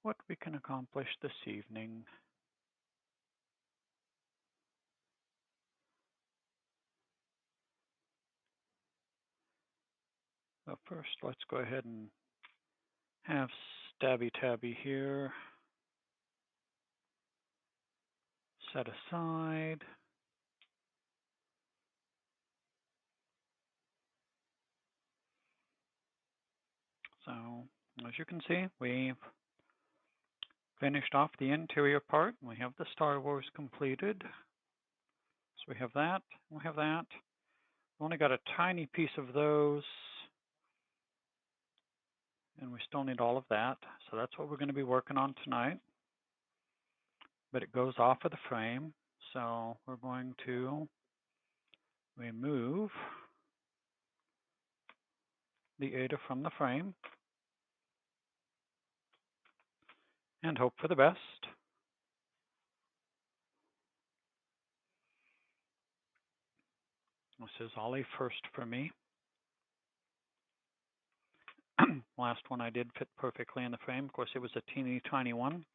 what we can accomplish this evening. But first, let's go ahead and have Stabby Tabby here set aside. So, as you can see, we've finished off the interior part. We have the Star Wars completed. So we have that, we have that. We only got a tiny piece of those, and we still need all of that. So that's what we're going to be working on tonight. But it goes off of the frame. So we're going to remove the Ada from the frame and hope for the best. This is all a first for me. Last one I did fit perfectly in the frame. Of course, it was a teeny tiny one.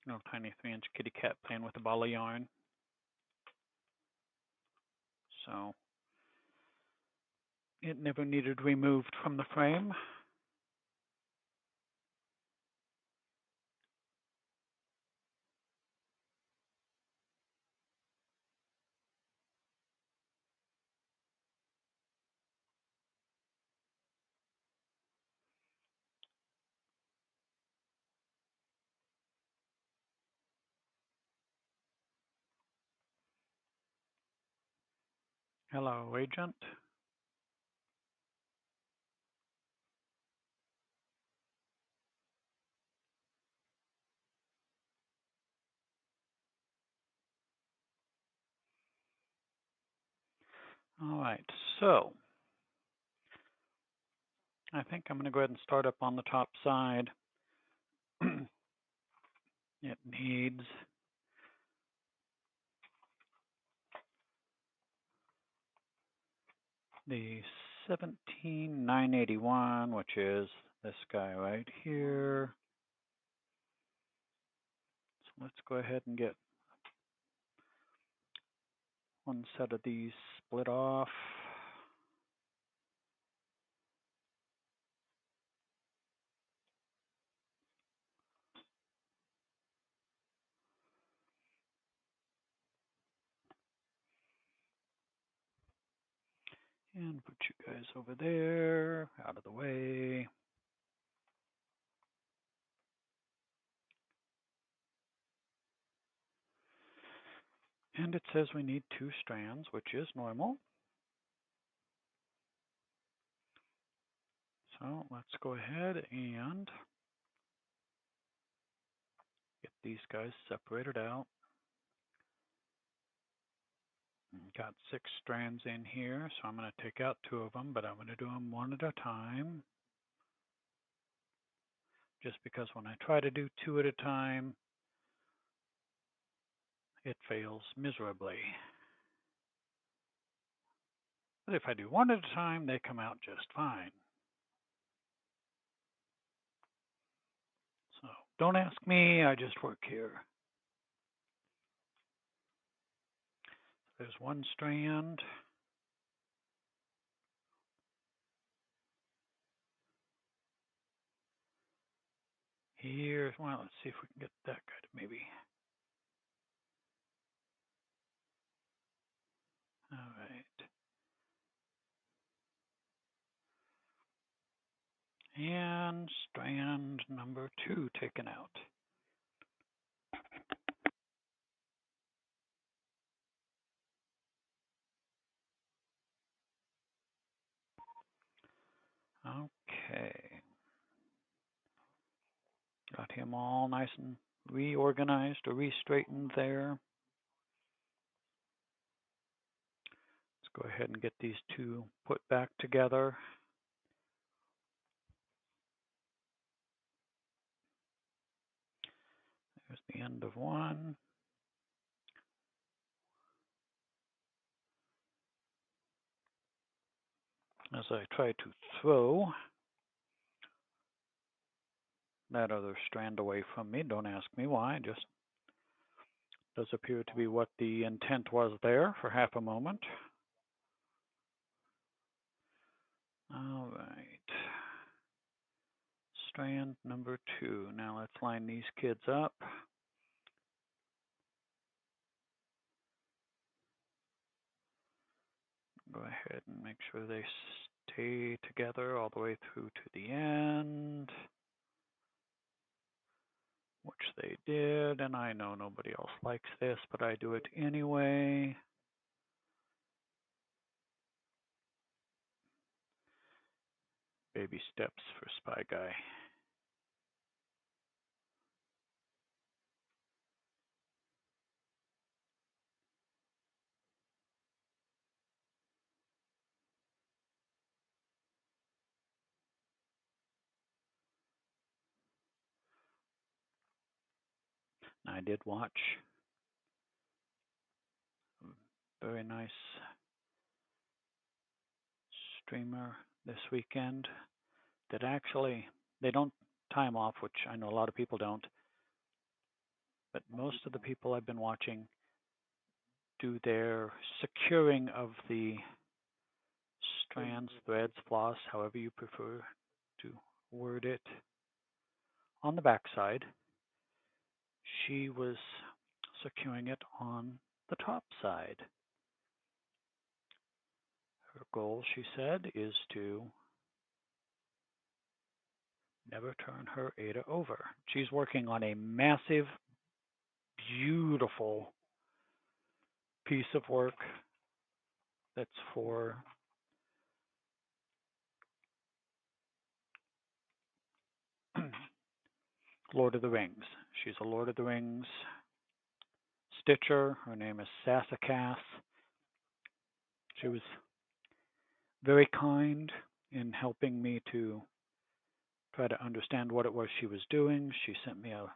No tiny 3-inch kitty cat playing with a ball of yarn. So it never needed removed from the frame. Hello, Agent. All right, so I think I'm going to go ahead and start up on the top side. It needs the 17981, which is this guy right here. So let's go ahead and get one set of these split off. And put you guys over there, out of the way. And it says we need 2 strands, which is normal. So let's go ahead and get these guys separated out. Got 6 strands in here, so I'm going to take out 2 of them, but I'm going to do them one at a time. Just because when I try to do 2 at a time, it fails miserably. But if I do 1 at a time, they come out just fine. So don't ask me, I just work here. There's 1 strand. Here, well, let's see if we can get that guy to maybe. All right. And strand number 2 taken out. Okay. Got him all nice and reorganized or re-straightened there. Let's go ahead and get these 2 put back together. There's the end of 1. As I try to throw that other strand away from me. Don't ask me why, just does appear to be what the intent was there for half a moment. All right. Strand number 2. Now let's line these kids up. Go ahead and make sure they stay together all the way through to the end, which they did, and I know nobody else likes this, but I do it anyway. Baby steps for Spy Guy. I did watch a very nice streamer this weekend that actually, they don't time off, which I know a lot of people don't, but most of the people I've been watching do their securing of the strands, threads, floss, however you prefer to word it, on the back side. She was securing it on the top side. Her goal, she said, is to never turn her Ada over. She's working on a massive, beautiful piece of work that's for Lord of the Rings. She's a Lord of the Rings stitcher. Her name is Sassacas. She was very kind in helping me to try to understand what it was she was doing. She sent me a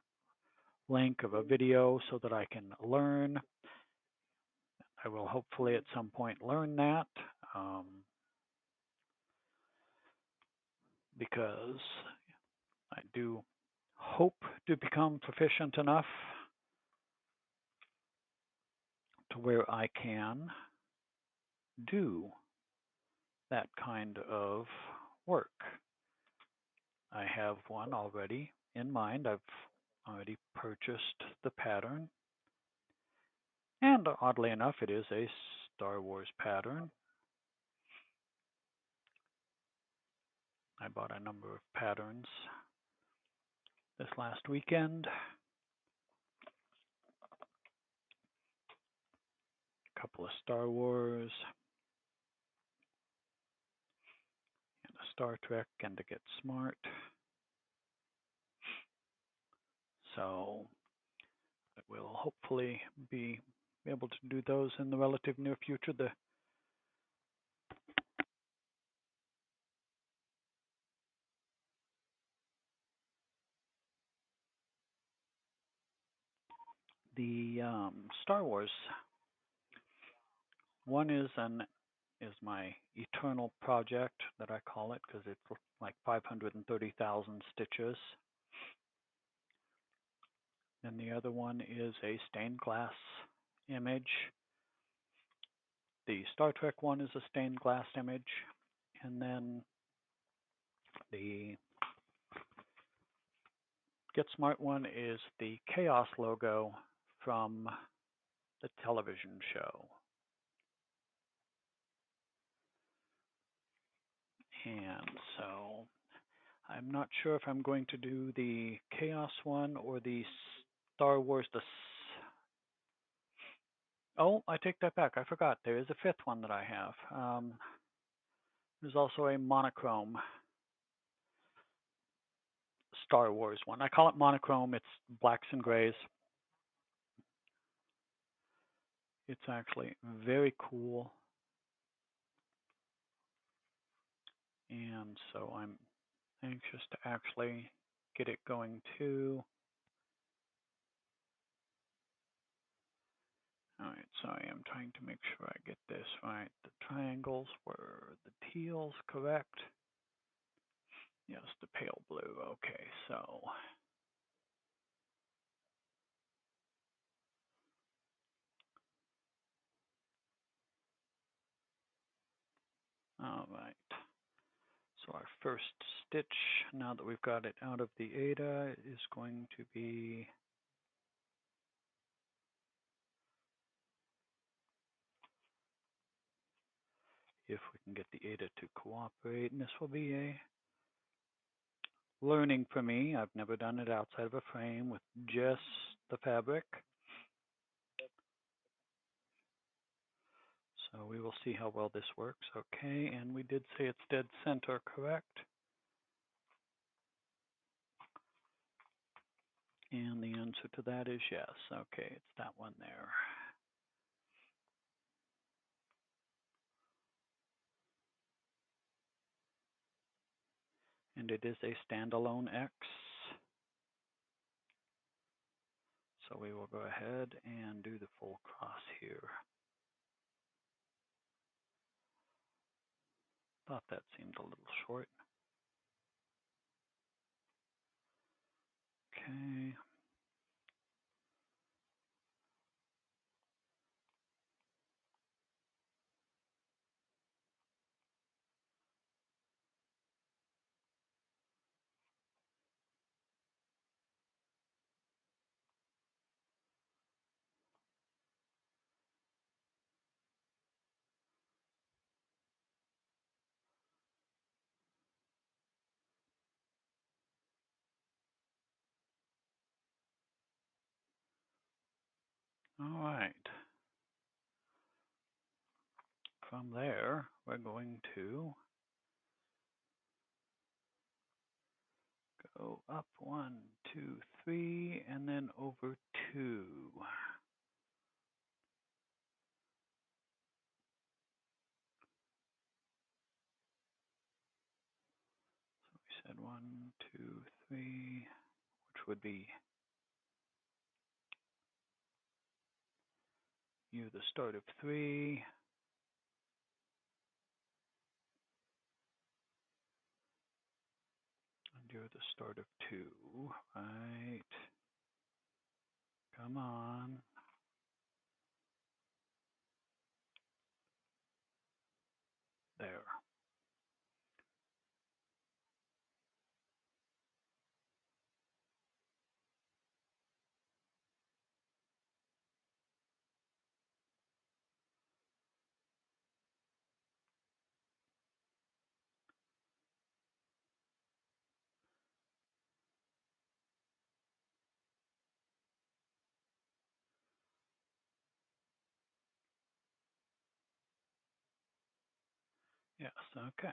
link of a video so that I can learn. I will hopefully at some point learn that because I do hope to become proficient enough to where I can do that kind of work. I have one already in mind. I've already purchased the pattern. And oddly enough, it is a Star Wars pattern. I bought a number of patterns this last weekend. A couple of Star Wars and a Star Trek and to get smart. So I will hopefully be able to do those in the relative near future. The Star Wars one is my eternal project that I call it because it's like 530,000 stitches. And the other one is a stained glass image. The Star Trek one is a stained glass image. And then the Get Smart one is the Chaos logo from the television show. And so I'm not sure if I'm going to do the Chaos one or the Star Wars. Oh, I take that back. I forgot. There is a fifth one that I have. There's also a monochrome Star Wars one. I call it monochrome. It's blacks and grays. It's actually very cool. And so I'm anxious to actually get it going too. All right, sorry, I'm trying to make sure I get this right. The triangles were the teals, correct? Yes, the pale blue. Okay, so all right. So our first stitch, now that we've got it out of the Ada, is going to be if we can get the Ada to cooperate, and this will be a learning for me. I've never done it outside of a frame with just the fabric. So we will see how well this works. Okay, and we did say it's dead center, correct? And the answer to that is yes. Okay, it's that one there. And it is a standalone X. So we will go ahead and do the full cross here. Thought that seemed a little short. Okay. All right. From there, we're going to go up 1, 2, 3, and then over 2. So we said 1, 2, 3, which would be U the start of 3. And you're the start of 2, right? Come on. There. Yes, okay.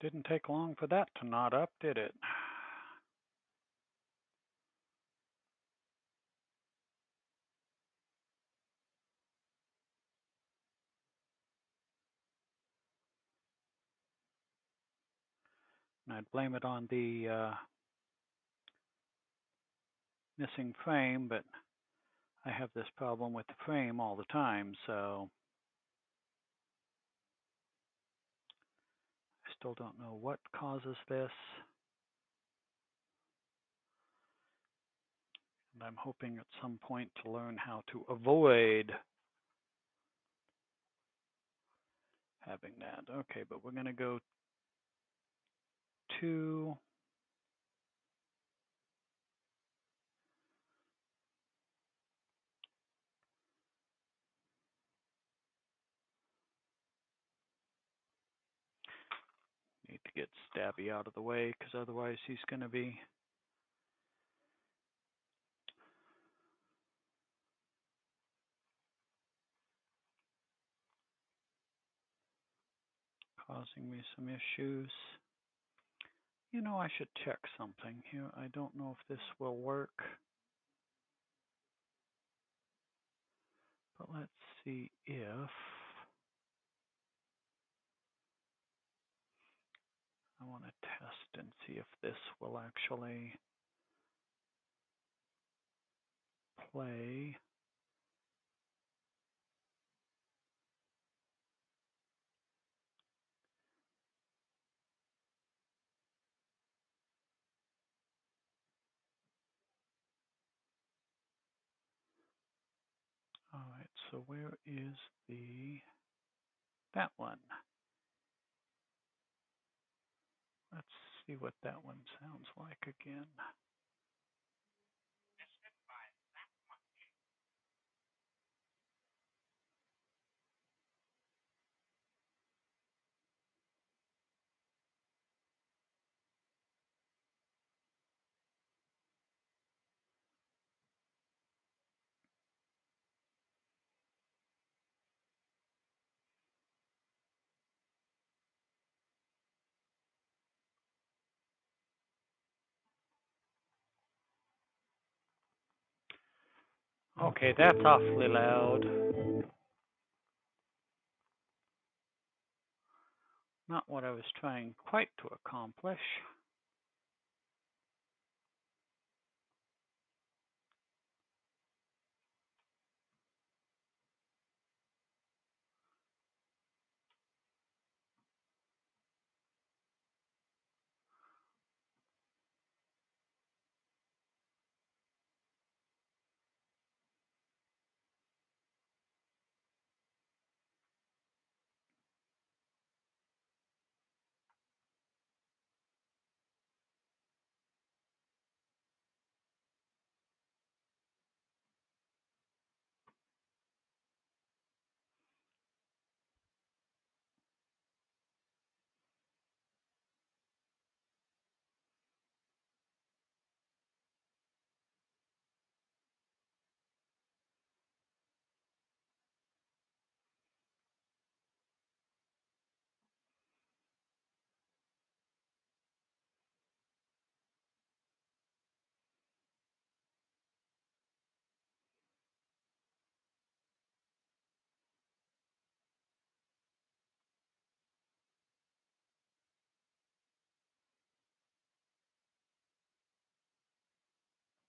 Didn't take long for that to knot up, did it? And I'd blame it on the missing frame, but I have this problem with the frame all the time, so I still don't know what causes this. And I'm hoping at some point to learn how to avoid having that. Okay, but we're going to go 2. Need to get Stabby out of the way because otherwise he's going to be causing me some issues. You know, I should check something here. I don't know if this will work. But let's see if I want to test and see if this will actually play. So where is that one? Let's see what that one sounds like again. Okay, that's awfully loud. Not what I was trying quite to accomplish.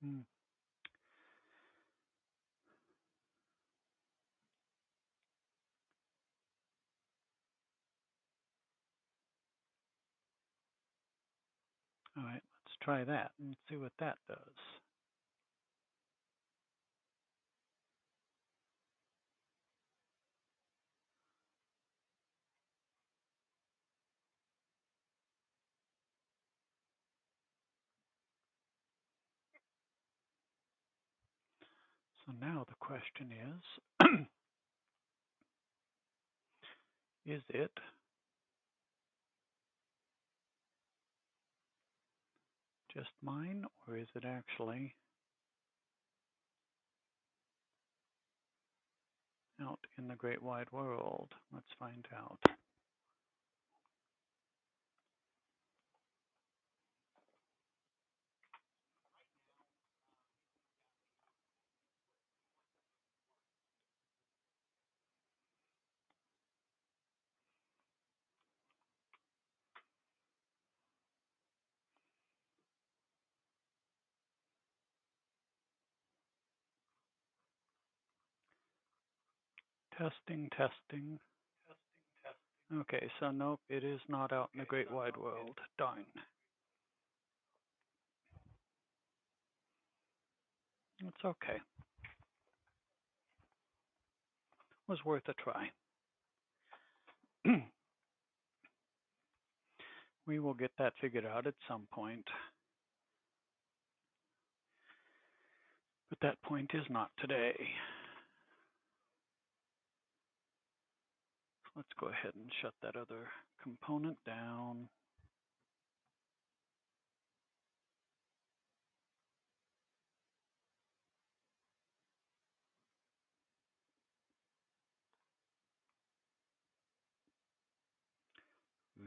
Hmm. All right, let's try that and see what that does. So now the question is it just mine, or is it actually out in the great wide world? Let's find out. Testing, testing. Okay, so nope, it is not out in the great wide world. Darn. It's okay. Was worth a try. We will get that figured out at some point. But that point is not today. Let's go ahead and shut that other component down.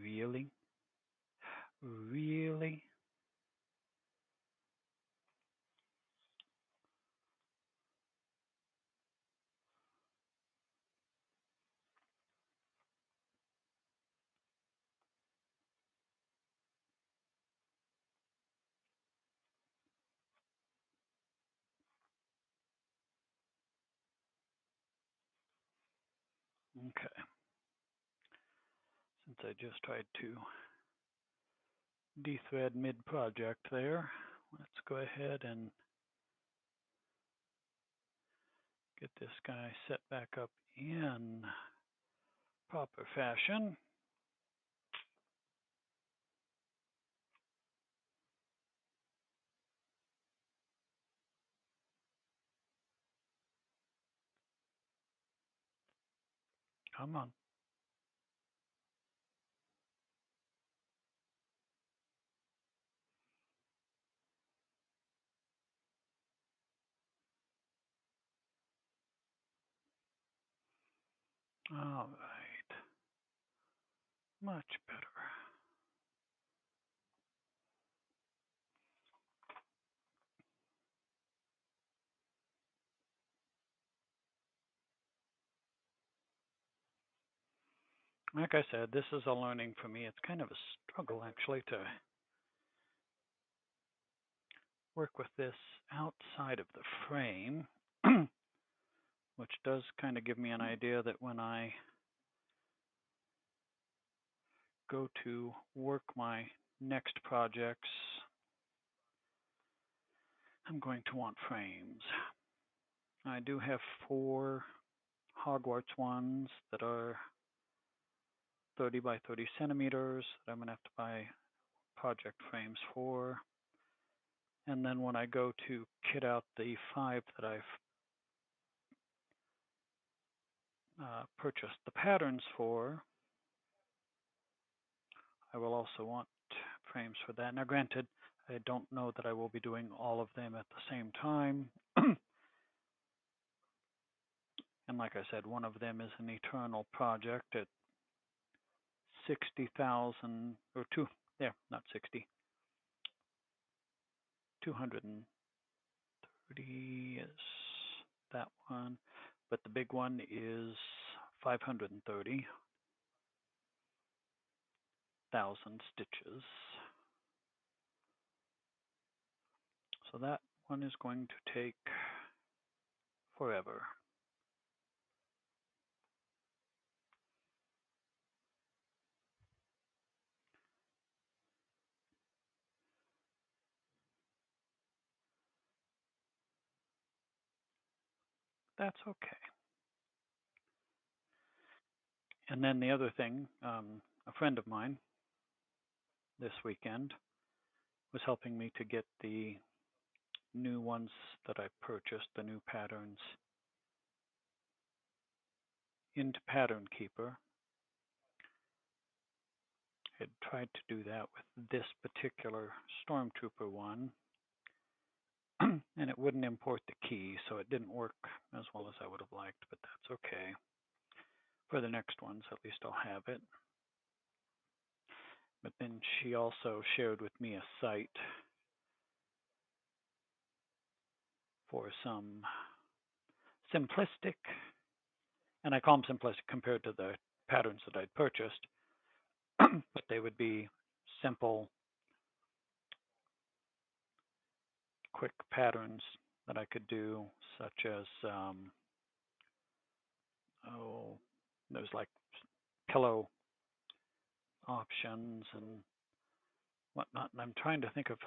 Really? Really? Okay. Since I just tried to dethread mid-project there, let's go ahead and Get this guy set back up in proper fashion. Come on. All right. Much better. Like I said, this is a learning for me. It's kind of a struggle, actually, to work with this outside of the frame, which does kind of give me an idea that when I go to work my next projects, I'm going to want frames. I do have 4 Hogwarts ones that are 30 by 30 centimeters that I'm going to have to buy project frames for. And then when I go to kit out the 5 that I've purchased the patterns for, I will also want frames for that. Now granted, I don't know that I will be doing all of them at the same time. And like I said, one of them is an eternal project at 60,000 or not 60, 230 is that one, but the big one is 530,000 stitches. So that one is going to take forever. That's okay. And then the other thing, a friend of mine this weekend was helping me to get the new ones that I purchased, the new patterns, into Pattern Keeper. I had tried to do that with this particular Stormtrooper one, and it wouldn't import the key, so it didn't work as well as I would have liked, but that's okay. For the next ones, at least I'll have it. But then she also shared with me a site for some simplistic, and I call them simplistic compared to the patterns that I'd purchased, but they would be simple, quick patterns that I could do, such as, there's like pillow options and whatnot. And I'm trying to think of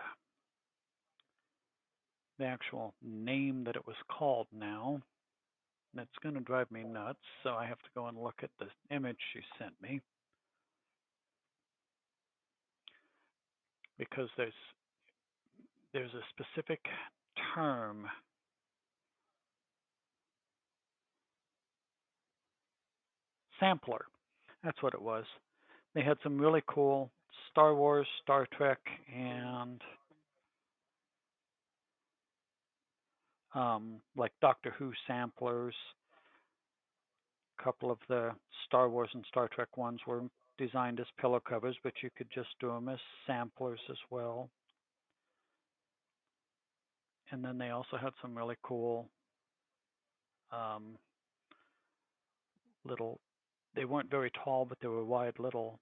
the actual name that it was called now. And it's going to drive me nuts, so I have to go and look at the image she sent me. Because there's a specific term. Sampler. That's what it was. They had some really cool Star Wars, Star Trek, and like Doctor Who samplers. A couple of the Star Wars and Star Trek ones were designed as pillow covers, but you could just do them as samplers as well. And then they also had some really cool little, they weren't very tall, but they were wide little,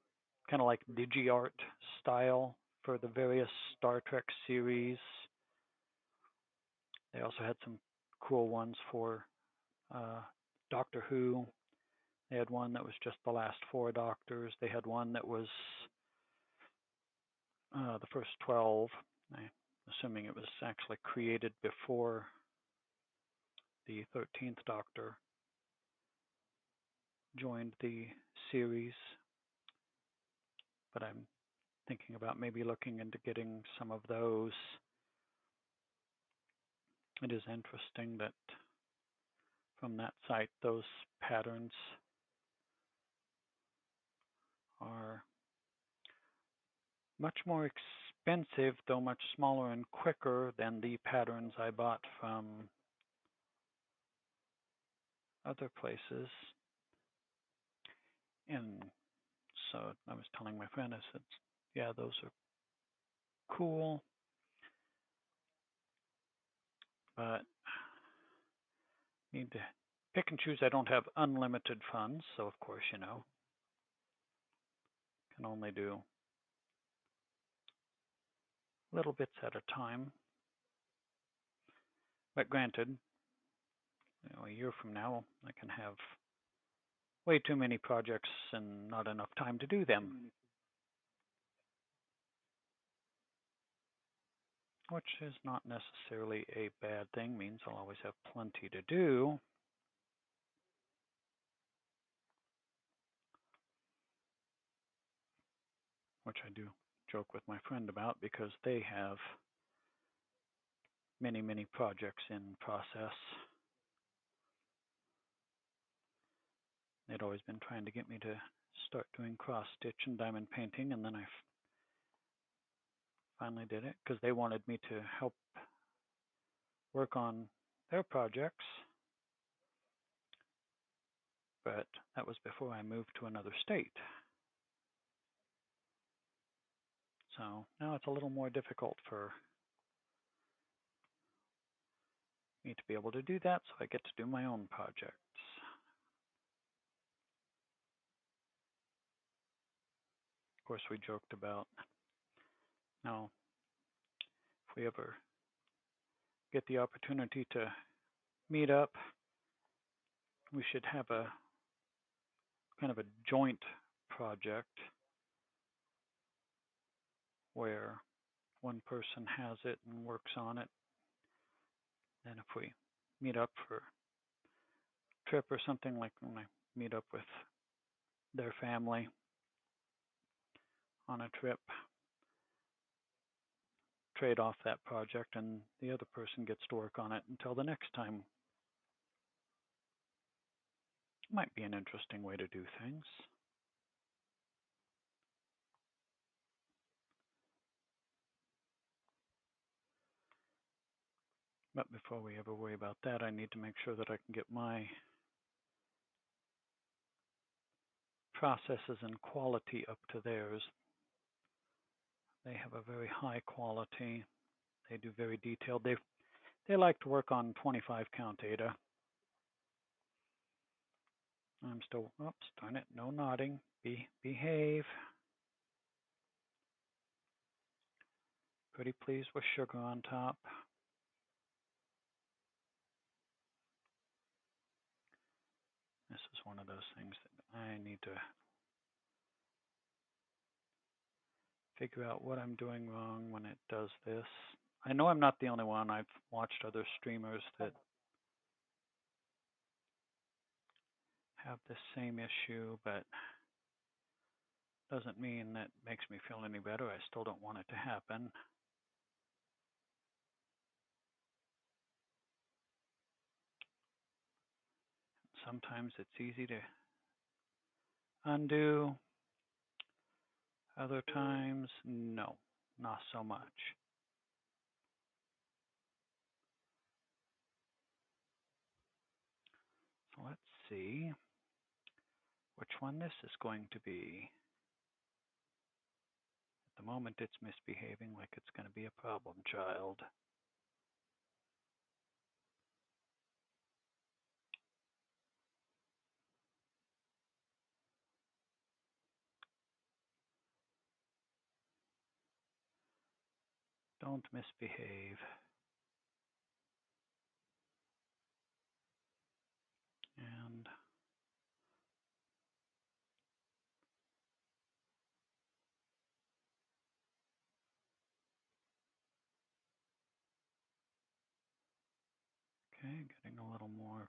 kind of like digi-art style for the various Star Trek series. They also had some cool ones for Doctor Who. They had one that was just the last 4 Doctors. They had one that was the first 12. I'm assuming it was actually created before the 13th Doctor joined the series, but I'm thinking about maybe looking into getting some of those. It is interesting that from that site, those patterns are much more expensive, though much smaller and quicker than the patterns I bought from other places. And so I was telling my friend, I said, yeah, those are cool, but need to pick and choose. I don't have unlimited funds, so of course, can only do little bits at a time. But granted, a year from now, I can have way too many projects and not enough time to do them, which is not necessarily a bad thing. Means I'll always have plenty to do. Which I do joke with my friend about because they have many, many projects in process. They'd always been trying to get me to start doing cross-stitch and diamond painting, and then I finally did it because they wanted me to help work on their projects. But that was before I moved to another state. So now it's a little more difficult for me to be able to do that, so I get to do my own projects. Of course, we joked about, now, if we ever get the opportunity to meet up, we should have a kind of a joint project where one person has it and works on it. And if we meet up for a trip or something, like when I meet up with their family on a trip, trade off that project and the other person gets to work on it until the next time. Might be an interesting way to do things. But before we ever worry about that, I need to make sure that I can get my processes and quality up to theirs. They have a very high quality. They do very detailed. They like to work on 25 count data. I'm still, oops, darn it, no nodding. Behave. Pretty pleased with sugar on top. This is one of those things that I need to figure out what I'm doing wrong when it does this. I know I'm not the only one. I've watched other streamers that have the same issue, but doesn't mean that makes me feel any better. I still don't want it to happen. Sometimes it's easy to undo. Other times, no, not so much. So let's see which one this is going to be. At the moment, it's misbehaving like it's going to be a problem child. Don't misbehave. And Okay, getting a little more.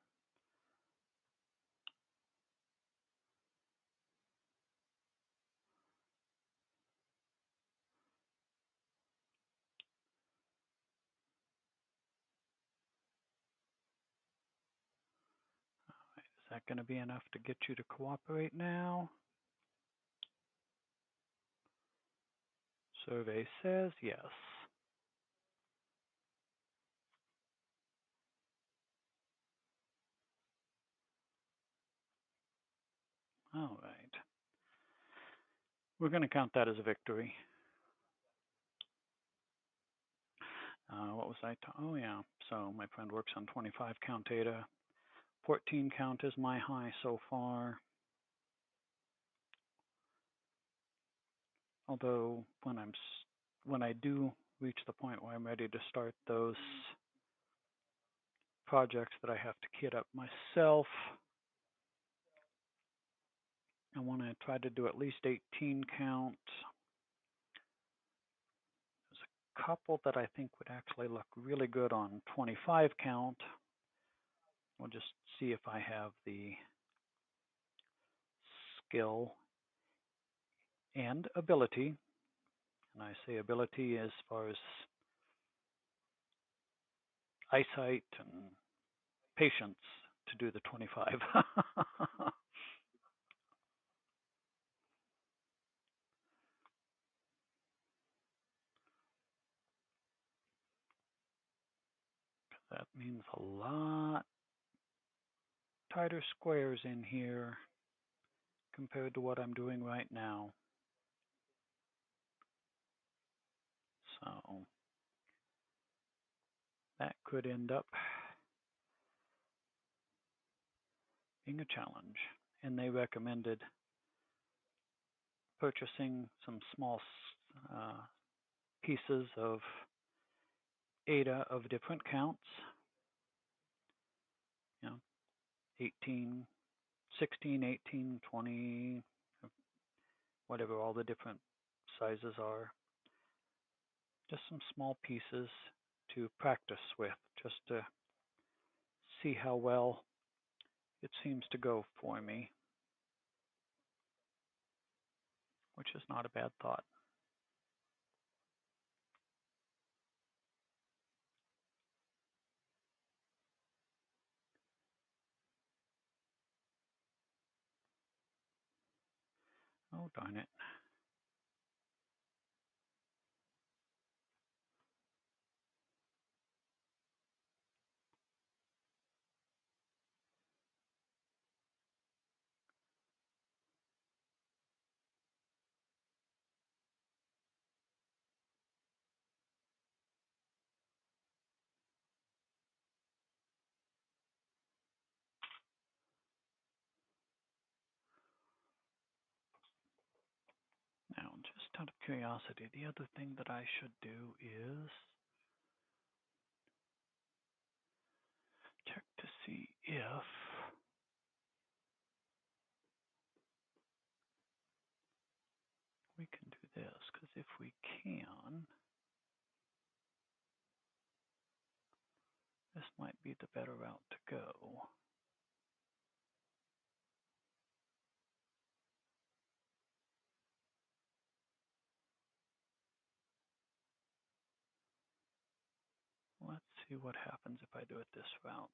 Is that going to be enough to get you to cooperate now? Survey says yes. All right. We're going to count that as a victory. What was I? Oh, yeah. So my friend works on 25 count data. 14 count is my high so far. Although when I do reach the point where I'm ready to start those projects that I have to kit up myself, I want to try to do at least 18 count. There's a couple that I think would actually look really good on 25 count. We'll just see if I have the skill and ability. And I say ability as far as eyesight and patience to do the 25. That means a lot tighter squares in here compared to what I'm doing right now. So that could end up being a challenge. And they recommended purchasing some small pieces of ADA of different counts, 18, 16, 18, 20, whatever all the different sizes are. Just some small pieces to practice with, just to see how well it seems to go for me, which is not a bad thought. Oh, darn it. Now, just out of curiosity, the other thing that I should do is check to see if we can do this, because if we can, this might be the better route to go. Let's see what happens if I do it this route.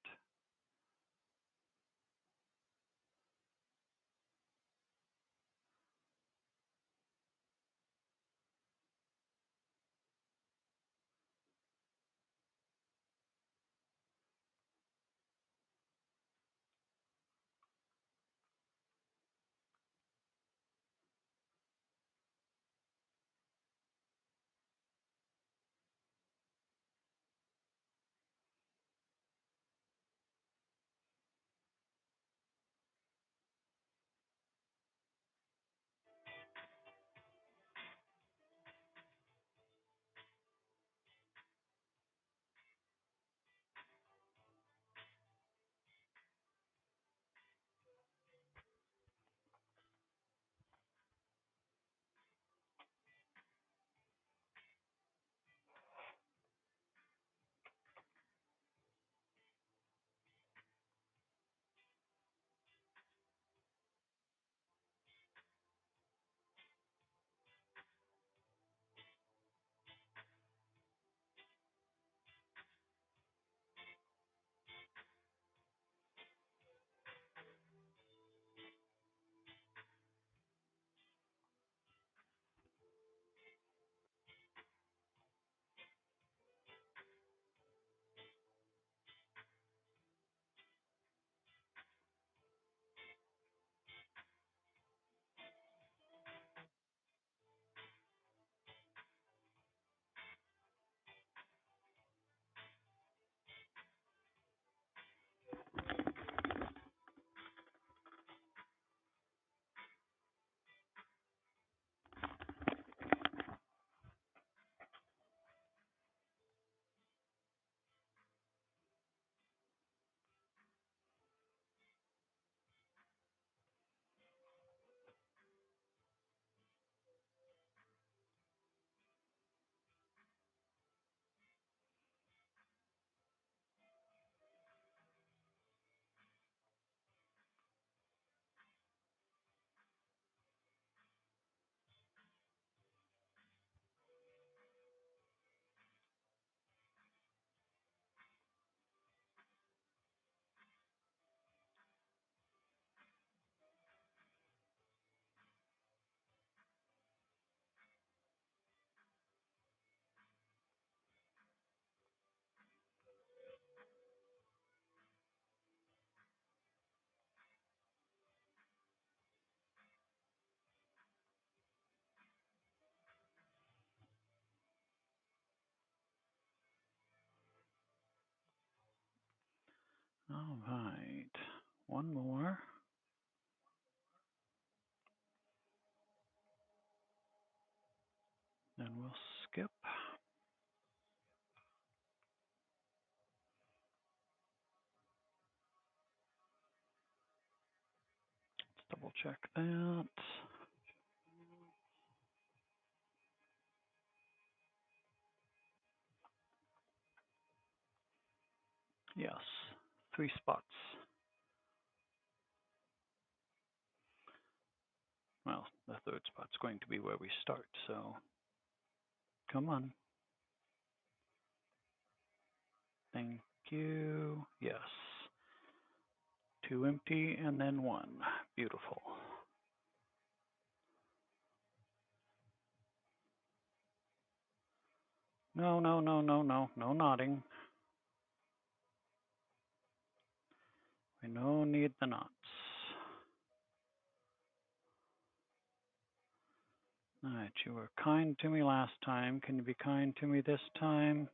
All right, one more. Then we'll skip. Let's double check that. Yes, 3 spots. Well, the third spot's going to be where we start, so come on. Thank you. Yes. 2 empty and then 1. Beautiful. No, no, no, no, no. No nodding. We no need the knots. All right, you were kind to me last time. Can you be kind to me this time?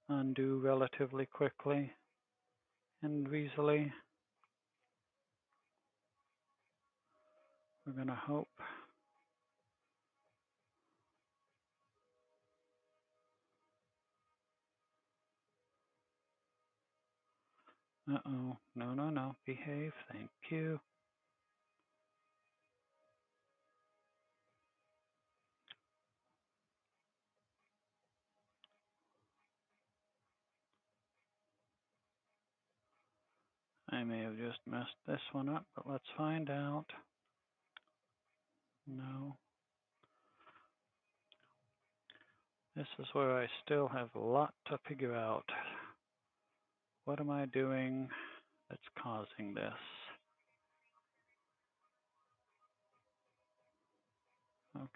Undo relatively quickly and easily. We're going to hope. Uh-oh. No, no, no. Behave. Thank you. I may have just messed this one up, but let's find out. No. This is where I still have a lot to figure out. What am I doing that's causing this? Okay.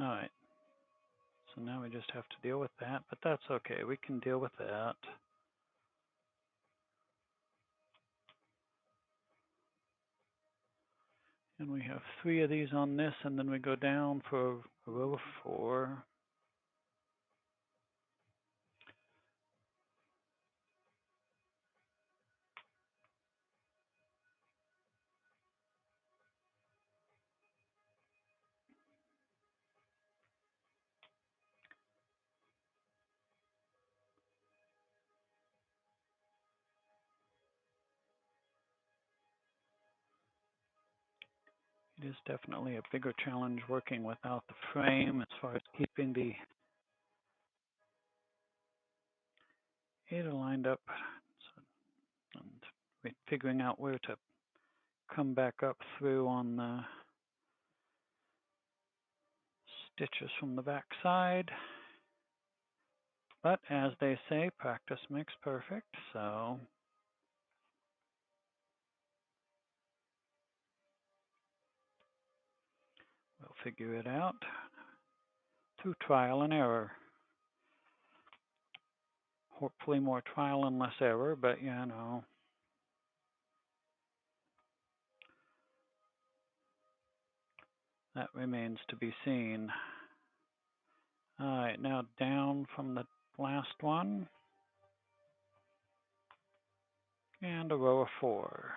All right. So now we just have to deal with that, but that's okay. We can deal with that. And we have 3 of these on this, and then we go down for a row of 4. It is definitely a bigger challenge working without the frame as far as keeping the data lined up and figuring out where to come back up through on the stitches from the back side. But as they say, practice makes perfect, so we'll figure it out through trial and error. Hopefully more trial and less error, but you know. That remains to be seen. All right, now down from the last one. And a row of 4.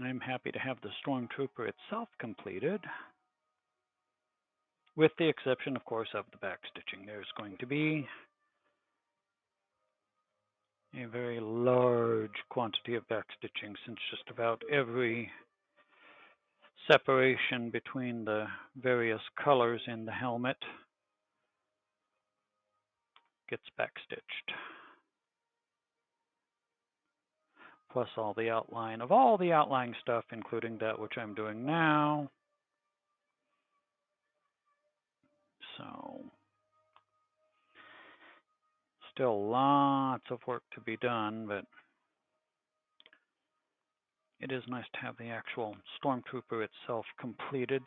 I'm happy to have the Stormtrooper itself completed, with the exception, of course, of the back stitching. There's going to be a very large quantity of back stitching, since just about every separation between the various colors in the helmet gets backstitched. Plus all the outline of all the outlying stuff, including that which I'm doing now. So, still lots of work to be done, but it is nice to have the actual Stormtrooper itself completed.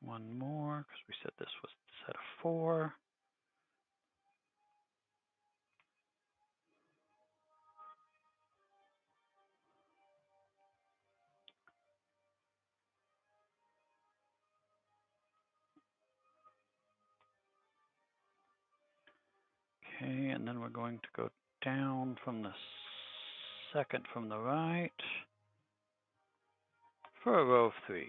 One more, because we said this was a set of 4. Okay, and then we're going to go down from the second from the right for a row of 3.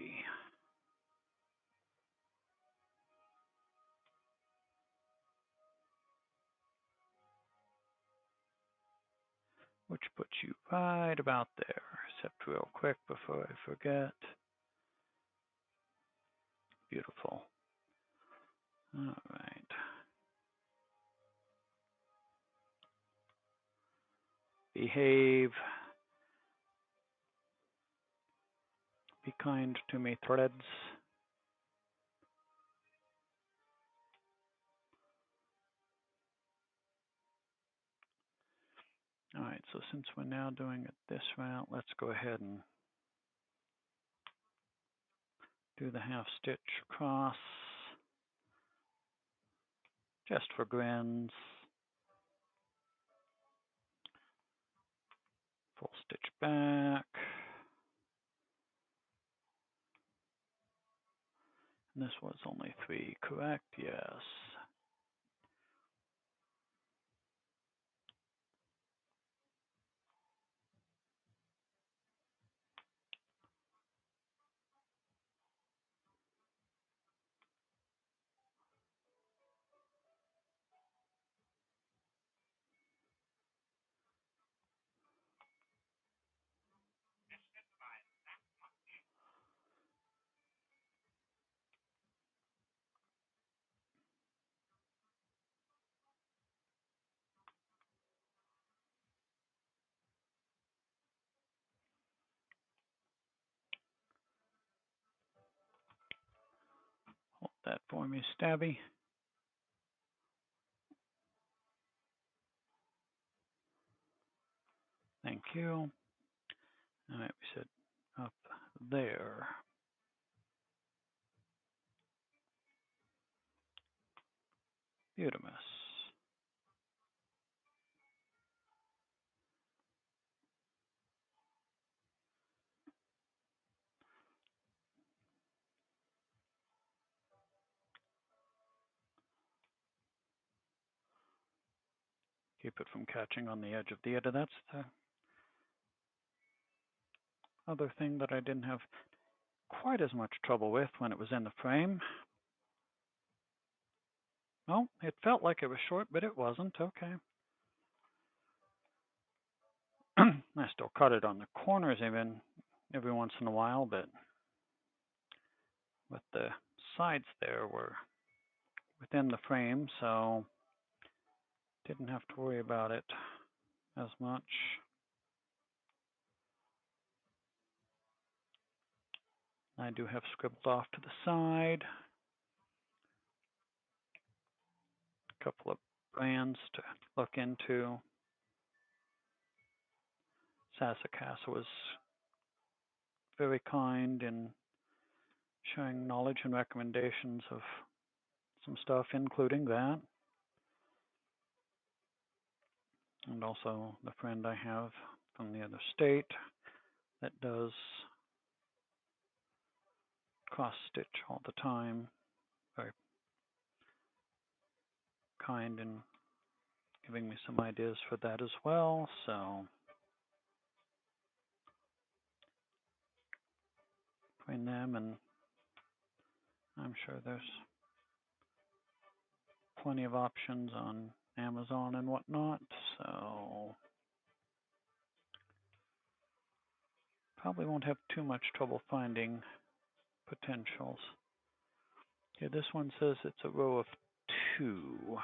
Which puts you right about there. Except real quick before I forget. Beautiful. All right. Behave. Be kind to me, threads. All right, so since we're now doing it this route, let's go ahead and do the half stitch across, just for grins. Full stitch back. And this was only 3, correct? Yes. Hold that for me, Stabby. Thank you. All right, we said up there. Beautimus. Keep it from catching on the edge of the edge. That's the other thing that I didn't have quite as much trouble with when it was in the frame. Oh, it felt like it was short, but it wasn't. Okay. I still cut it on the corners even every once in a while, but with the sides there were within the frame, so didn't have to worry about it as much. I do have scribbled off to the side a couple of brands to look into. Sasakasa was very kind in sharing knowledge and recommendations of some stuff, including that. And also the friend I have from the other state that does cross stitch all the time. Very kind in giving me some ideas for that as well. So between them and I'm sure there's plenty of options on Amazon and whatnot, so probably won't have too much trouble finding potentials. Okay, this one says it's a row of 2.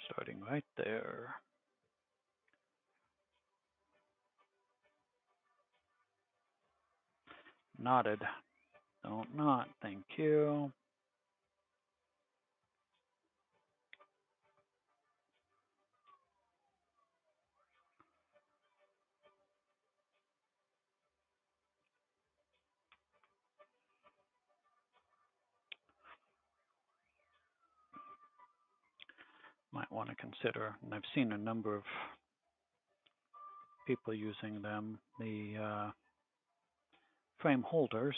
Starting right there. Knotted. Don't knot, thank you. Might want to consider, and I've seen a number of people using them, the frame holders.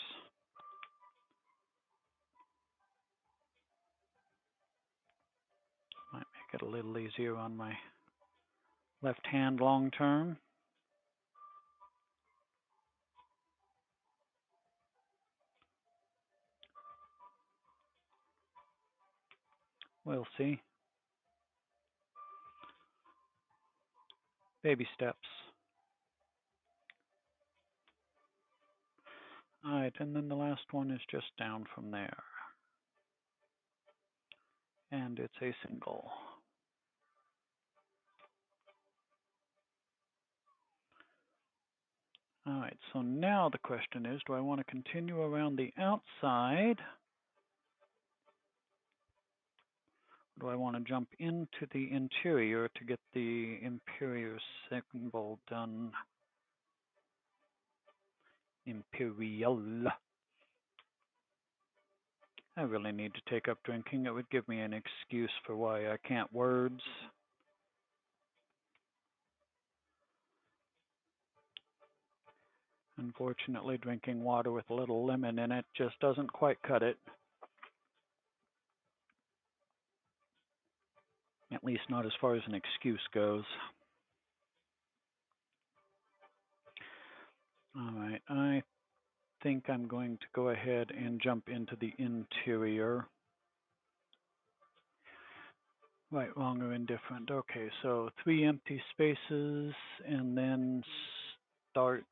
Might make it a little easier on my left hand long term. We'll see. Baby steps. Alright, and then the last one is just down from there. And it's a single. Alright, so now the question is, do I want to continue around the outside? Or do I want to jump into the interior to get the Imperial symbol done? Imperial. I really need to take up drinking. It would give me an excuse for why I can't words. Unfortunately, drinking water with a little lemon in it just doesn't quite cut it. At least not as far as an excuse goes. Alright, I think I'm going to go ahead and jump into the interior. Right, wrong, or indifferent. Okay, so 3 empty spaces, and then start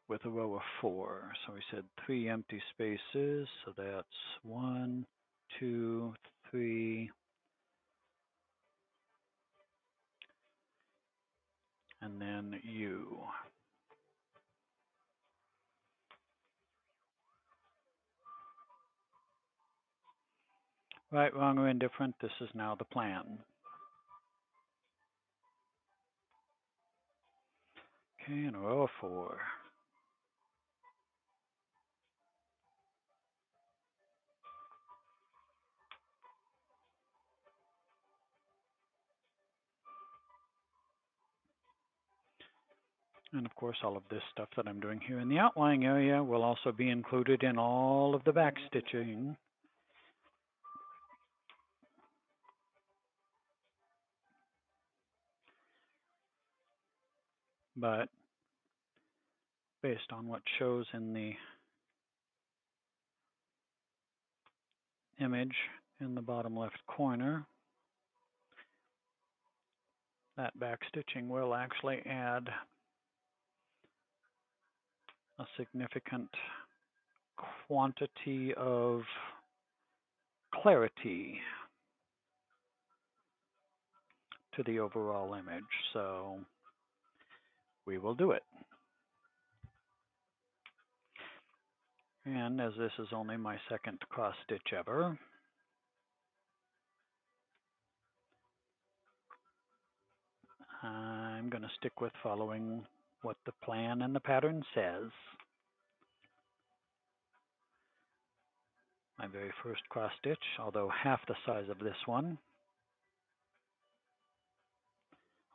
with a row of 4. So we said 3 empty spaces, so that's 1, 2, 3, and then U. Right, wrong, or indifferent, this is now the plan. Okay, and a row of 4. And of course, all of this stuff that I'm doing here in the outlying area will also be included in all of the back stitching. But based on what shows in the image in the bottom left corner, that back stitching will actually add a significant quantity of clarity to the overall image. So we will do it. And as this is only my second cross stitch ever, I'm going to stick with following what the plan and the pattern says. My very first cross stitch, although half the size of this one,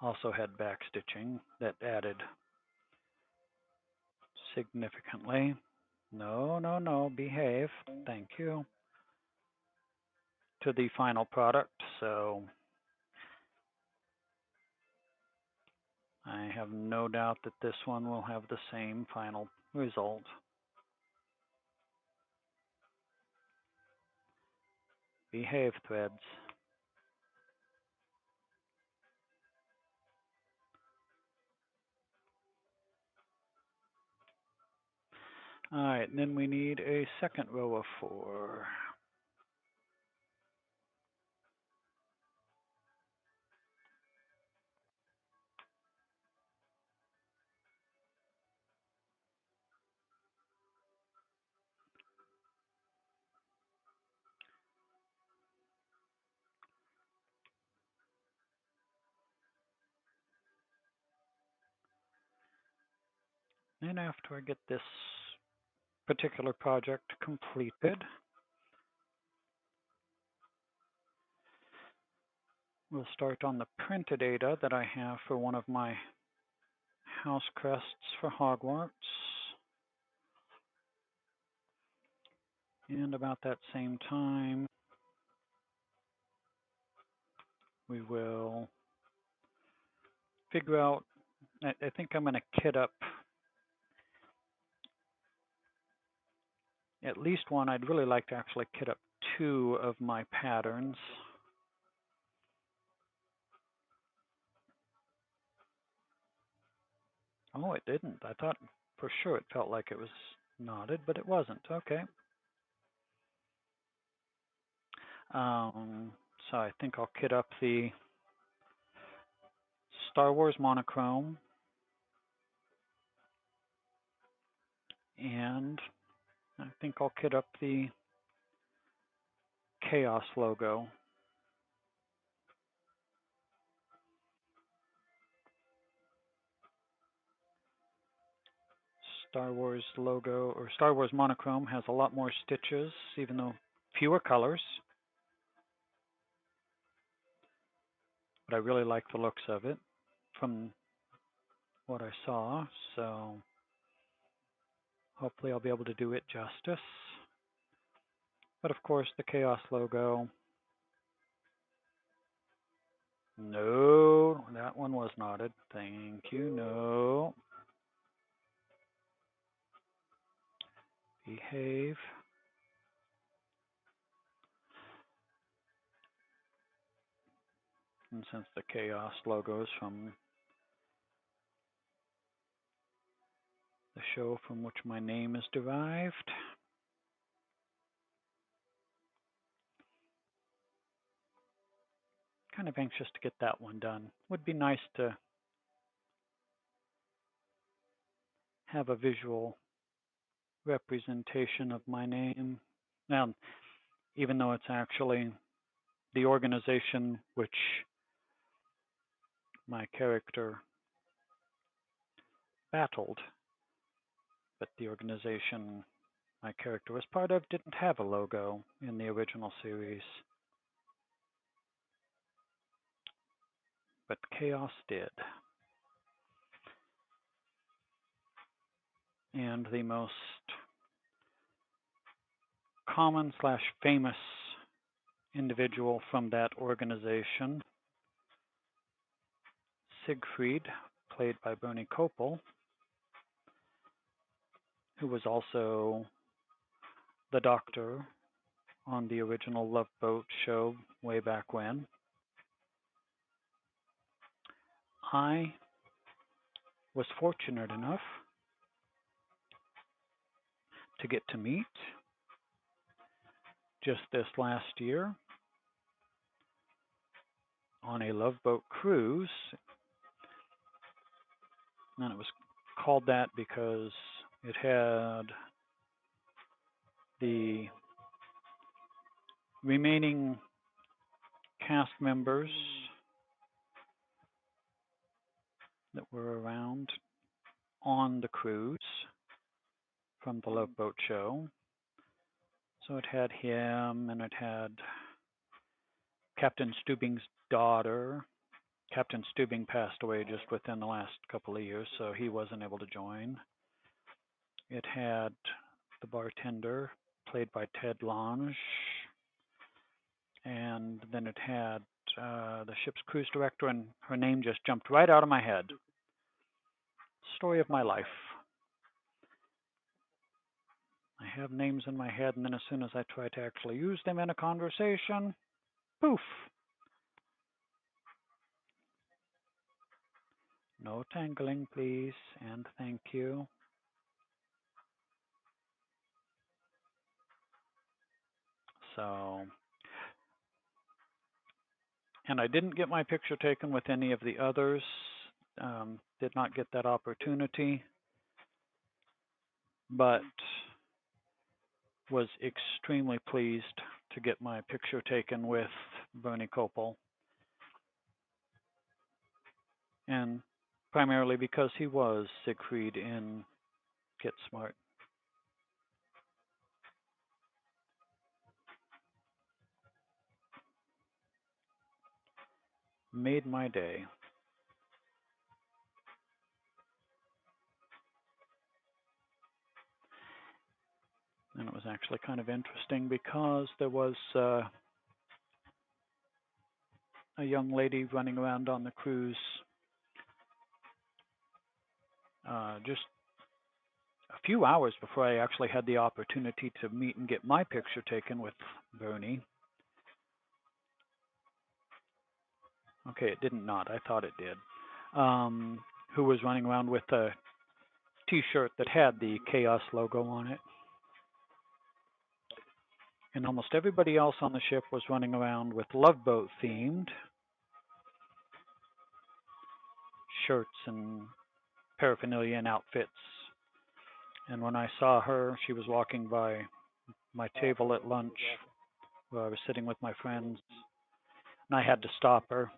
also had back stitching that added significantly. No, no, no, behave. Thank you. To the final product, so I have no doubt that this one will have the same final result. Behave, threads. All right, and then we need a second row of 4. And after I get this particular project completed, we'll start on the printed data that I have for one of my house crests for Hogwarts. And about that same time, we will figure out, I think I'm going to kit up at least one. I'd really like to actually kit up 2 of my patterns. Oh, it didn't. I thought for sure it felt like it was knotted, but it wasn't. Okay. So I think I'll kit up the Star Wars monochrome, and I think I'll kit up the Chaos logo. Star Wars logo, or Star Wars monochrome, has a lot more stitches, even though fewer colors. But I really like the looks of it from what I saw, so hopefully I'll be able to do it justice. But of course, the Chaos logo. No, that one was knotted. Thank you. No. Behave. And since the Chaos logo is from the show from which my name is derived, kind of anxious to get that one done. Would be nice to have a visual representation of my name. Now, even though it's actually the organization which my character battled, but the organization my character was part of didn't have a logo in the original series. But Chaos did. And the most common / famous individual from that organization, Siegfried, played by Bernie Kopel, who was also the Doctor on the original Love Boat show way back when. I was fortunate enough to get to meet just this last year on a Love Boat cruise. And it was called that because it had the remaining cast members that were around on the cruise from the Love Boat show. So it had him, and it had Captain Stubing's daughter. Captain Stubing passed away just within the last couple of years, so he wasn't able to join. It had the bartender, played by Ted Lange, and then it had the ship's cruise director, and her name just jumped right out of my head. Story of my life. I have names in my head, and then as soon as I try to actually use them in a conversation, poof. No tangling, please, and thank you. So, and I didn't get my picture taken with any of the others. Did not get that opportunity, but was extremely pleased to get my picture taken with Bernie Kopel, and primarily because he was Siegfried in Get Smart. Made my day. And it was actually kind of interesting because there was a young lady running around on the cruise just a few hours before I actually had the opportunity to meet and get my picture taken with Bernie. Okay, it didn't not. I thought it did. Who was running around with a T-shirt that had the Chaos logo on it. And almost everybody else on the ship was running around with Love Boat themed shirts and paraphernalia and outfits. And when I saw her, she was walking by my table at lunch where I was sitting with my friends, and I had to stop her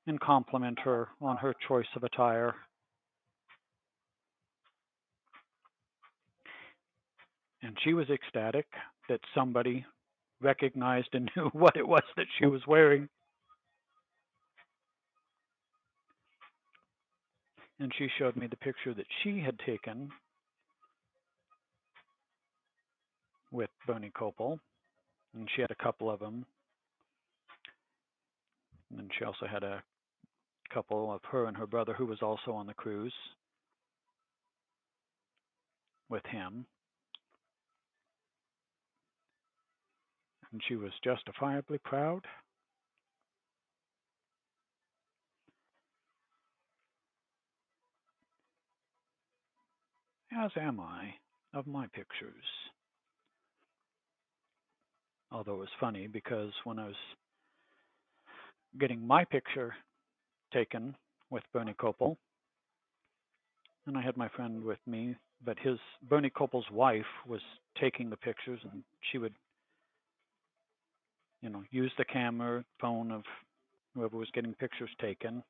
and compliment her on her choice of attire. And she was ecstatic that somebody recognized and knew what it was that she was wearing. And she showed me the picture that she had taken with Bernie Kopel, and she had a couple of them. And she also had a couple of her and her brother who was also on the cruise with him. And she was justifiably proud. As am I of my pictures. Although it was funny because when I was getting my picture taken with Bernie Kopel, and I had my friend with me, but Bernie Kopel's wife was taking the pictures, and she would, use the camera, phone of whoever was getting pictures taken.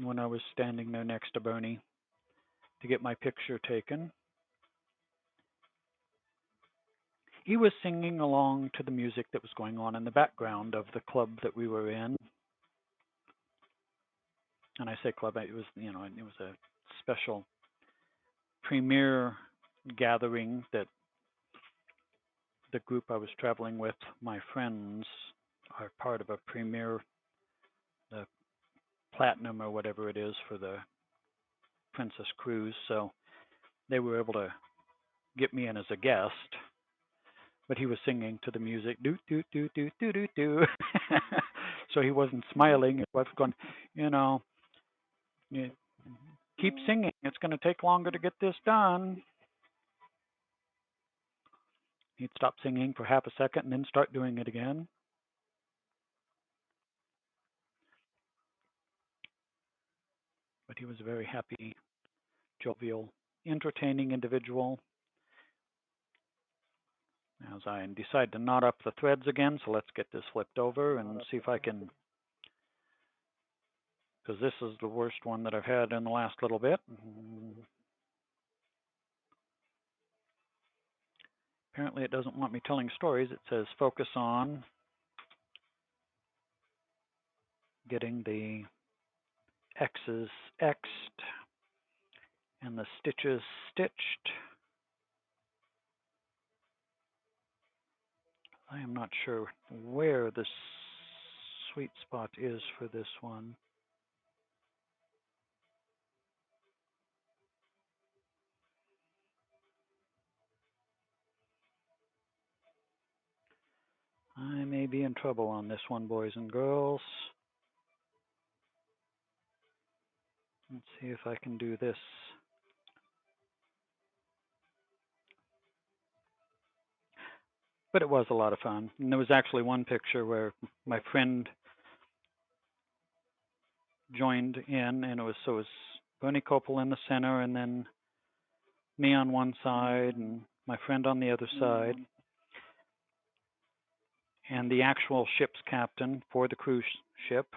When I was standing there next to Bernie to get my picture taken, he was singing along to the music that was going on in the background of the club that we were in. And I say club, it was, it was a special premiere gathering that the group I was traveling with, my friends, are part of a premiere, the platinum or whatever it is for the Princess Cruise. So they were able to get me in as a guest, but he was singing to the music, do do do do do do do. So he wasn't smiling. His wife was going, you keep singing. It's going to take longer to get this done. He'd stop singing for half a second and then start doing it again. But he was a very happy, jovial, entertaining individual. As I decide to knot up the threads again, so let's get this flipped over and see if I can, because this is the worst one that I've had in the last little bit. Apparently it doesn't want me telling stories. It says focus on getting the X's X'd and the stitches stitched. I am not sure where the sweet spot is for this one. I may be in trouble on this one, boys and girls. Let's see if I can do this. But it was a lot of fun. And there was actually one picture where my friend joined in, and it was Bernie Kopel in the center, and then me on one side, and my friend on the other side. And the actual ship's captain for the cruise ship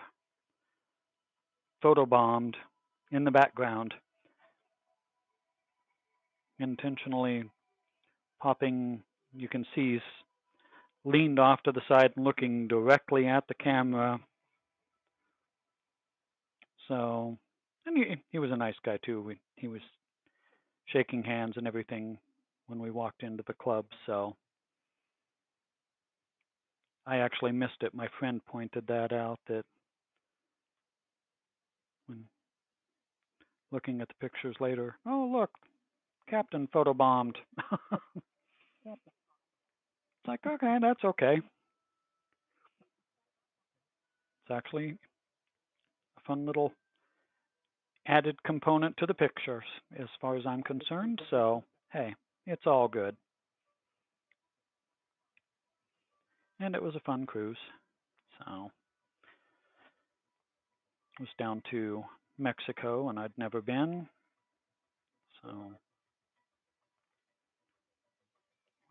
photobombed in the background, intentionally popping. You can see he's leaned off to the side and looking directly at the camera. So, and he was a nice guy too. He was shaking hands and everything when we walked into the club. So I actually missed it. My friend pointed that out, that when looking at the pictures later, oh look, Captain photobombed. It's like, okay, that's okay. It's actually a fun little added component to the pictures as far as I'm concerned. So, hey, it's all good. And it was a fun cruise. So, it was down to Mexico, and I'd never been. So,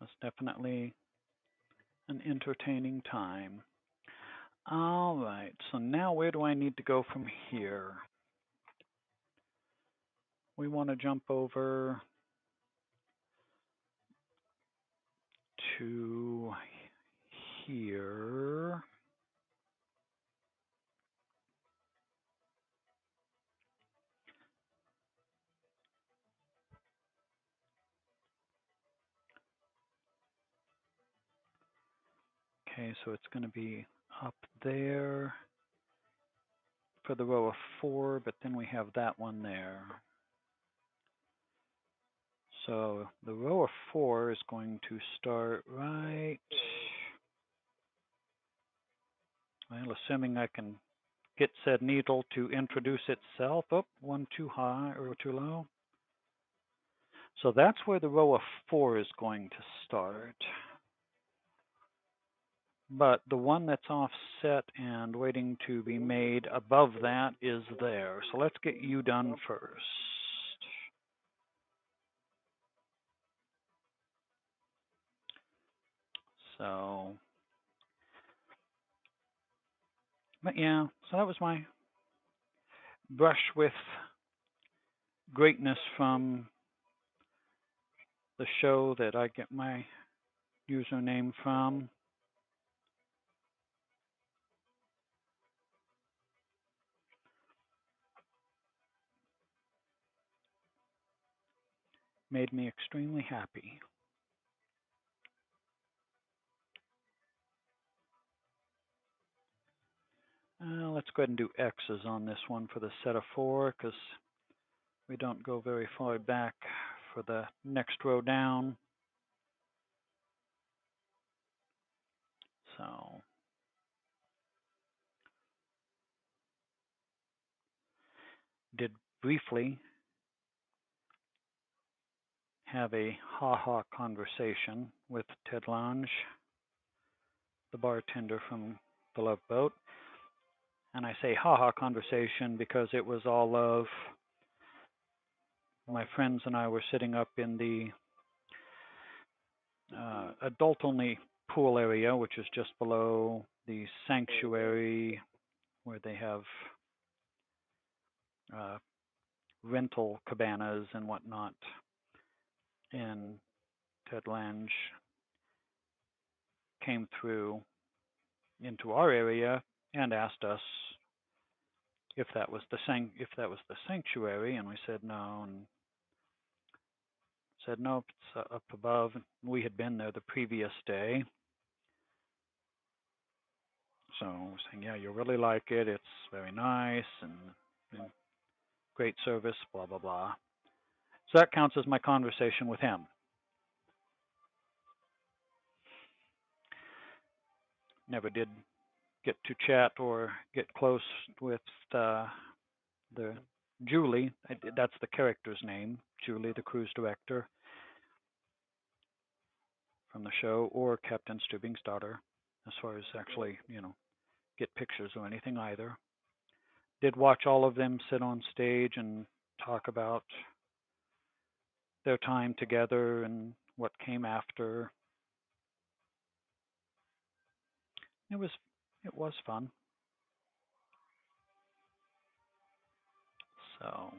it was definitely an entertaining time. All right, so now where do I need to go from here? We want to jump over to here. Okay, so it's going to be up there for the row of 4, but then we have that one there. So the row of 4 is going to start right, well, assuming I can get said needle to introduce itself. Oh, one too high or too low. So that's where the row of 4 is going to start. But the one that's offset and waiting to be made above that is there. So let's get you done first. So, but yeah, so that was my brush with greatness from the show that I get my username from. Made me extremely happy. Let's go ahead and do X's on this one for the set of 4, because we don't go very far back for the next row down. So did briefly have a ha-ha conversation with Ted Lange, the bartender from the Love Boat. And I say ha-ha conversation because it was all of my friends and I were sitting up in the adult-only pool area, which is just below the sanctuary where they have rental cabanas and whatnot. And Ted Lange came through into our area and asked us if that was the sanctuary, and we said no, and said no, it's up above. We had been there the previous day, so we're saying, yeah, you'll really like it. It's very nice and great service, blah blah blah. So that counts as my conversation with him. never did get to chat or get close with the Julie. That's the character's name, Julie, the cruise director from the show, or Captain Stubing's daughter, as far as actually, get pictures or anything either. Did watch all of them sit on stage and talk about their time together and what came after. It was fun. So,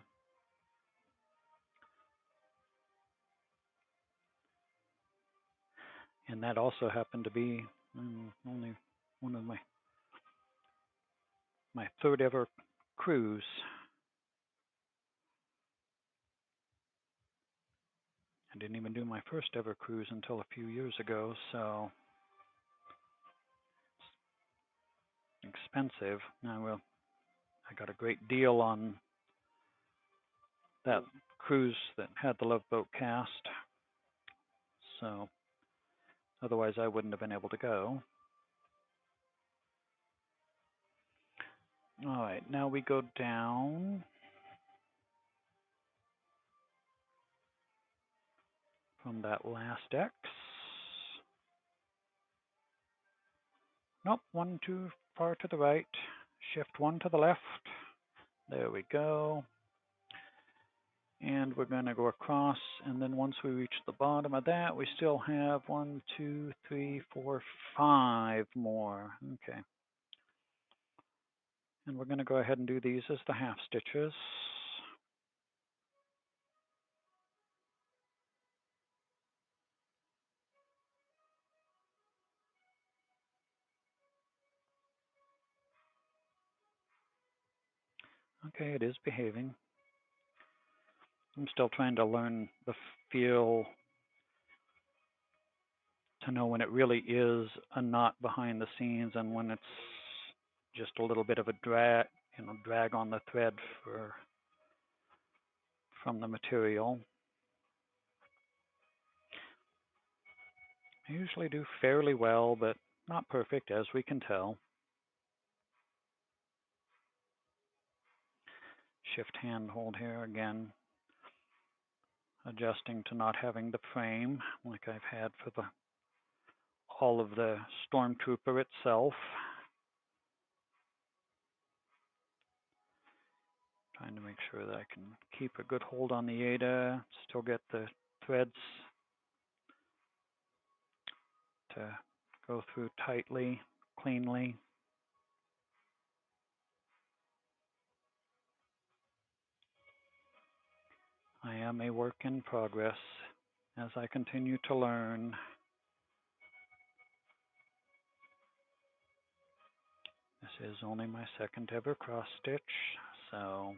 and that also happened to be only one of my third ever cruise. I didn't even do my first ever cruise until a few years ago, so it's expensive. I got a great deal on that cruise that had the Love Boat cast, so otherwise I wouldn't have been able to go. All right, now we go down from that last X. Nope, one too far to the right. Shift one to the left. There we go. And we're going to go across, and then once we reach the bottom of that, we still have 1, 2, 3, 4, 5 more. Okay. And we're going to go ahead and do these as the half stitches. Okay, it is behaving. I'm still trying to learn the feel to know when it really is a knot behind the scenes and when it's just a little bit of a drag on the thread from the material. I usually do fairly well, but not perfect, as we can tell. Shift hand hold here again, adjusting to not having the frame like I've had for all of the Stormtrooper itself. Trying to make sure that I can keep a good hold on the Ada, still get the threads to go through tightly, cleanly. I am a work in progress as I continue to learn. This is only my second ever cross stitch, so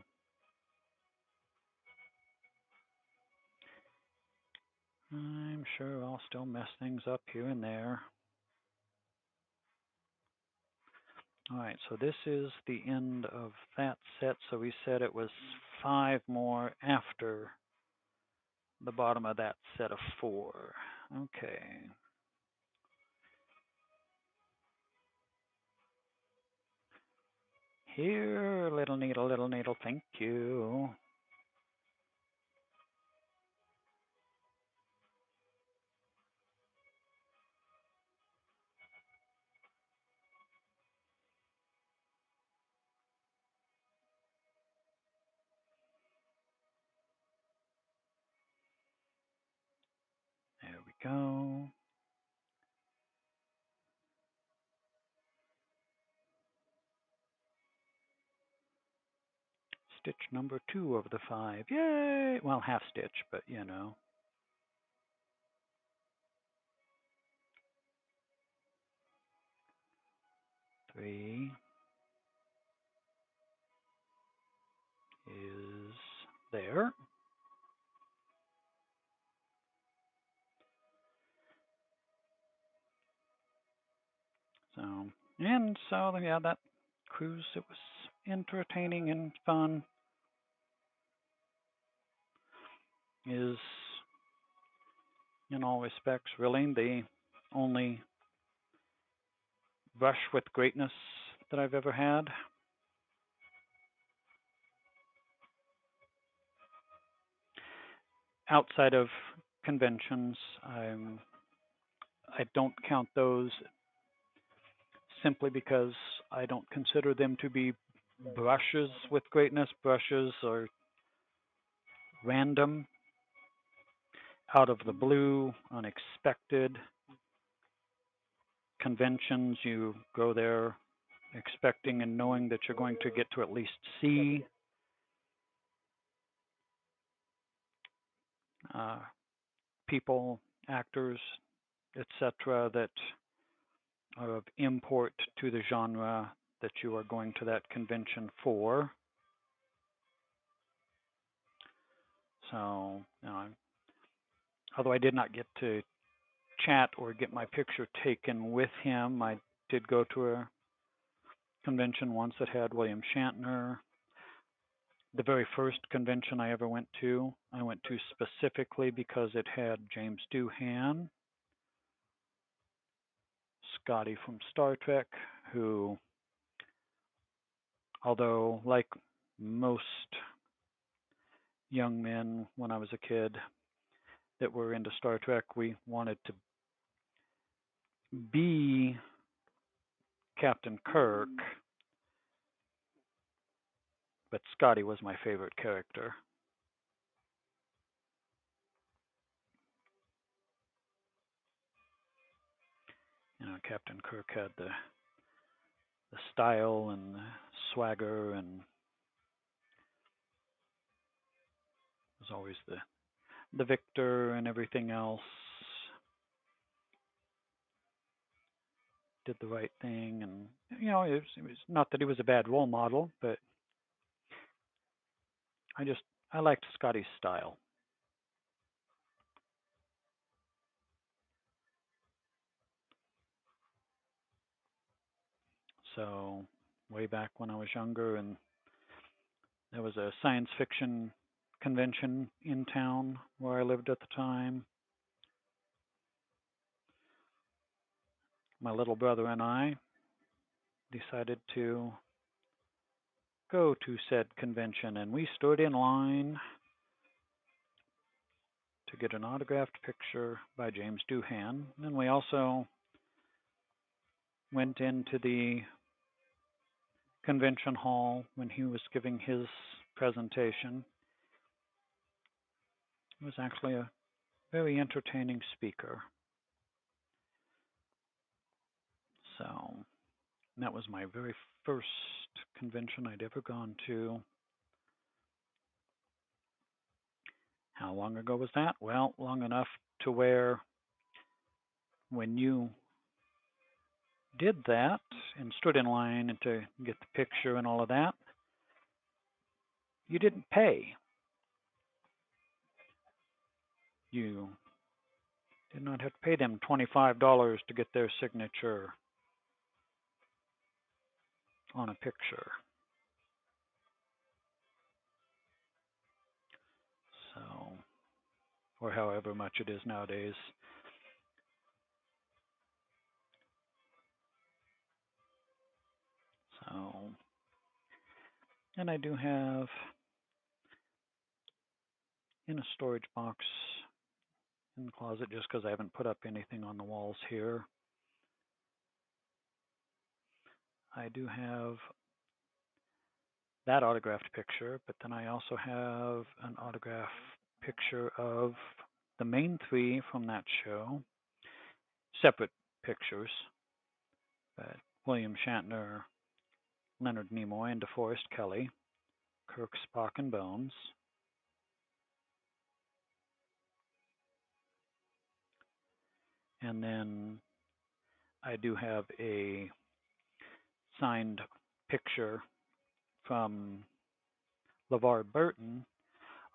I'm sure I'll still mess things up here and there. All right, so this is the end of that set. So we said it was 5 more after the bottom of that set of 4. Okay. Here, little needle, thank you. There we go. Stitch number 2 of the 5. Yay! Well, half stitch, but you know. Three is there. So yeah, that cruise, it was entertaining and fun. Is in all respects really the only brush with greatness that I've ever had. Outside of conventions, I don't count those simply because I don't consider them to be brushes with greatness. Brushes are random, out of the blue, unexpected. Conventions, you go there expecting and knowing that you're going to get to at least see uh, people, actors, etc., that are of import to the genre that you are going to that convention for. So, although I did not get to chat or get my picture taken with him, I did go to a convention once that had William Shatner. The very first convention I ever went to, I went to specifically because it had James Doohan, Scotty from Star Trek, who, although like most young men when I was a kid that were into Star Trek, we wanted to be Captain Kirk, but Scotty was my favorite character. Captain Kirk had the style and the swagger, and was always the victor, and everything else did the right thing. And it was not that he was a bad role model, but I liked Scotty's style. So way back when I was younger, and there was a science fiction convention in town where I lived at the time. My little brother and I decided to go to said convention, and we stood in line to get an autographed picture by James Doohan. And we also went into the convention hall when he was giving his presentation. He was actually a very entertaining speaker. So that was my very first convention I'd ever gone to. How long ago was that? Well, long enough to where when you did that and stood in line and to get the picture and all of that, you didn't pay. You did not have to pay them $25 to get their signature on a picture. So, or however much it is nowadays. So, and I do have in a storage box in the closet, just because I haven't put up anything on the walls here, I do have that autographed picture, but then I also have an autographed picture of the main three from that show, separate pictures, but William Shatner, Leonard Nimoy, and DeForest Kelley, Kirk, Spock, and Bones. And then I do have a signed picture from LeVar Burton,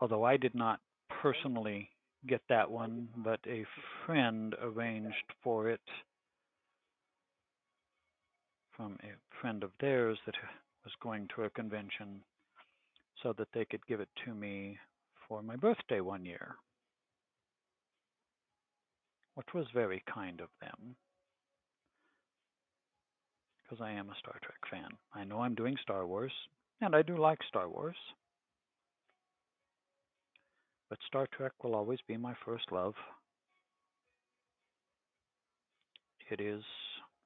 although I did not personally get that one, but a friend arranged for it from a friend of theirs that was going to a convention so that they could give it to me for my birthday one year, which was very kind of them. because I am a Star Trek fan. I know I'm doing Star Wars, and I do like Star Wars, but Star Trek will always be my first love. It is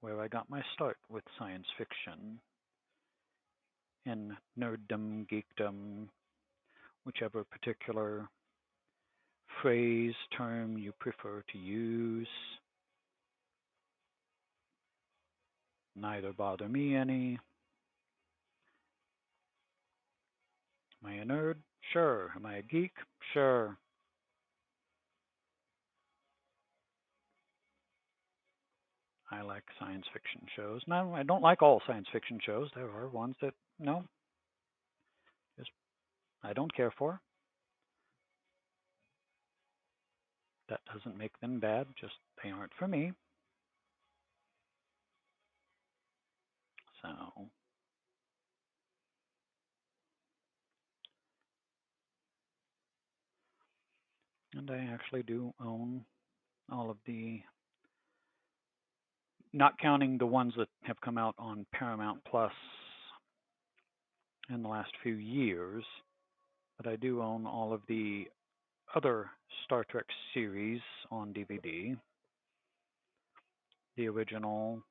where I got my start with science fiction and nerddom, geekdom, whichever particular phrase, term you prefer to use. Neither bother me any. Am I a nerd? Sure. Am I a geek? Sure. I like science fiction shows. No, I don't like all science fiction shows. There are ones that, no, just I don't care for. That doesn't make them bad, just they aren't for me. So, and I actually do own all of the, not counting the ones that have come out on Paramount Plus in the last few years, but I do own all of the other Star Trek series on DVD. The original,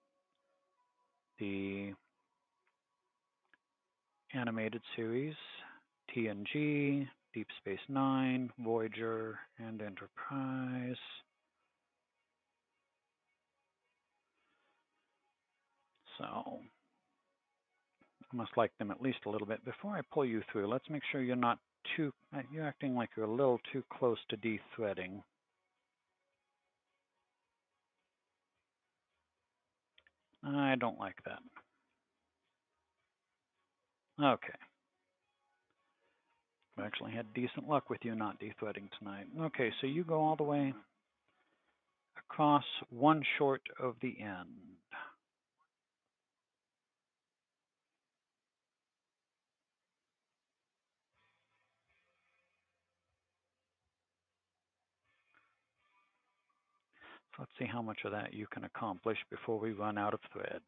the animated series, TNG, Deep Space Nine, Voyager, and Enterprise. So I must like them at least a little bit. Before I pull you through, let's make sure you're not too, you're acting like you're a little too close to de-threading. I don't like that. Okay. I actually had decent luck with you not de-threading tonight. Okay, so you go all the way across one short of the end. So let's see how much of that you can accomplish before we run out of thread.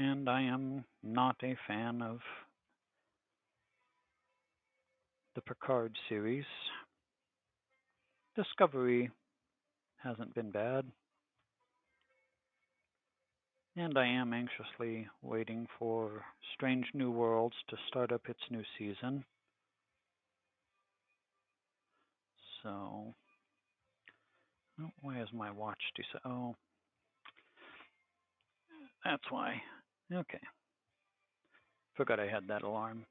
And I am not a fan of the Picard series. Discovery hasn't been bad. And I am anxiously waiting for Strange New Worlds to start up its new season. So, oh, why is my watch oh, that's why. Okay. Forgot I had that alarm.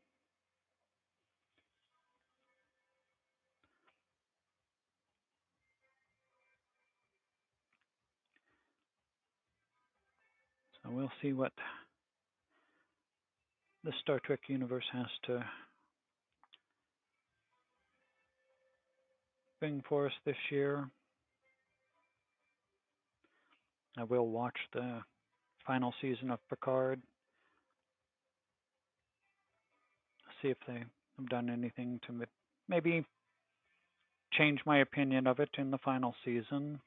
So we'll see what the Star Trek universe has to bring for us this year. I will watch the final season of Picard. See if they have done anything to maybe change my opinion of it in the final season.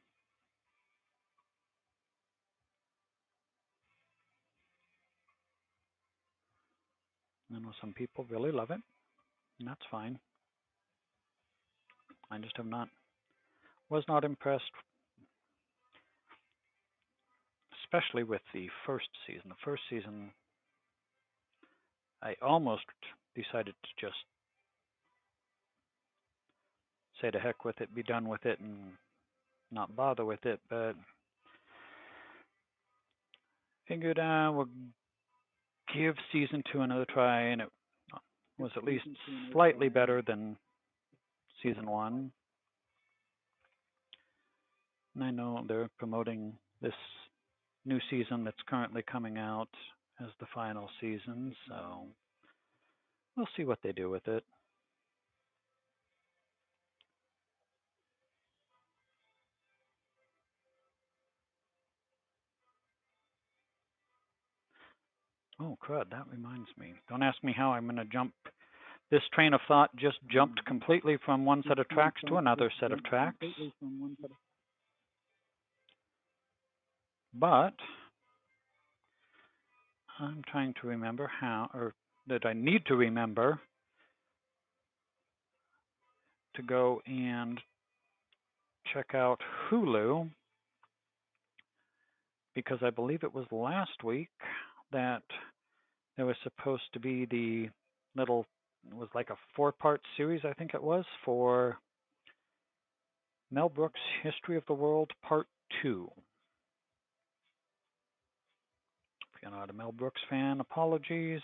I know some people really love it, and that's fine. I just was not impressed, especially with the first season. The first season, I almost decided to just say to heck with it, be done with it, and not bother with it, but figured we'll give season 2 another try, and it was at least slightly better than season 1. And I know they're promoting this new season that's currently coming out as the final season, so we'll see what they do with it. Oh, crud, that reminds me. Don't ask me how I'm going to jump. This train of thought just jumped completely from one set of tracks to another set of tracks. But I'm trying to remember how, or that I need to remember to go and check out Hulu, because I believe it was last week that there was supposed to be the little, it was like a 4-part series, I think it was, for Mel Brooks' History of the World Part 2. If you're not a Mel Brooks fan, apologies.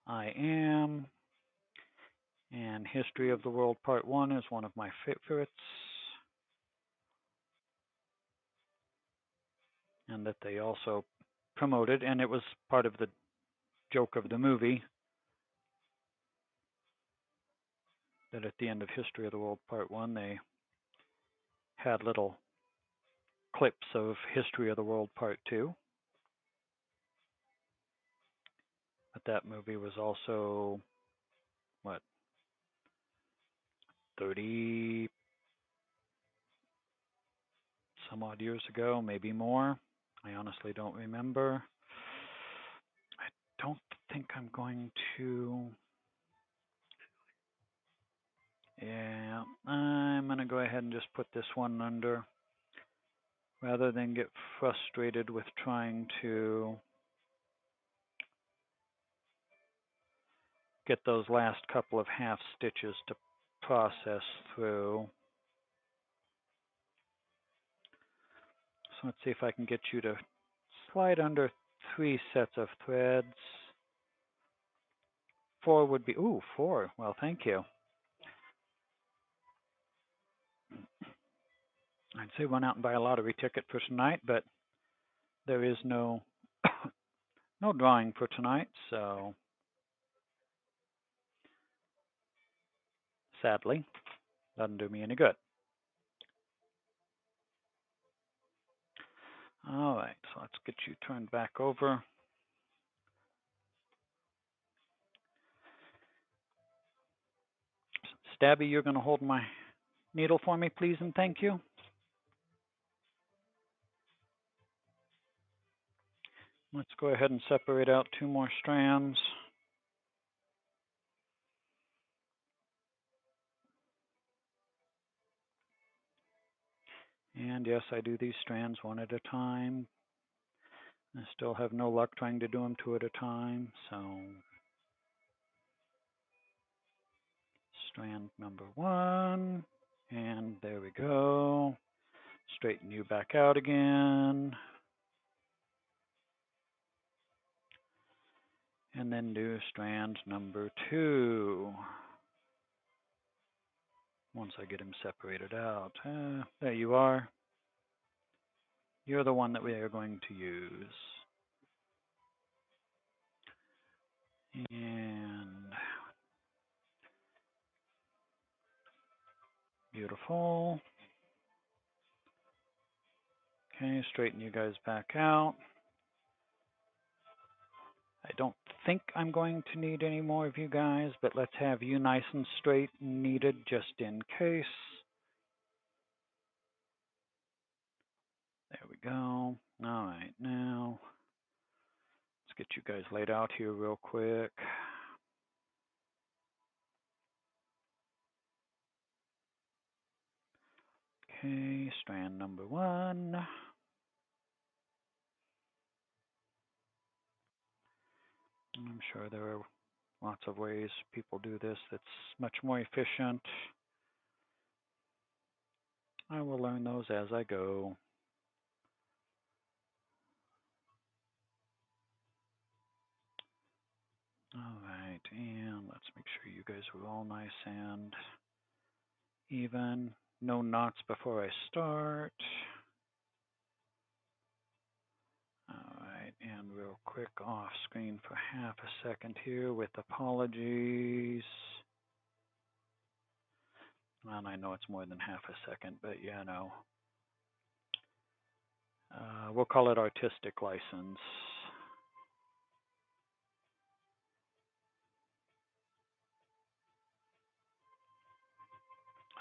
I am. And History of the World Part 1 is one of my favorites. And that they also promoted, and it was part of the joke of the movie, that at the end of History of the World Part 1, they had little clips of History of the World Part 2. But that movie was also, 30 some odd years ago, maybe more. I honestly don't remember. I don't think I'm going to. Yeah, I'm going to go ahead and just put this one under, rather than get frustrated with trying to get those last couple of half stitches to process through. So let's see if I can get you to slide under 3 sets of threads. 4 would be, 4. Well, thank you. I'd say run out and buy a lottery ticket for tonight, but there is no no drawing for tonight, so sadly, doesn't do me any good. All right, so let's get you turned back over. Stabby, you're going to hold my needle for me, please, and thank you. Let's go ahead and separate out 2 more strands. And yes, I do these strands one at a time. I still have no luck trying to do them 2 at a time, so strand number 1, and there we go. Straighten you back out again. And then do strand number 2. Once I get him separated out. There you are. You're the one that we are going to use. And beautiful. Okay, straighten you guys back out. I don't think I'm going to need any more of you guys, but let's have you nice and straight and needed just in case. There we go. All right, now let's get you guys laid out here real quick. Okay, strand number 1. I'm sure there are lots of ways people do this that's much more efficient. I will learn those as I go. All right, and let's make sure you guys are all nice and even. No knots before I start. All right, and real quick off screen for half a second here with apologies. And I know it's more than half a second, but yeah, no. We'll call it artistic license.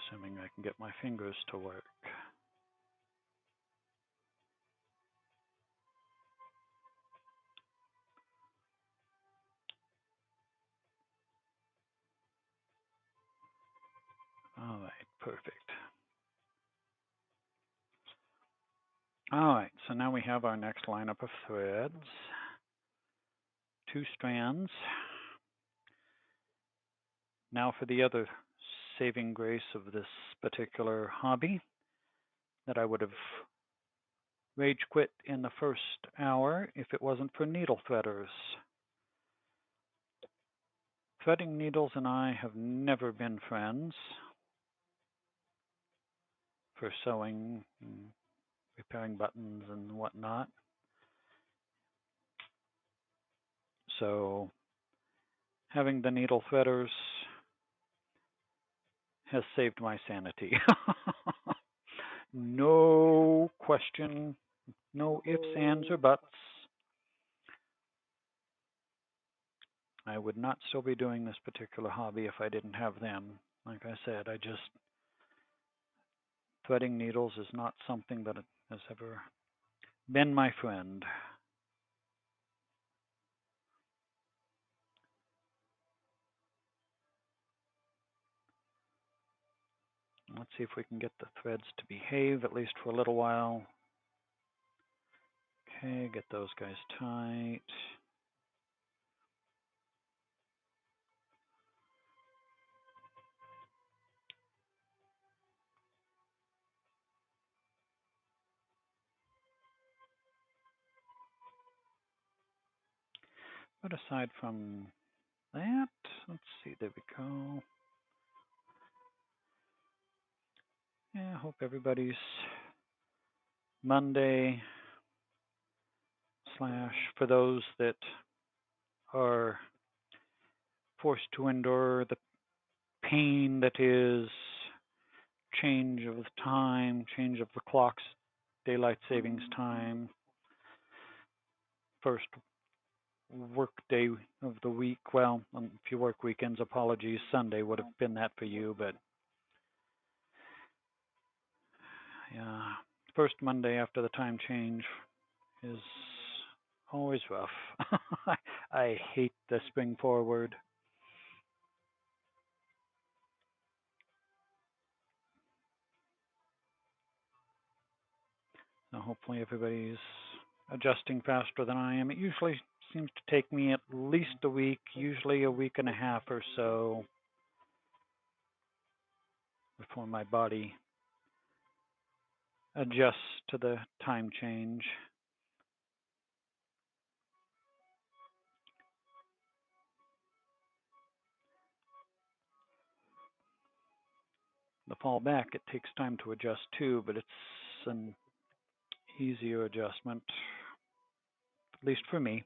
assuming I can get my fingers to work. All right, perfect. All right, so now we have our next lineup of threads. 2 strands. Now for the other saving grace of this particular hobby that I would have rage quit in the first hour if it wasn't for needle threaders. Threading needles and I have never been friends for sewing, and repairing buttons and whatnot. So having the needle threaders has saved my sanity. No question, no ifs, ands, or buts. I would not still be doing this particular hobby if I didn't have them. Like I said, threading needles is not something that has ever been my friend. Let's see if we can get the threads to behave, at least for a little while. Okay, get those guys tight. But aside from that, let's see, there we go. Yeah, I hope everybody's Monday / for those that are forced to endure the pain that is change of time, change of the clock's daylight savings time, first work day of the week. Well, if you work weekends, apologies. Sunday would have been that for you, but yeah, first Monday after the time change is always rough. I hate the spring forward. Now, hopefully everybody's adjusting faster than I am. It usually seems to take me at least a week, usually a week and a half or so, before my body adjusts to the time change. The fall back, it takes time to adjust too, but it's an easier adjustment, at least for me.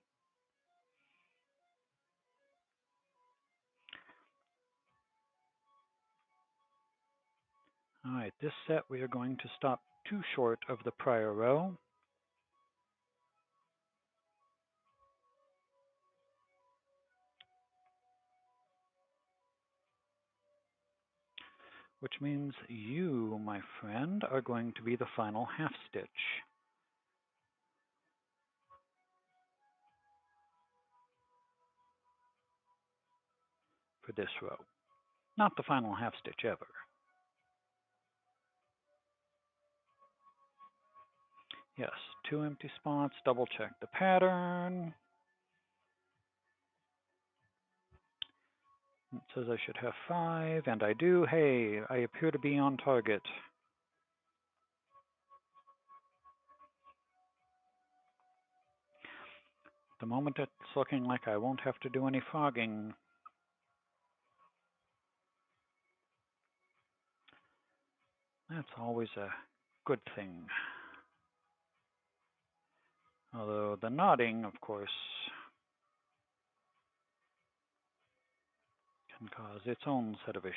All right, this set we are going to stop too short of the prior row. Which means you, my friend, are going to be the final half stitch. For this row. Not the final half stitch ever. Yes, 2 empty spots, double check the pattern. It says I should have 5, and I do. Hey, I appear to be on target. The moment it's looking like I won't have to do any frogging. That's always a good thing. Although the knotting, of course, can cause its own set of issues.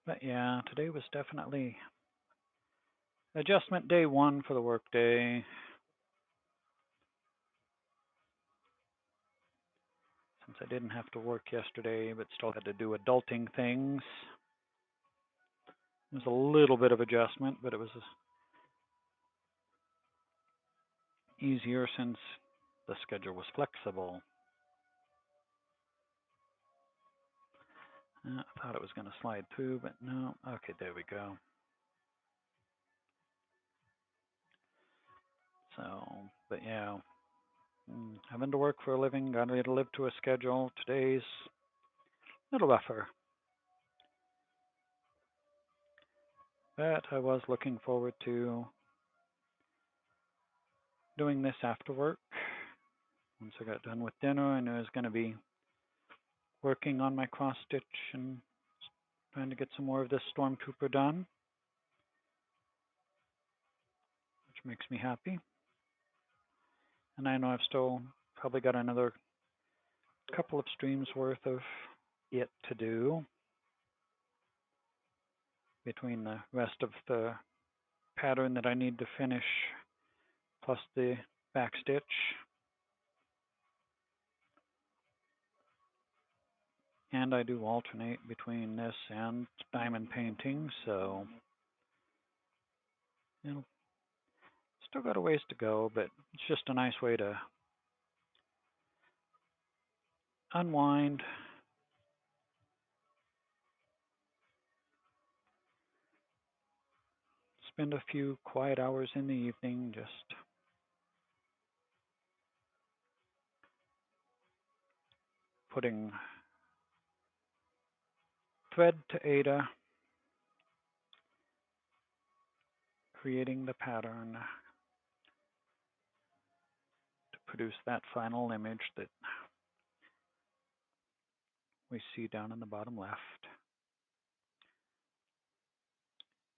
But yeah, today was definitely Adjustment day 1 for the workday. Since I didn't have to work yesterday, but still had to do adulting things. It was a little bit of adjustment, but it was easier since the schedule was flexible. I thought it was going to slide through, but no. Okay, there we go. So, but yeah, having to work for a living, got to live to a schedule. Today's a little rougher. But I was looking forward to doing this after work. Once I got done with dinner, I knew I was going to be working on my cross stitch and trying to get some more of this Stormtrooper done, which makes me happy. And I know I've still probably got another couple of streams worth of it to do between the rest of the pattern that I need to finish plus the back stitch. And I do alternate between this and diamond painting, so still got a ways to go, but it's just a nice way to unwind, spend a few quiet hours in the evening just putting thread to Ada, creating the pattern to produce that final image that we see down in the bottom left.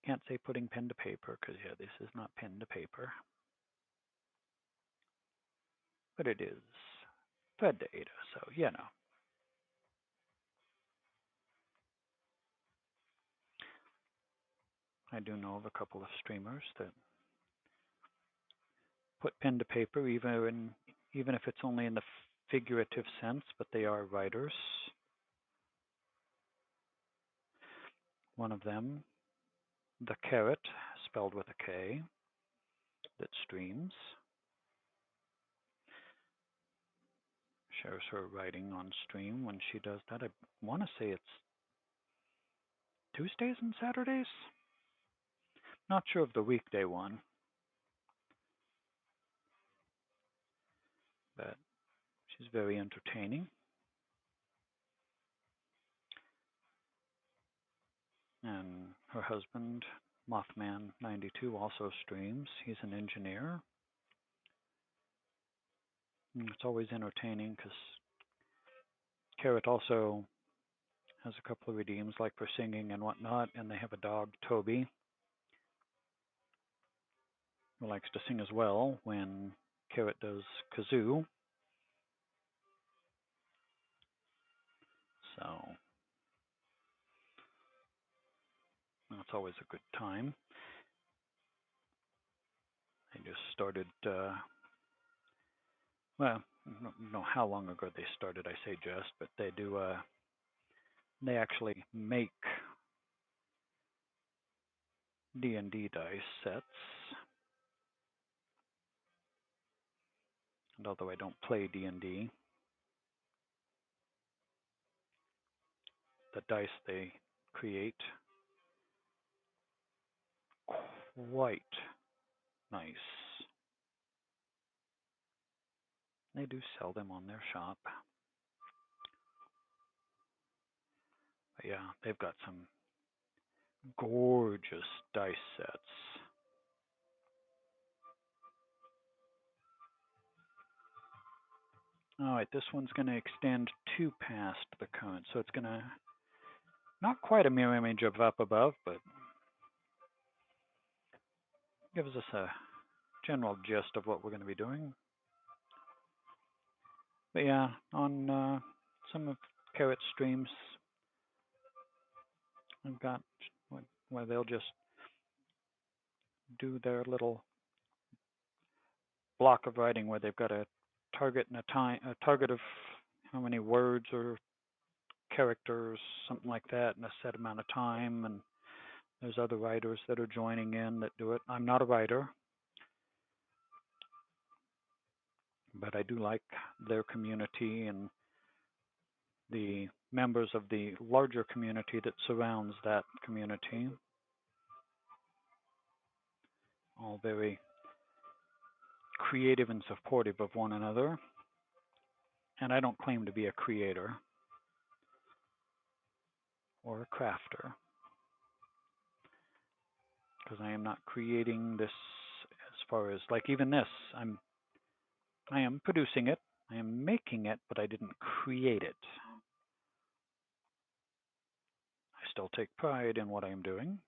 Can't say putting pen to paper because, yeah, this is not pen to paper. But it is thread to Ada, so, you know. I do know of a couple of streamers that put pen to paper, even if it's only in the figurative sense, but they are writers. One of them, the Carrot, spelled with a K, that streams, shares her writing on stream when she does that. I want to say it's Tuesdays and Saturdays. Not sure of the weekday one, but she's very entertaining. And her husband, Mothman92, also streams. He's an engineer. And it's always entertaining because Carrot also has a couple of redeems, like for singing and whatnot, and they have a dog, Toby, who likes to sing as well when Carrot does kazoo. So it's always a good time. They just started, well, I don't know how long ago they started, I say just, but they do, they actually make D&D dice sets. And although I don't play D&D, the dice they create quite nice. They do sell them on their shop. But yeah, they've got some gorgeous dice sets. All right, this one's going to extend to past the current, so it's going to not quite a mirror image of up above, but gives us a general gist of what we're going to be doing. But yeah, on some of Carrot's streams, I've got where they'll just do their little block of writing where they've got a target and a target of how many words or characters, something like that, in a set amount of time. And there's other writers that are joining in that do it. I'm not a writer, but I do like their community and the members of the larger community that surrounds that community. All very creative and supportive of one another. And I don't claim to be a creator or a crafter because I am not creating this as far as like even this. I am producing it. I am making it, but I didn't create it. I still take pride in what I am doing,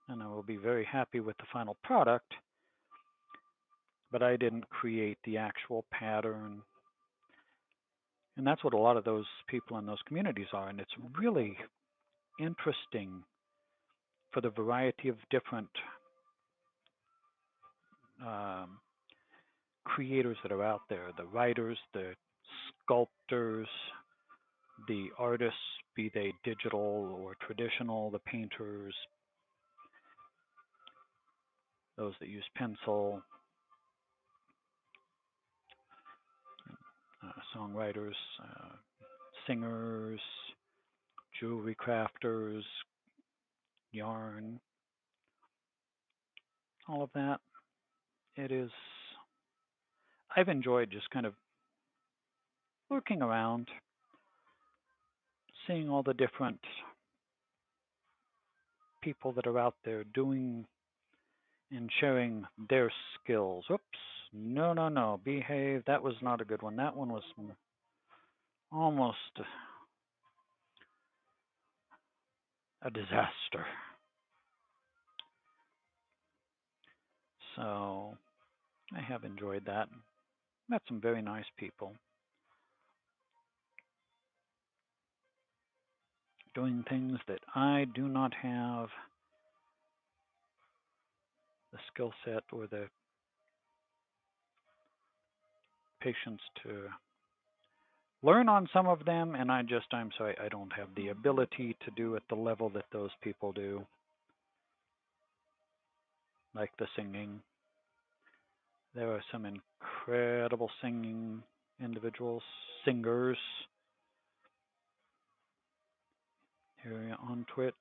and I will be very happy with the final product, but I didn't create the actual pattern. And that's what a lot of those people in those communities are. And it's really interesting for the variety of different um, creators that are out there, the writers, the sculptors, the artists, be they digital or traditional, the painters, those that use pencil, songwriters, singers, jewelry crafters, yarn, all of that. It is, I've enjoyed just kind of looking around, seeing all the different people that are out there doing and sharing their skills. Oops, no, no, no, behave. That was not a good one. That one was almost a disaster. So I have enjoyed that. Met some very nice people doing things that I do not have the skill set or the patience to learn on some of them, and I'm sorry, I don't have the ability to do at the level that those people do, like the singing. There are some incredible singing individuals, singers here on Twitch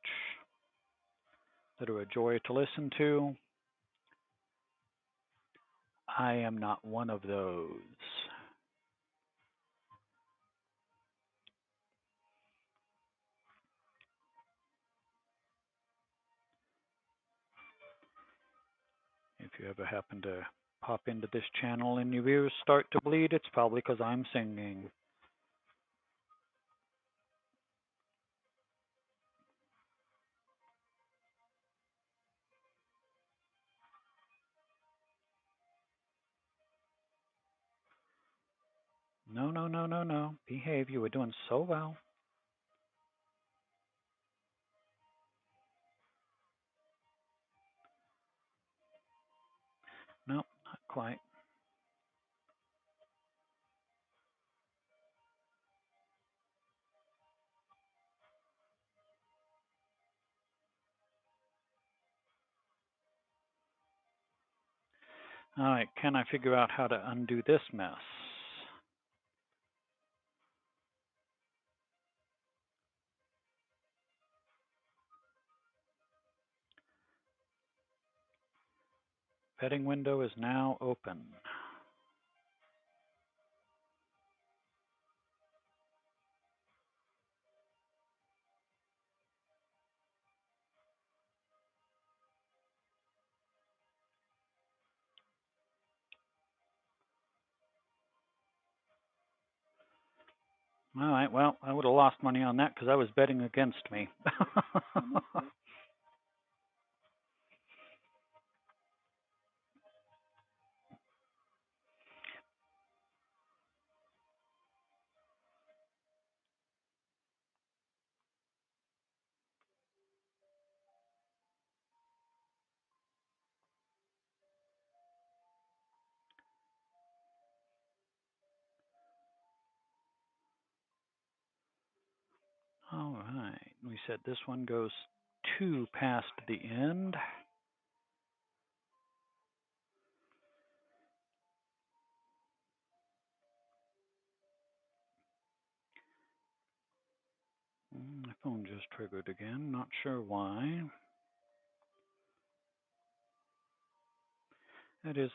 that are a joy to listen to. I am not one of those. If you ever happen to pop into this channel and your ears start to bleed, it's probably because I'm singing. No, no, no, no, no. Behave. You were doing so well. No, not quite. All right, can I figure out how to undo this mess? Petting window is now open. All right, well, I would have lost money on that because I was betting against me. All right, we said this one goes 2 past the end. My phone just triggered again, not sure why. That is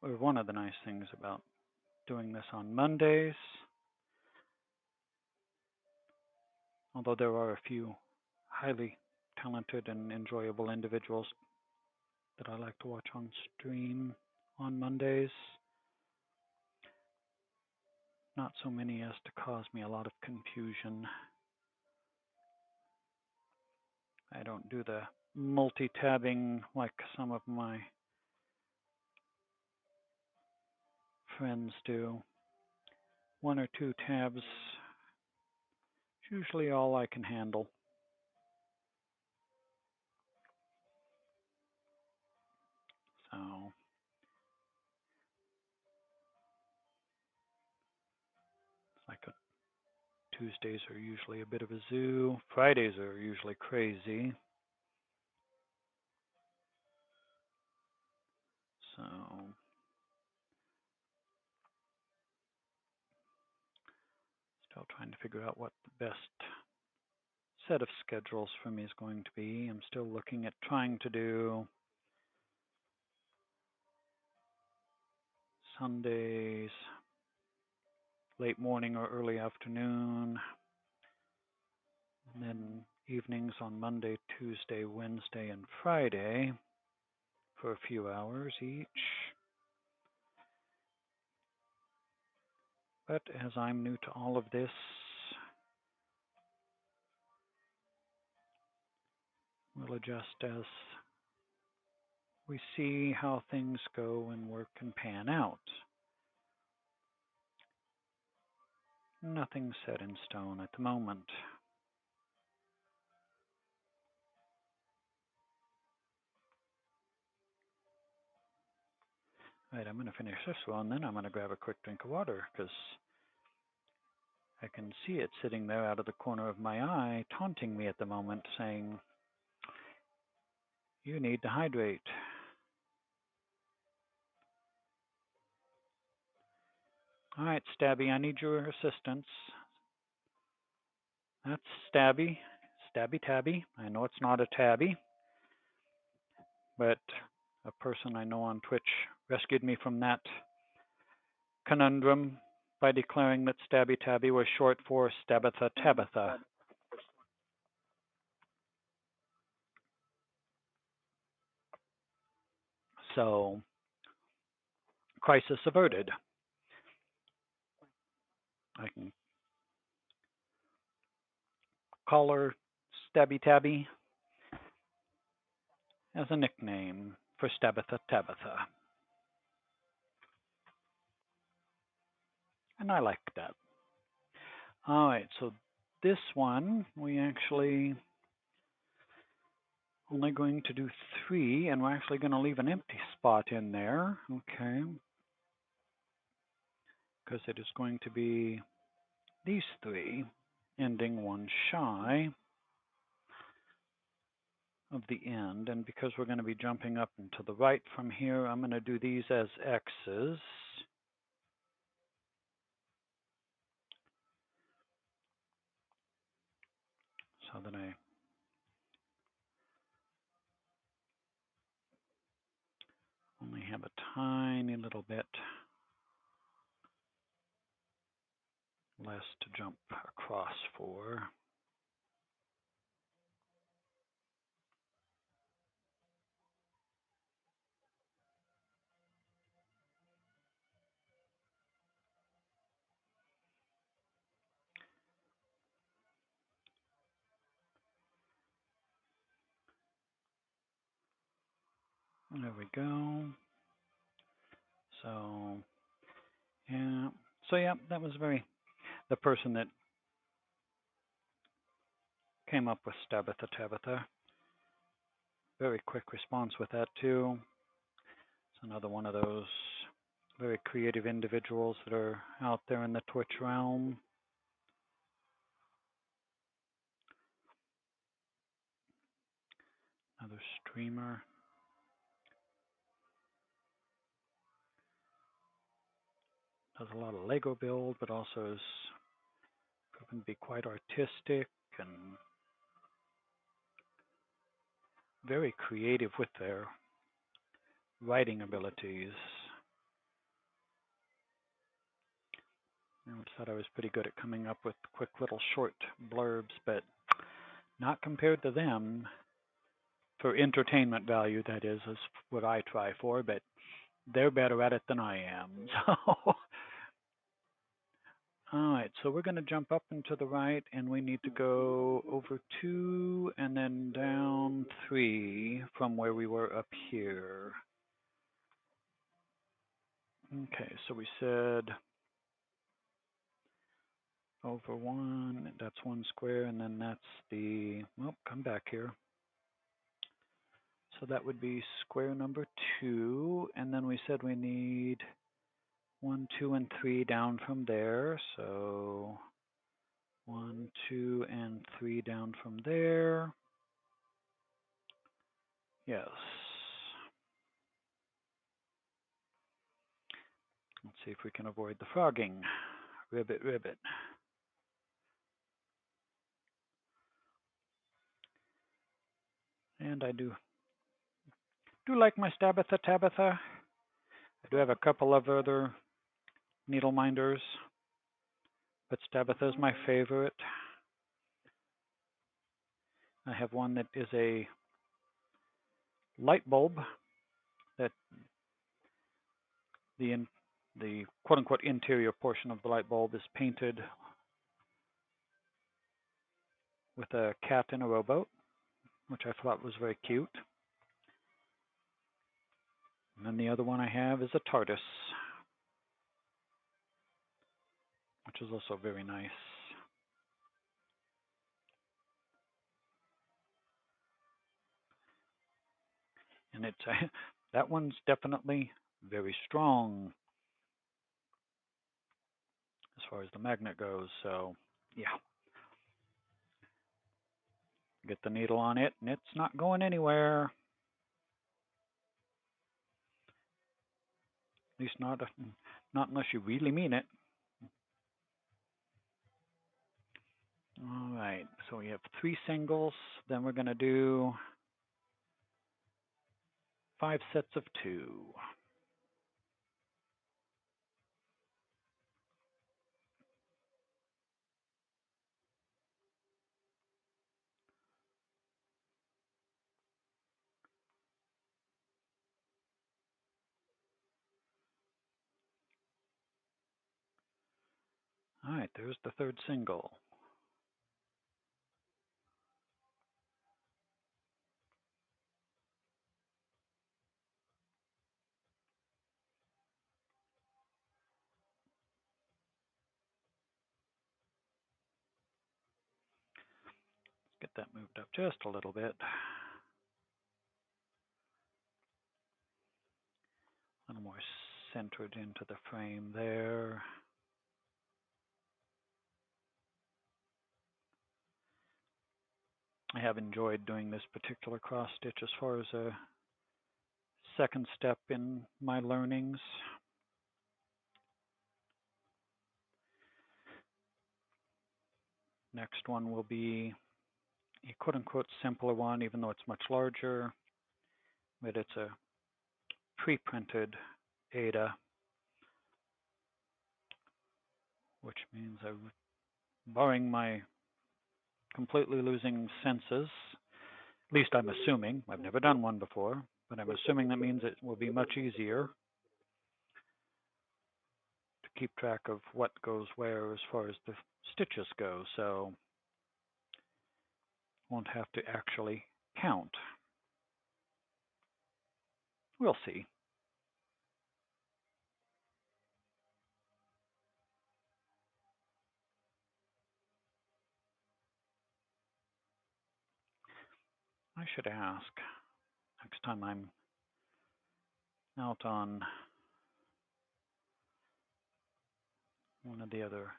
one of the nice things about doing this on Mondays. Although there are a few highly talented and enjoyable individuals that I like to watch on stream on Mondays. Not so many as to cause me a lot of confusion. I don't do the multi-tabbing like some of my friends do. 1 or 2 tabs is usually all I can handle. So it's like Tuesdays are usually a bit of a zoo. Fridays are usually crazy. So still trying to figure out what the best set of schedules for me is going to be. I'm still looking at trying to do Sundays, late morning or early afternoon, and then evenings on Monday, Tuesday, Wednesday, and Friday for a few hours each. But as I'm new to all of this, we'll adjust as we see how things go and work and pan out. Nothing set in stone at the moment. Right, I'm going to finish this one, then I'm going to grab a quick drink of water because I can see it sitting there out of the corner of my eye, taunting me at the moment, saying, "You need to hydrate." All right, Stabby, I need your assistance. That's Stabby. Stabby Tabby. I know it's not a tabby, but a person I know on Twitch rescued me from that conundrum by declaring that Stabby Tabby was short for Stabitha Tabitha. So, crisis averted. I can call her Stabby Tabby as a nickname for Stabitha Tabitha. And I like that. All right, so this one, we actually only going to do 3, and we're actually going to leave an empty spot in there, okay? Because it is going to be these 3, ending one shy of the end. And because we're going to be jumping up and to the right from here, I'm going to do these as X's. So that I only have a tiny little bit less to jump across for. There we go. So, yeah. So, yeah, that was the person that came up with Stabitha Tabitha. Very quick response with that, too. It's another one of those very creative individuals that are out there in the Twitch realm. Another streamer. Does a lot of Lego build, but also is proven to be quite artistic and very creative with their writing abilities. I always thought I was pretty good at coming up with quick little short blurbs, but not compared to them. For entertainment value, that is what I try for, but they're better at it than I am. So, all right, so we're going to jump up and to the right, and we need to go over 2 and then down 3 from where we were up here. Okay, so we said over 1, that's 1 square, and then that's the, well, come back here. So that would be square number 2, and then we said we need 1, 2, and 3 down from there. So 1, 2, and 3 down from there. Yes. Let's see if we can avoid the frogging. Ribbit, ribbit. And I do like my Stabitha Tabitha. I do have a couple of other needle minders, but Stabitha is my favorite. I have one that is a light bulb that the quote-unquote interior portion of the light bulb is painted with a cat and a rowboat, which I thought was very cute. And then the other one I have is a TARDIS, which is also very nice. And it's that one's definitely very strong as far as the magnet goes. So yeah, get the needle on it, and it's not going anywhere. At least not unless you really mean it. All right, so we have 3 singles. Then we're going to do 5 sets of 2. All right, there's the 3rd single. Let's get that moved up just a little bit. A little more centered into the frame there. I have enjoyed doing this particular cross stitch as far as a second step in my learnings. Next one will be a quote-unquote simpler one, even though it's much larger, but it's a pre-printed Ada, which means I'm barring my completely losing senses. At least I'm assuming. I've never done one before, but I'm assuming that means it will be much easier to keep track of what goes where as far as the stitches go, so won't have to actually count. We'll see. I should ask next time I'm out on one of the other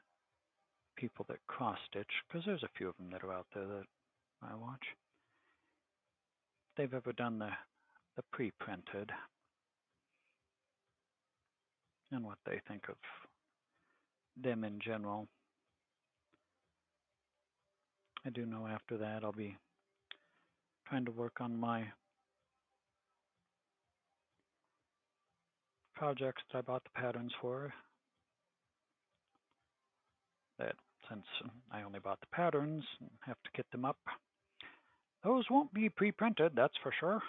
people that cross-stitch, because there's a few of them that are out there that I watch. they've ever done the pre-printed and what they think of them in general. I do know after that I'll be trying to work on my projects that I bought the patterns for. That since I only bought the patterns and have to get them up, those won't be pre-printed, that's for sure.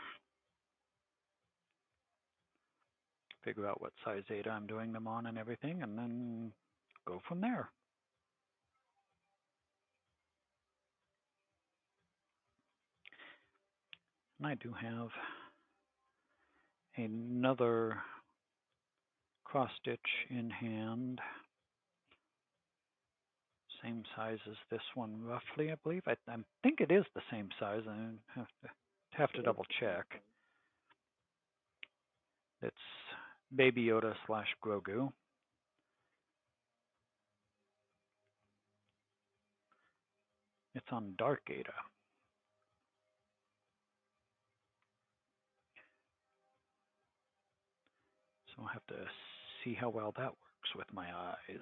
Figure out what size data I'm doing them on and everything, and then go from there. And I do have another cross stitch in hand, same size as this one roughly, I believe. I think it is the same size. I have to double check. It's Baby Yoda / Grogu. It's on Dark Ada. So I'll have to see how well that works with my eyes.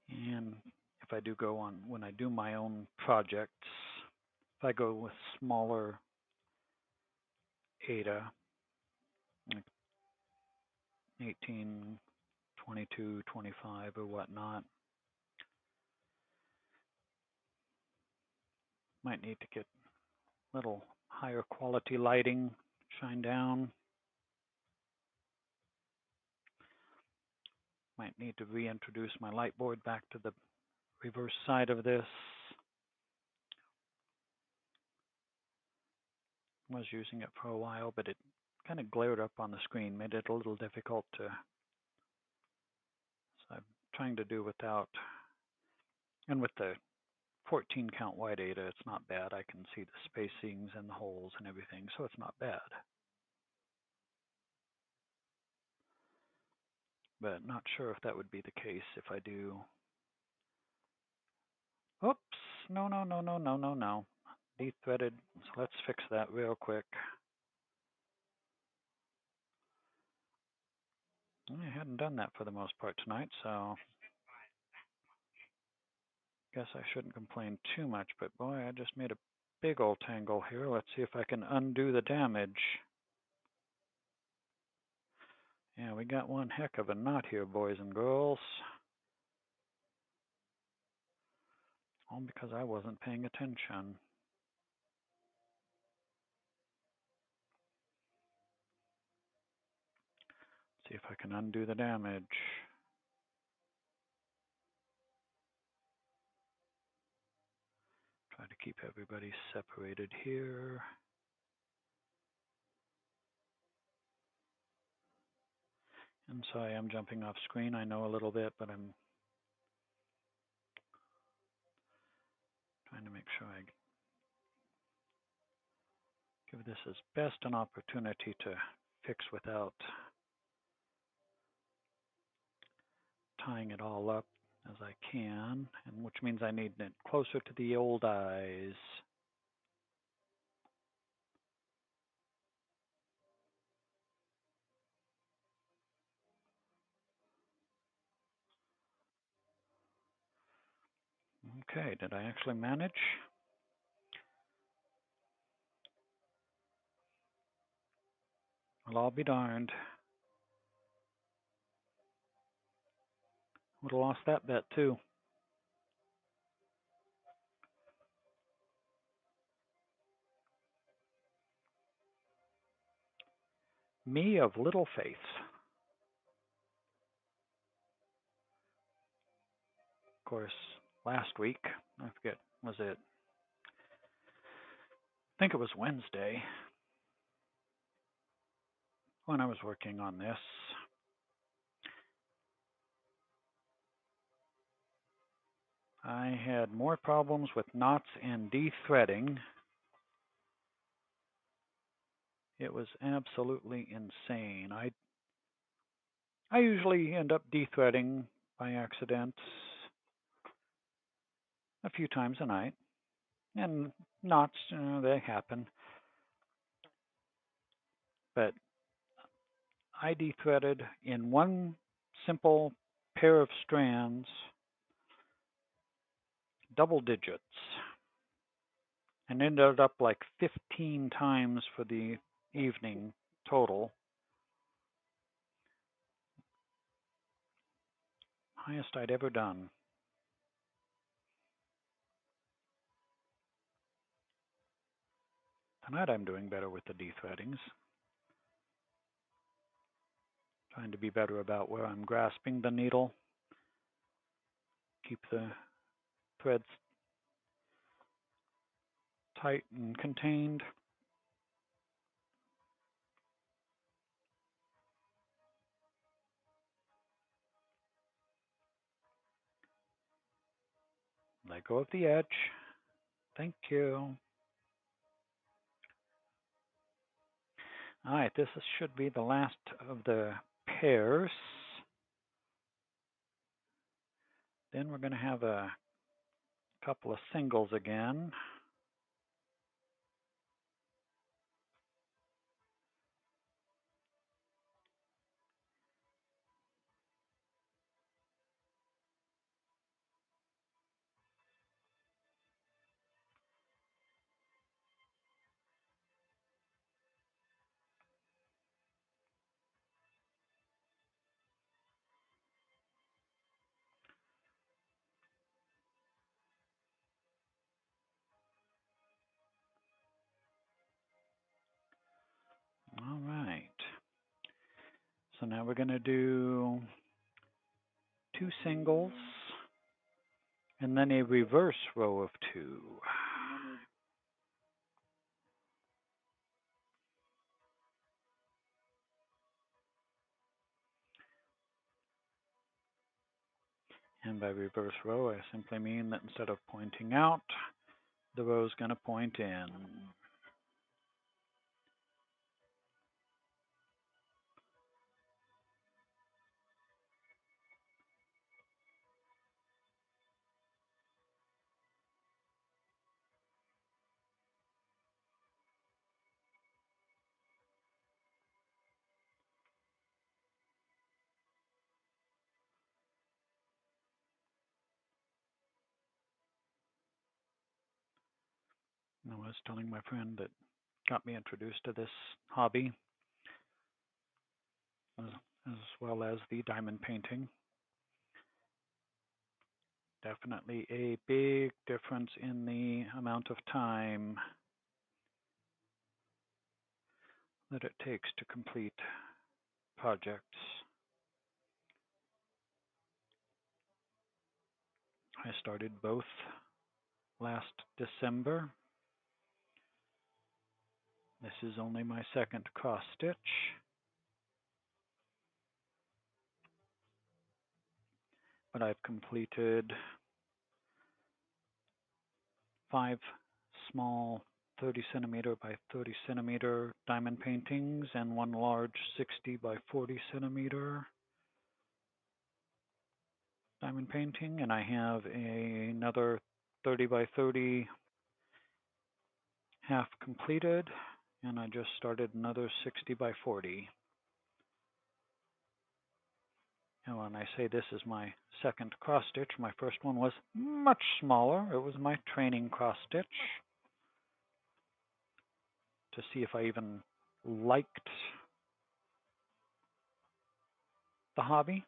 And if I do go on, when I do my own projects, if I go with smaller Ada, like 18, 22, 25 or whatnot, might need to get a little higher quality lighting, shine down. Might need to reintroduce my light board back to the reverse side of this. Was using it for a while, but it kind of glared up on the screen, made it a little difficult to. So I'm trying to do without. And with the 14 count wide Ada, it's not bad. I can see the spacings and the holes and everything, so it's not bad. But not sure if that would be the case if I do. Oops, no. Dethreaded, so let's fix that real quick. I hadn't done that for the most part tonight, so guess I shouldn't complain too much, but boy, I just made a big old tangle here. Let's see if I can undo the damage. Yeah, we got one heck of a knot here, boys and girls. All because I wasn't paying attention. See if I can undo the damage. Try to keep everybody separated here. And so I am jumping off screen, I know a little bit, but I'm trying to make sure I give this as best an opportunity to fix without tying it all up as I can, and which means I need it closer to the old eyes. Okay, did I actually manage? Well, I'll be darned. Would have lost that bet too. Me of little faith. Of course, last week, I forget, was it? I think it was Wednesday when I was working on this. I had more problems with knots and de-threading. It was absolutely insane. I usually end up de-threading by accident a few times a night, and knots, they happen. But I de-threaded in one simple pair of strands, double digits, and ended up like 15 times for the evening total. Highest I'd ever done. Tonight I'm doing better with the de-threadings. Trying to be better about where I'm grasping the needle. Keep the threads tight and contained. Let go of the edge. Thank you. All right, this should be the last of the pairs. Then we're going to have a couple of singles again. All right. So now we're going to do 2 singles and then a reverse row of 2. And by reverse row, I simply mean that instead of pointing out, the row is going to point in. I was telling my friend that got me introduced to this hobby, as well as the diamond painting. Definitely a big difference in the amount of time that it takes to complete projects. I started both last December. This is only my second cross stitch. But I've completed 5 small 30 centimeter by 30 centimeter diamond paintings and 1 large 60 by 40 centimeter diamond painting, and I have another 30 by 30 half completed, and I just started another 60 by 40. And when I say this is my second cross stitch, my first one was much smaller. It was my training cross stitch to see if I even liked the hobby,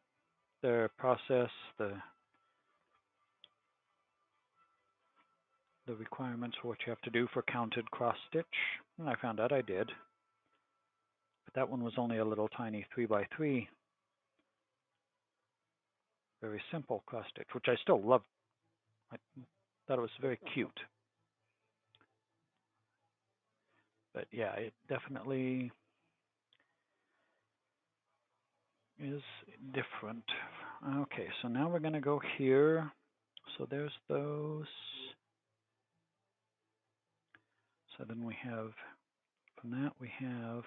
the process, the requirements for what you have to do for counted cross stitch, and I found out I did. But that one was only a little tiny 3 by 3, very simple cross stitch, which I still loved. I thought it was very cute. But yeah, it definitely is different. Okay, so now we're going to go here So there's those. So then we have, from that we have,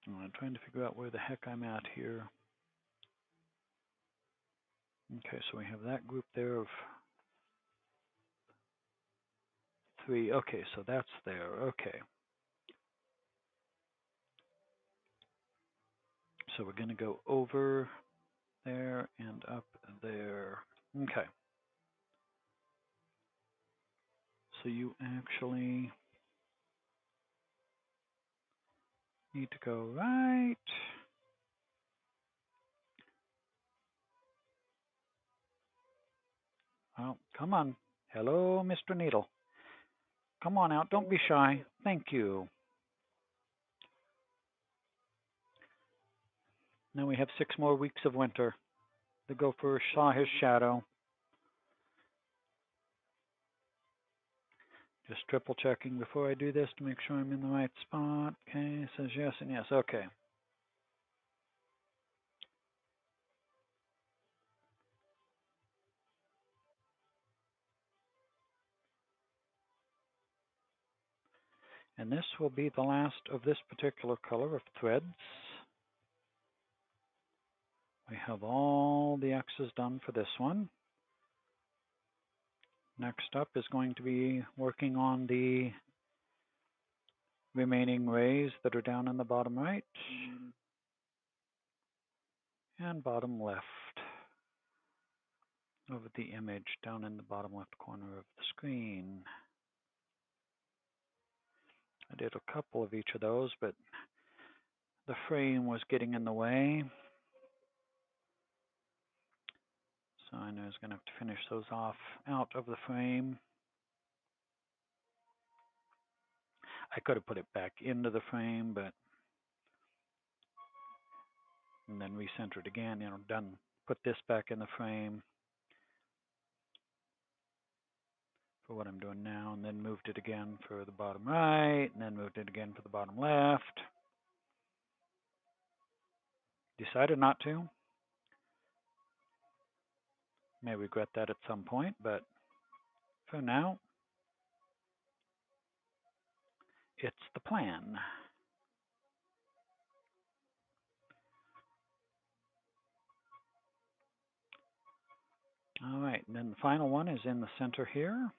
I'm trying to figure out where the heck I'm at here. Okay, so we have that group there of 3. Okay, so that's there. Okay. So we're going to go over there and up there. Okay. So you actually need to go right. Oh, come on. Hello, Mr. Needle. Come on out. Don't be shy. Thank you. Now we have 6 more weeks of winter. The gopher saw his shadow. Just triple checking before I do this to make sure I'm in the right spot. Okay, it says yes and yes. Okay. And this will be the last of this particular color of threads. We have all the X's done for this one. Next up is going to be working on the remaining rays that are down in the bottom right and bottom left of the image down in the bottom left corner of the screen. I did a couple of each of those, but the frame was getting in the way. So I know I was going to have to finish those off out of the frame. I could have put it back into the frame, but and then recenter it again, done. Put this back in the frame for what I'm doing now, and then moved it again for the bottom right, and then moved it again for the bottom left. Decided not to. May regret that at some point, but for now, it's the plan. All right, and then the final one is in the center here.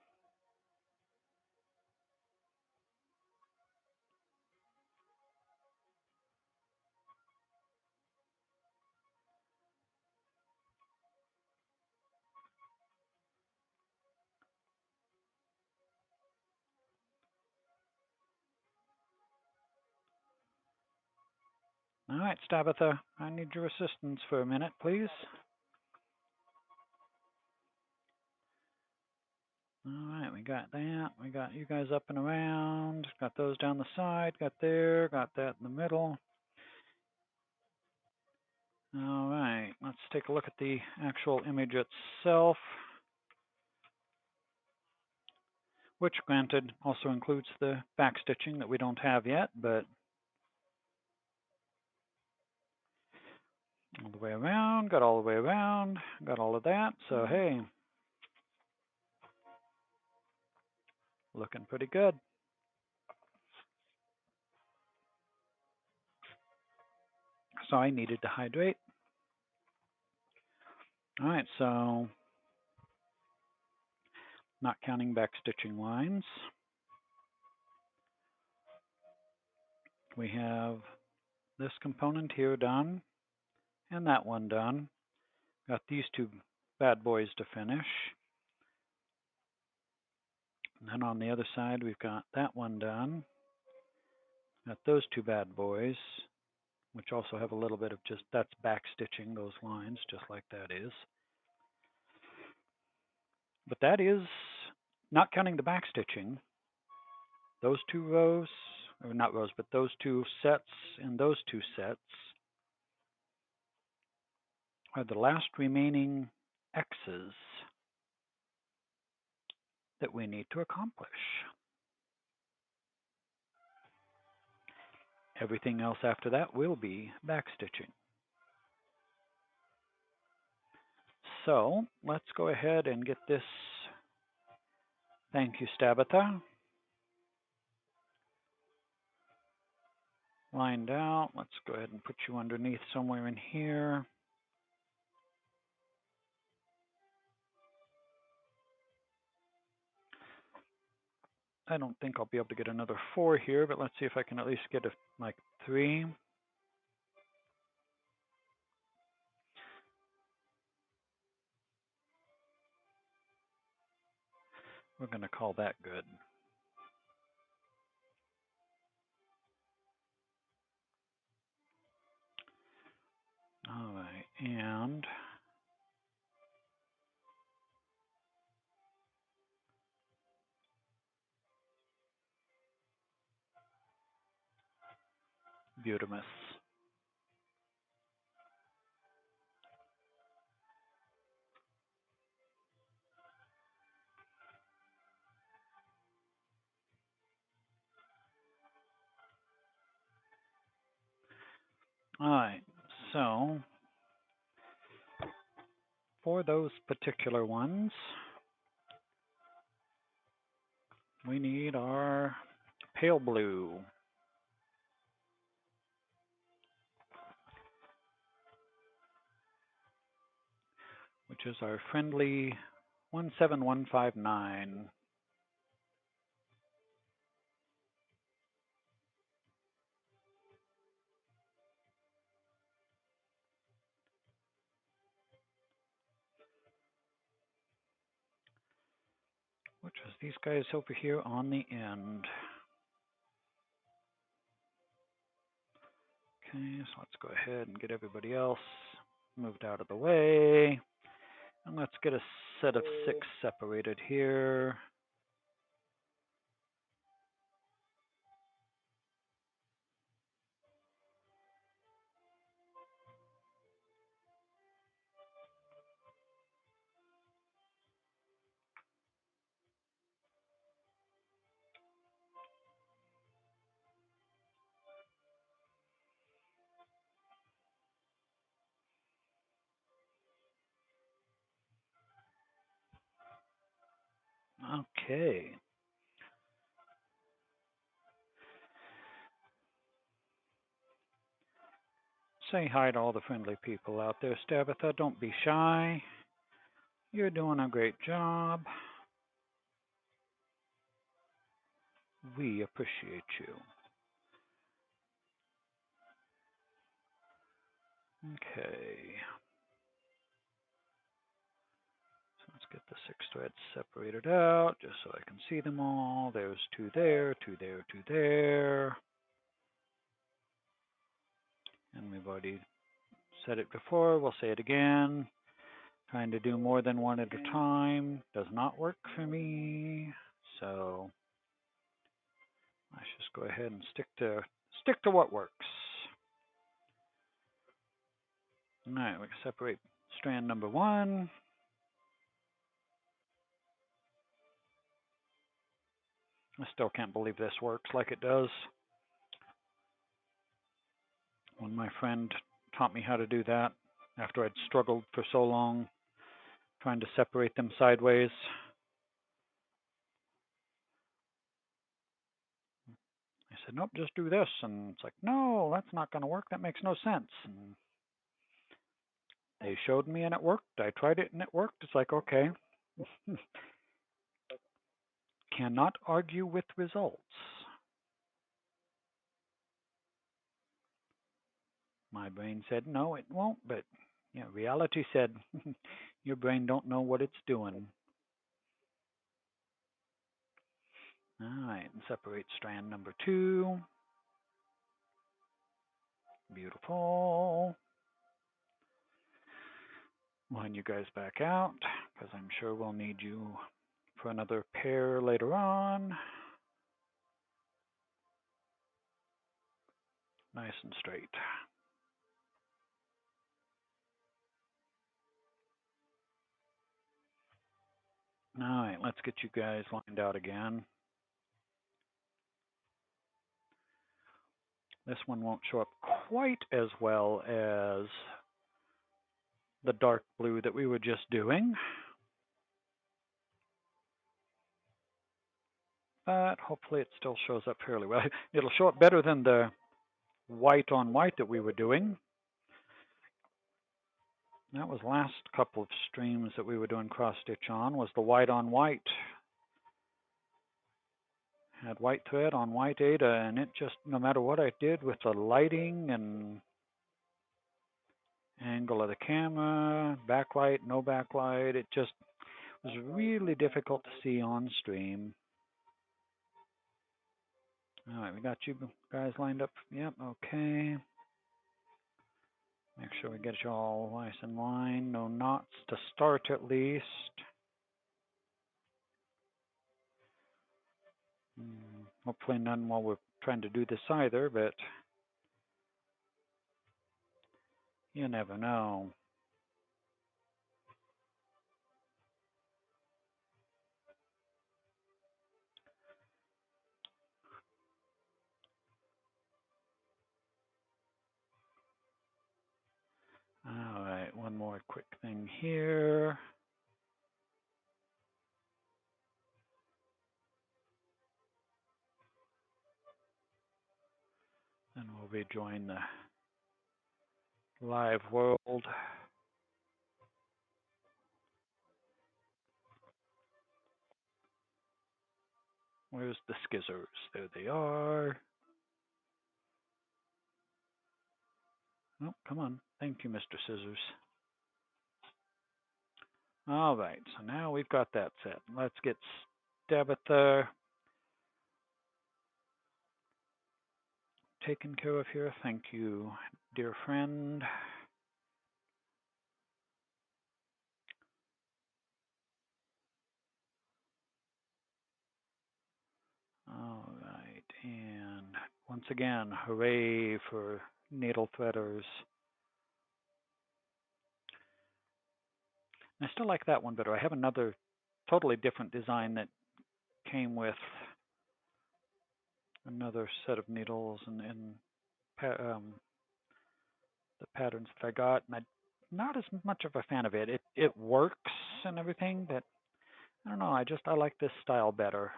All right, Tabitha, I need your assistance for a minute, please. All right, we got that. We got you guys up and around. Got those down the side. Got there. Got that in the middle. All right, let's take a look at the actual image itself, which, granted, also includes the backstitching that we don't have yet, but all the way around, got all the way around, got all of that. So, hey, looking pretty good. So I needed to hydrate. All right, so not counting backstitching lines, we have this component here done and that one done. Got these 2 bad boys to finish. And then on the other side, we've got that one done. Got those 2 bad boys, which also have a little bit of just, that's backstitching those lines, just like that is. But that is, not counting the backstitching, those 2 rows, or not rows, but those 2 sets and those 2 sets are the last remaining X's that we need to accomplish. Everything else after that will be backstitching. So let's go ahead and get this. Thank you, Stabatha. Lined out. Let's go ahead and put you underneath somewhere in here. I don't think I'll be able to get another 4 here, but let's see if I can at least get like 3. We're going to call that good. All right, and Butamus. All right, so for those particular ones, we need our pale blue. Which is our friendly 17159. Which is these guys over here on the end. Okay, so let's go ahead and get everybody else moved out of the way. And let's get a set of 6 separated here. Okay. Say hi to all the friendly people out there, Stabatha. Don't be shy. You're doing a great job. We appreciate you. Okay. So let's get the 6 threads separated out just so I can see them all. There's 2 there, 2 there, 2 there. And we've already said it before. We'll say it again. Trying to do more than one at a time does not work for me. So let's just go ahead and stick to what works. All right, we can separate strand number 1. I still can't believe this works like it does. When my friend taught me how to do that, after I'd struggled for so long trying to separate them sideways. I said, nope, just do this. And it's like, no, that's not going to work. That makes no sense. And they showed me and it worked. I tried it and it worked. It's like, okay. Cannot argue with results. My brain said, no, it won't. But reality said, your brain don't know what it's doing. All right, and separate strand number 2. Beautiful. Line you guys back out, because I'm sure we'll need you for another pair later on. Nice and straight. All right, let's get you guys lined out again. This one won't show up quite as well as the dark blue that we were just doing. But hopefully it still shows up fairly well. It'll show up better than the white on white that we were doing. That was last couple of streams that we were doing cross stitch on, was the white on white. Had white thread on white Ada, and it just, no matter what I did with the lighting and angle of the camera, backlight, no backlight, it just was really difficult to see on stream. All right, we got you guys lined up. Yep, okay. Make sure we get you all nice in line. No knots to start at least. Hopefully none while we're trying to do this either, but you never know. All right, one more quick thing here. And we'll rejoin the live world. Where's the skizzers? There they are. Oh, come on. Thank you, Mr. Scissors. All right, so now we've got that set. Let's get Tabitha taken care of here. Thank you, dear friend. All right, and once again, hooray for needle threaders. I still like that one better. I have another totally different design that came with another set of needles and the patterns that I got. And I'm not as much of a fan of it. It works and everything, but I don't know. I like this style better.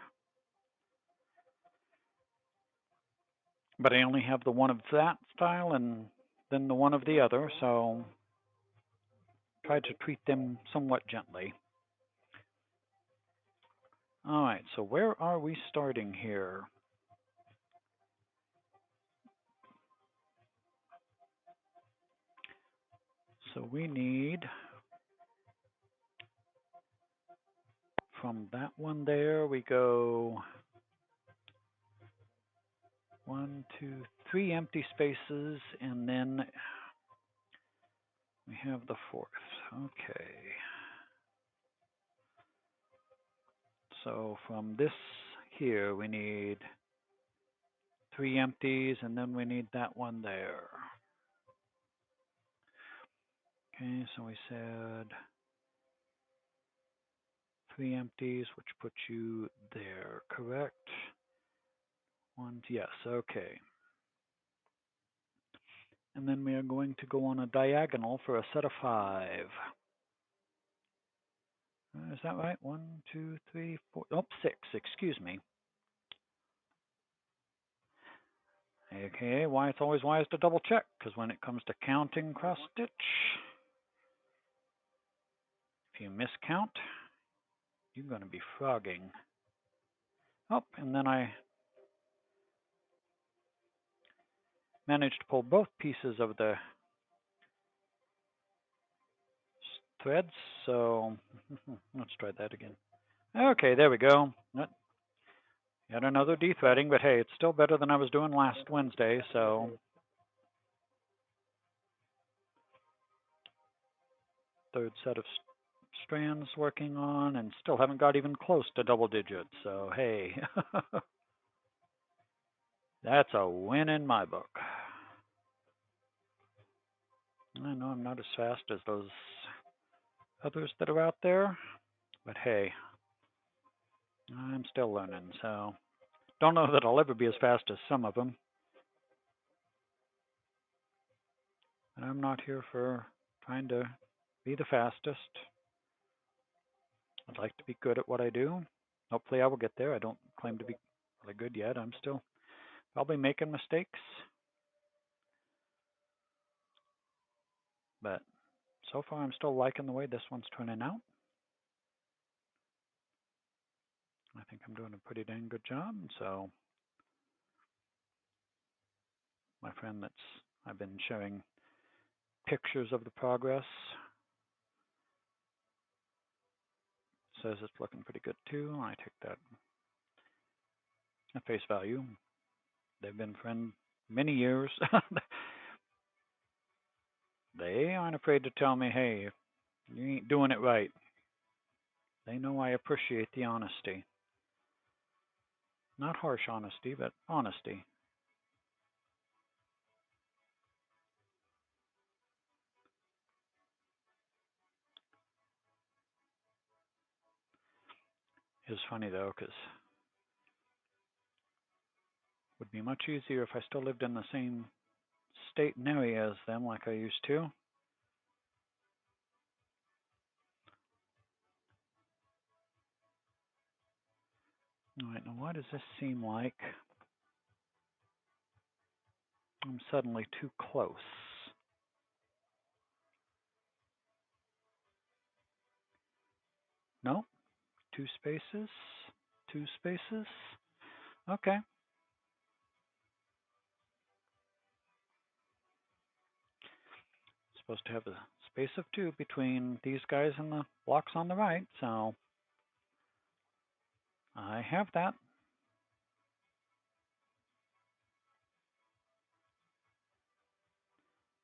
But I only have the one of that style and then the one of the other, so try to treat them somewhat gently. All right, so where are we starting here? So we need, from that one there, we go 1, 2, 3 empty spaces, and then we have the fourth. Okay. So from this here, we need 3 empties, and then we need that one there. Okay, so we said 3 empties, which puts you there, correct? One, yes, okay. And then we are going to go on a diagonal for a set of 5. Is that right? 1, 2, 3, 4, oh, 6, excuse me. Okay, why it's always wise to double check, because when it comes to counting cross stitch, if you miscount, you're going to be frogging. Oh, and then I managed to pull both pieces of the threads, so let's try that again. Okay, there we go. Yet another de-threading, but hey, it's still better than I was doing last Wednesday, so third set of strands working on, and still haven't got even close to double digits, so hey. That's a win in my book. I know I'm not as fast as those others that are out there, but hey, I'm still learning, so don't know that I'll ever be as fast as some of them. I'm not here for trying to be the fastest. I'd like to be good at what I do. Hopefully I will get there. I don't claim to be really good yet. I'm still probably making mistakes. But so far I'm still liking the way this one's turning out. I think I'm doing a pretty dang good job. So my friend I've been sharing pictures of the progress says it's looking pretty good too. I take that at face value. They've been friends many years. They aren't afraid to tell me, hey, you ain't doing it right. They know I appreciate the honesty. Not harsh honesty, but honesty. It's funny though, because it would be much easier if I still lived in the same state and area as them like I used to. All right, now why does this seem like I'm suddenly too close? No, two spaces, two spaces. Okay. Supposed to have a space of two between these guys and the blocks on the right, so I have that.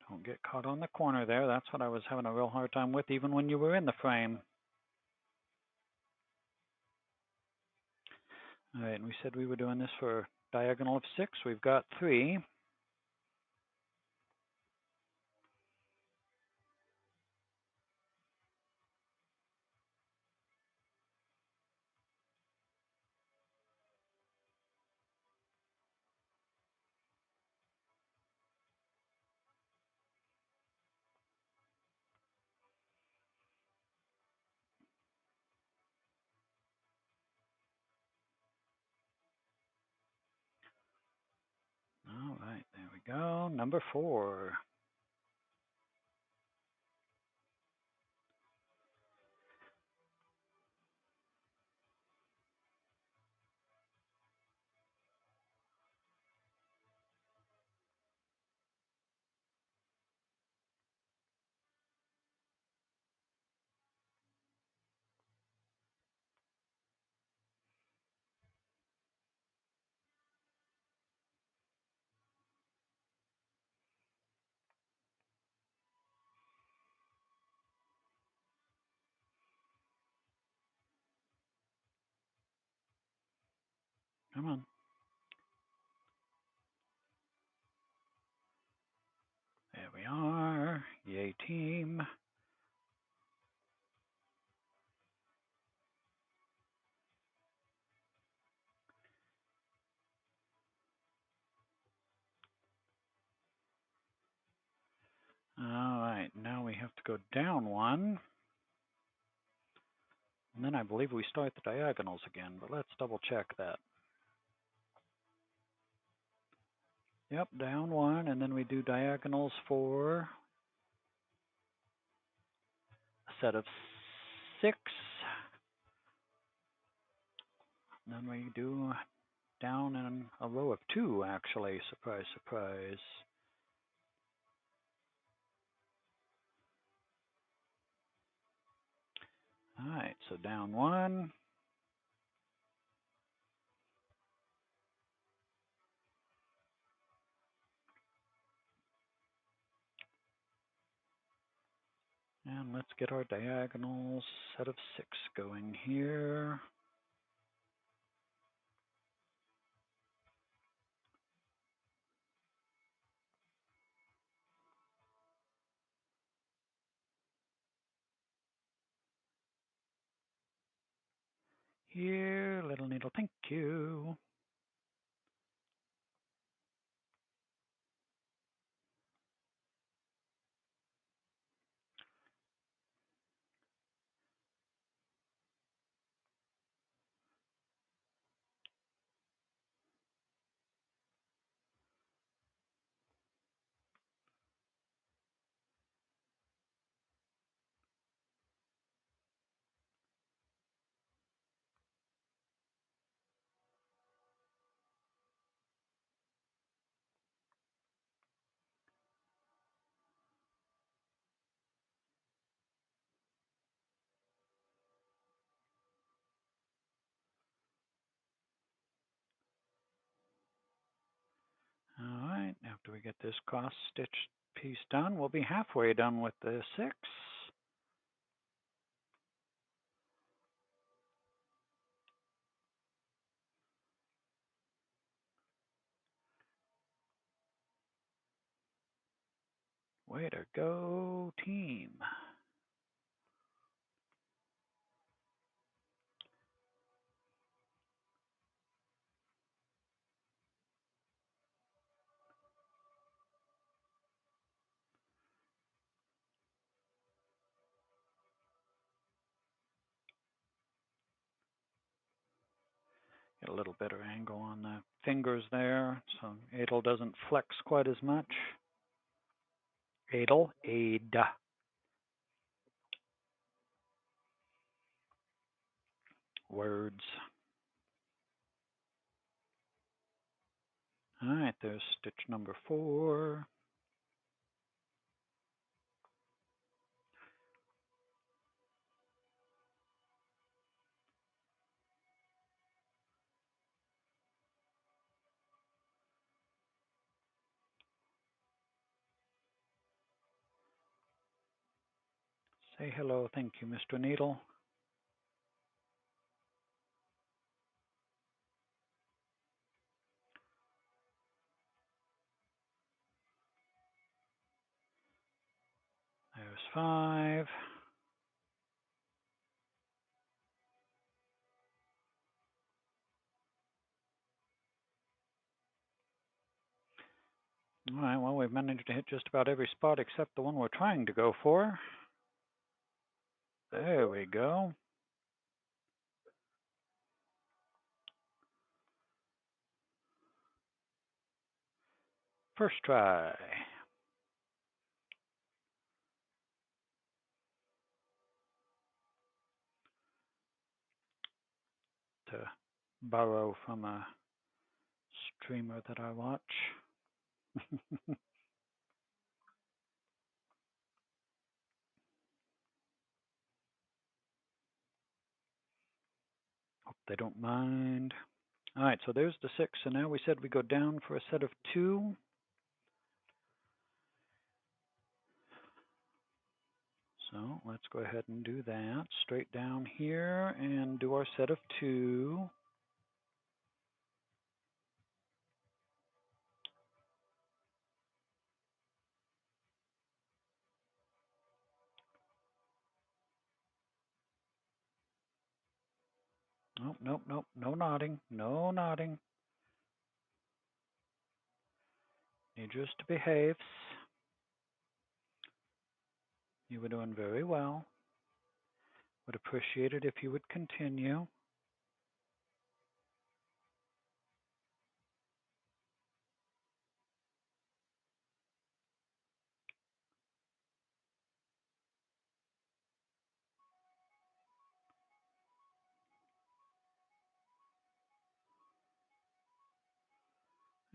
Don't get caught on the corner there. That's what I was having a real hard time with, even when you were in the frame. All right, and we said we were doing this for diagonal of 6. We've got 3. All right, there we go. Number 4. Come on. There we are. Yay, team. All right, now we have to go down 1. And then I believe we start the diagonals again, but let's double check that. Yep, down 1, and then we do diagonals for a set of 6. And then we do down in a row of 2, actually. Surprise, surprise. All right, so down 1. And let's get our diagonals set of 6 going here. Here, little needle, thank you. After we get this cross stitch piece done, we'll be halfway done with the 6. Way to go, team. Get a little better angle on the fingers there, so Adel doesn't flex quite as much. Adel, aid. Words. All right, there's stitch number 4. Say hello, thank you, Mr. Needle. There's 5. All right, well, we've managed to hit just about every spot except the one we're trying to go for. There we go. First try. To borrow from a streamer that I watch. Hope they don't mind. All right, so there's the 6. So now we said we go down for a set of 2. So let's go ahead and do that. Straight down here and do our set of 2. Nope, nope, nope. No nodding. No nodding. Need just to behave. You were doing very well. Would appreciate it if you would continue.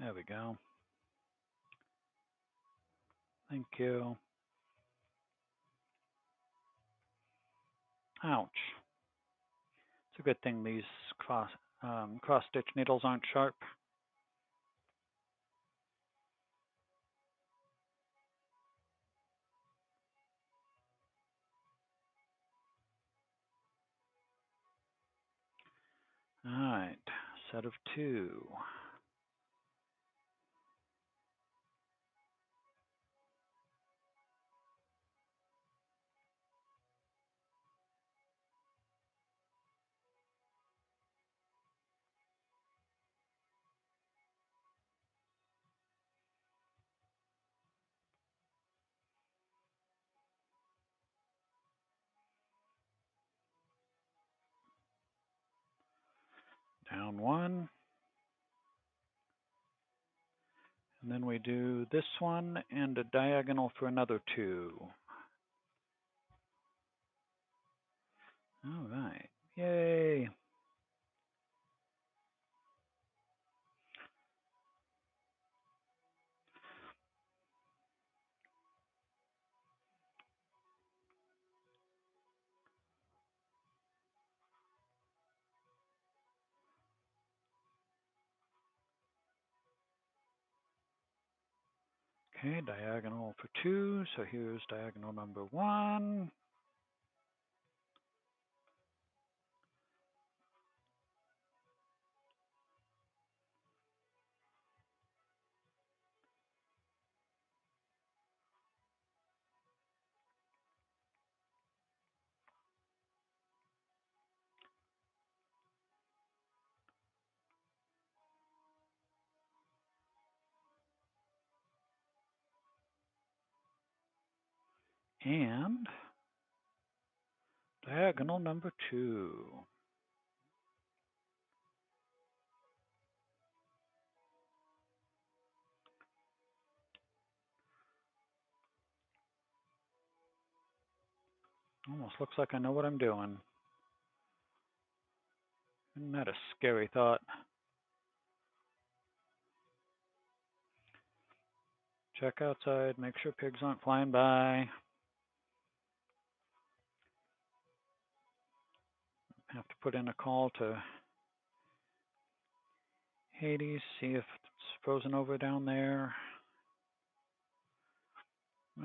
There we go. Thank you. Ouch. It's a good thing these cross-stitch needles aren't sharp. All right, set of 2. Down 1. And then we do this one and a diagonal for another 2. All right. Yay. Okay, diagonal for 2, so here's diagonal number 1. And diagonal number 2. Almost looks like I know what I'm doing. Isn't that a scary thought? Check outside, make sure pigs aren't flying by. Have to put in a call to Hades, see if it's frozen over down there.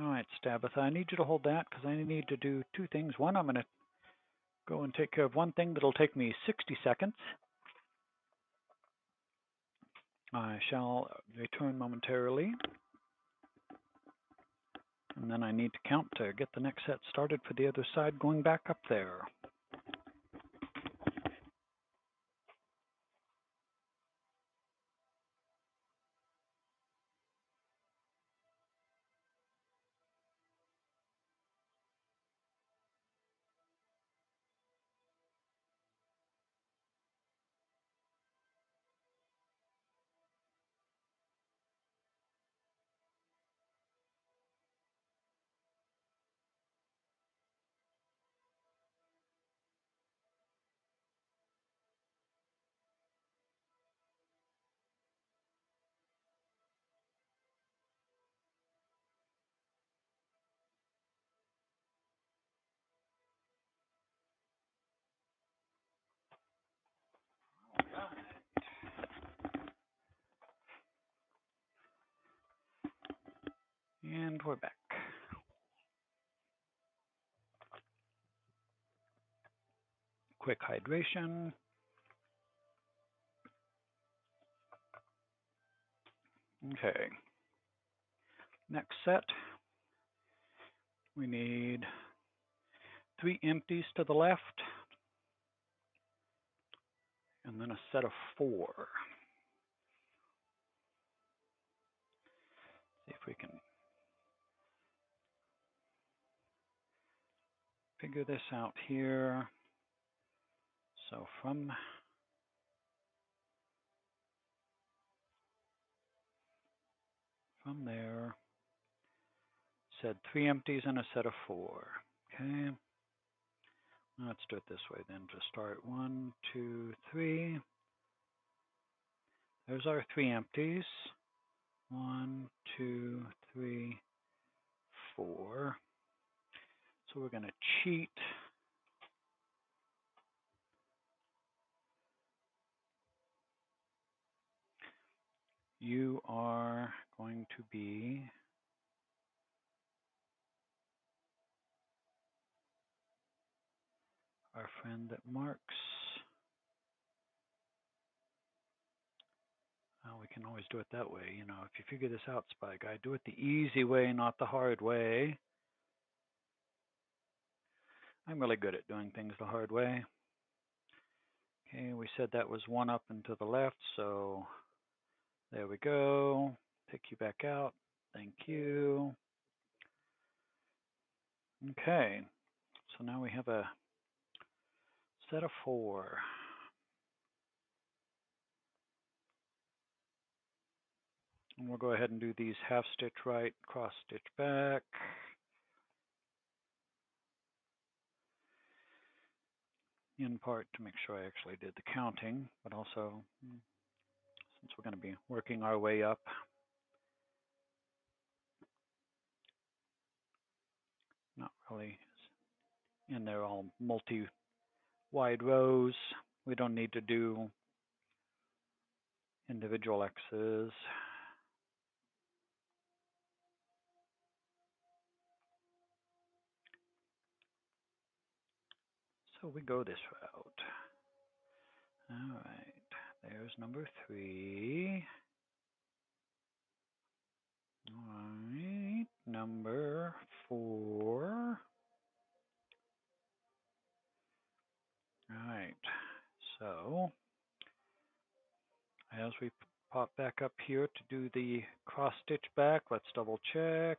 All right, Stabitha, I need you to hold that because I need to do 2 things. One, I'm going to go and take care of one thing that'll take me 60 seconds. I shall return momentarily. And then I need to count to get the next set started for the other side going back up there. And we're back. Quick hydration. Okay. Next set. We need 3 empties to the left. And then a set of 4. See if we can figure this out here. So from there, said 3 empties and a set of 4. Okay. Let's do it this way then to start. 1, 2, 3. There's our 3 empties. 1, 2, 3, 4. So we're going to cheat. You are going to be our friend that marks. We can always do it that way. You know, if you figure this out, Spy Guy, do it the easy way, not the hard way. I'm really good at doing things the hard way. Okay, we said that was 1 up and to the left, so there we go. Take you back out. Thank you. Okay, so now we have a set of 4. And we'll go ahead and do these half stitch right, cross stitch back. In part to make sure I actually did the counting, but also since we're going to be working our way up. Not really in there all multi-wide rows. We don't need to do individual X's. So we go this route. All right, there's number 3. All right, number 4. All right, so as we pop back up here to do the cross stitch back, let's double check.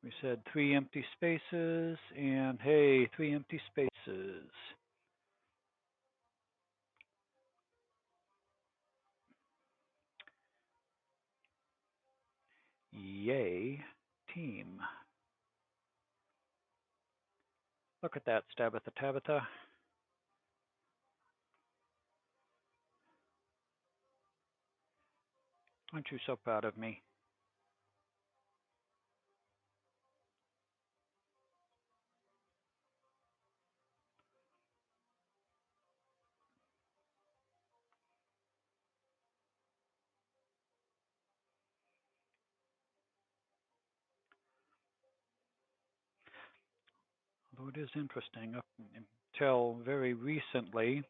We said 3 empty spaces, and hey, 3 empty spaces. Yay, team. Look at that, Tabitha. Aren't you so proud of me? Although it is interesting, up until very recently,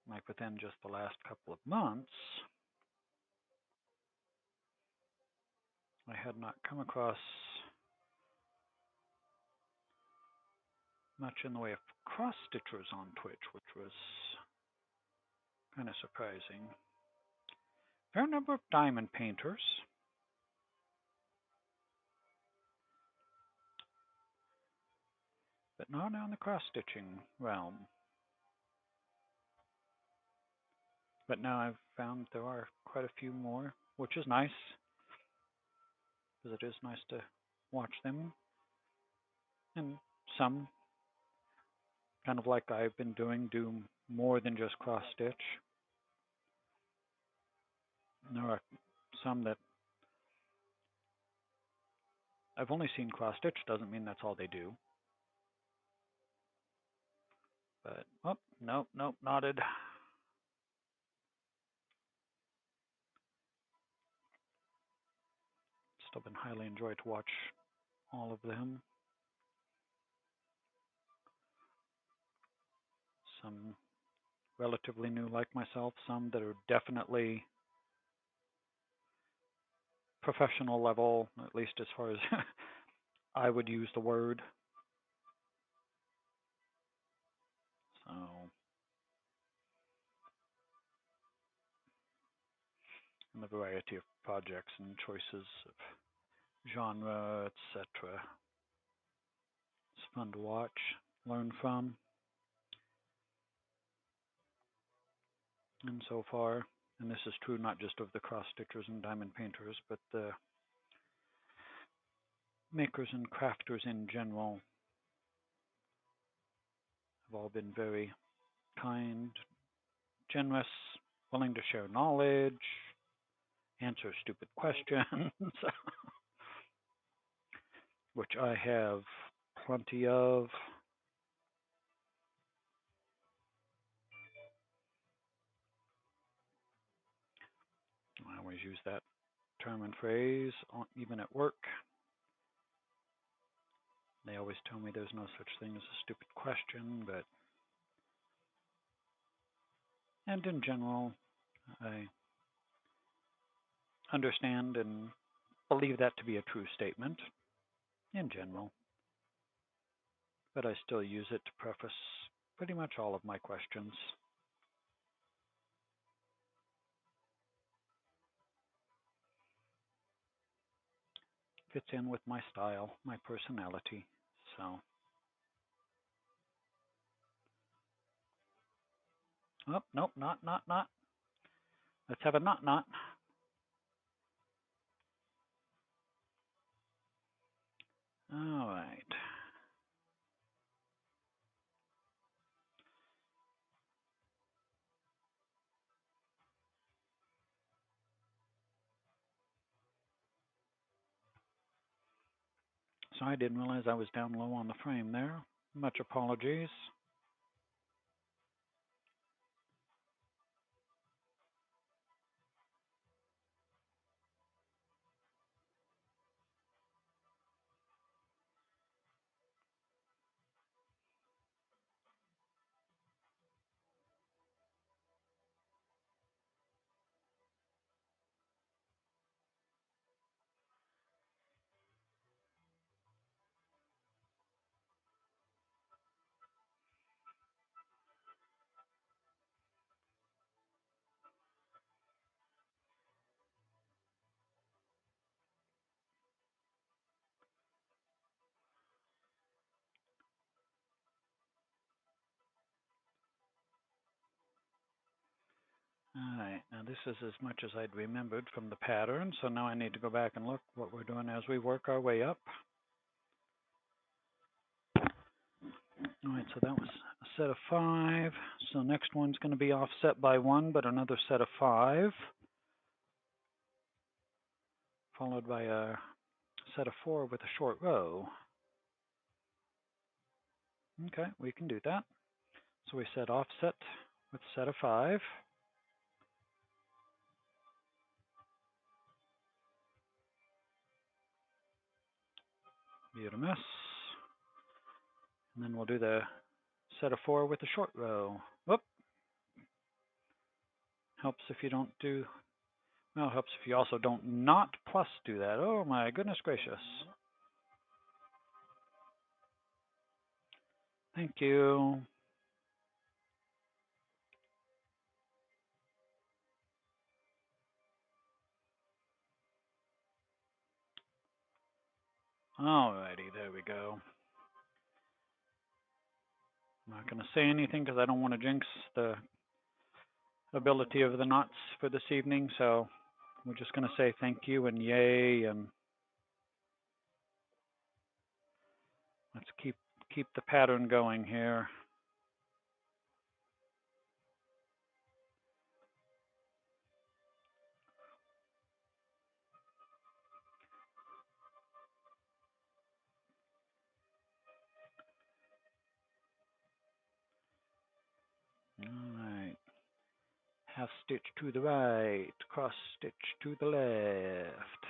like within just the last couple of months, I had not come across much in the way of cross stitchers on Twitch, which was kind of surprising. Fair number of diamond painters, but not on the cross stitching realm. But now I've found there are quite a few more, which is nice, because it is nice to watch them. And some, kind of like I've been doing, do more than just cross stitch. And there are some that I've only seen cross stitch, doesn't mean that's all they do. But, oh, nope, nodded. Still been highly enjoyed to watch all of them. Some relatively new like myself, some that are definitely professional level, at least as far as I would use the word. So, and the variety of projects and choices of genre, etc. It's fun to watch, learn from. And so far, and this is true not just of the cross stitchers and diamond painters, but the makers and crafters in general have all been very kind, generous, willing to share knowledge, answer stupid questions, which I have plenty of. I always use that term and phrase, even at work. They always tell me there's no such thing as a stupid question, and in general, I understand and believe that to be a true statement, in general. But I still use it to preface pretty much all of my questions. Fits in with my style, my personality, so. Oh, nope, not. Let's have a not. All right. So I didn't realize I was down low on the frame there. Much apologies. Alright, now this is as much as I'd remembered from the pattern, so now I need to go back and look what we're doing as we work our way up. Alright, so that was a set of 5. So next one's going to be offset by 1, but another set of 5. Followed by a set of 4 with a short row. Okay, we can do that. So we set offset with set of 5. Be miss. And then we'll do the set of 4 with a short row. Whoop. Helps if you don't do, well, helps if you also don't not plus do that. Oh my goodness gracious. Thank you. Alrighty, there we go. I'm not going to say anything because I don't want to jinx the ability of the knots for this evening, so we're just going to say thank you and yay, and let's keep the pattern going here. Alright. Half stitch to the right, cross stitch to the left.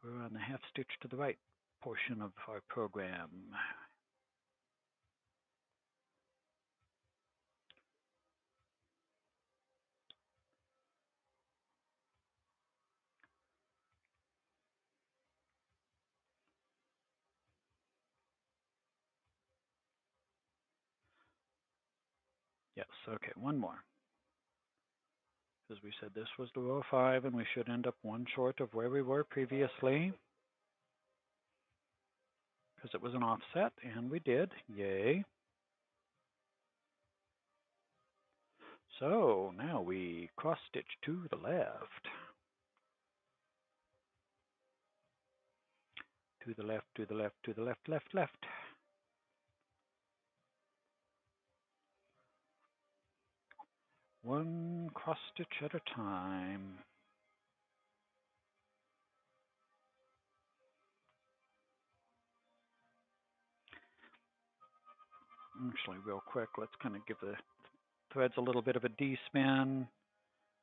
We're on the half stitch to the right portion of our program. Yes, okay, one more. Because we said this was the row 5, and we should end up one short of where we were previously. Because it was an offset, and we did. Yay. So now we cross stitch to the left. To the left, to the left, to the left, left, left. One cross stitch at a time. Actually, real quick, let's kind of give the threads a little bit of a D-spin.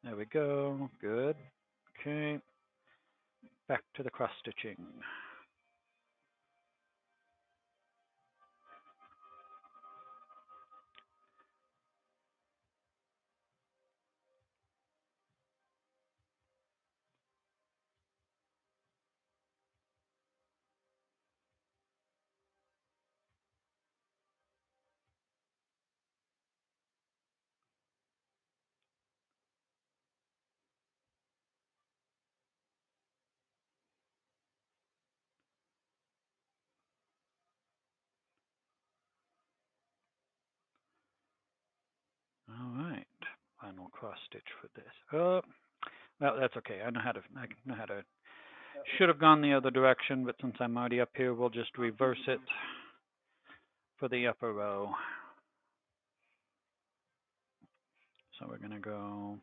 There we go. Good. Okay. Back to the cross stitching. All right. Final cross stitch for this. Oh, well, that's okay. I know how to. Should have gone the other direction, but since I'm already up here, we'll just reverse it for the upper row. So we're going to go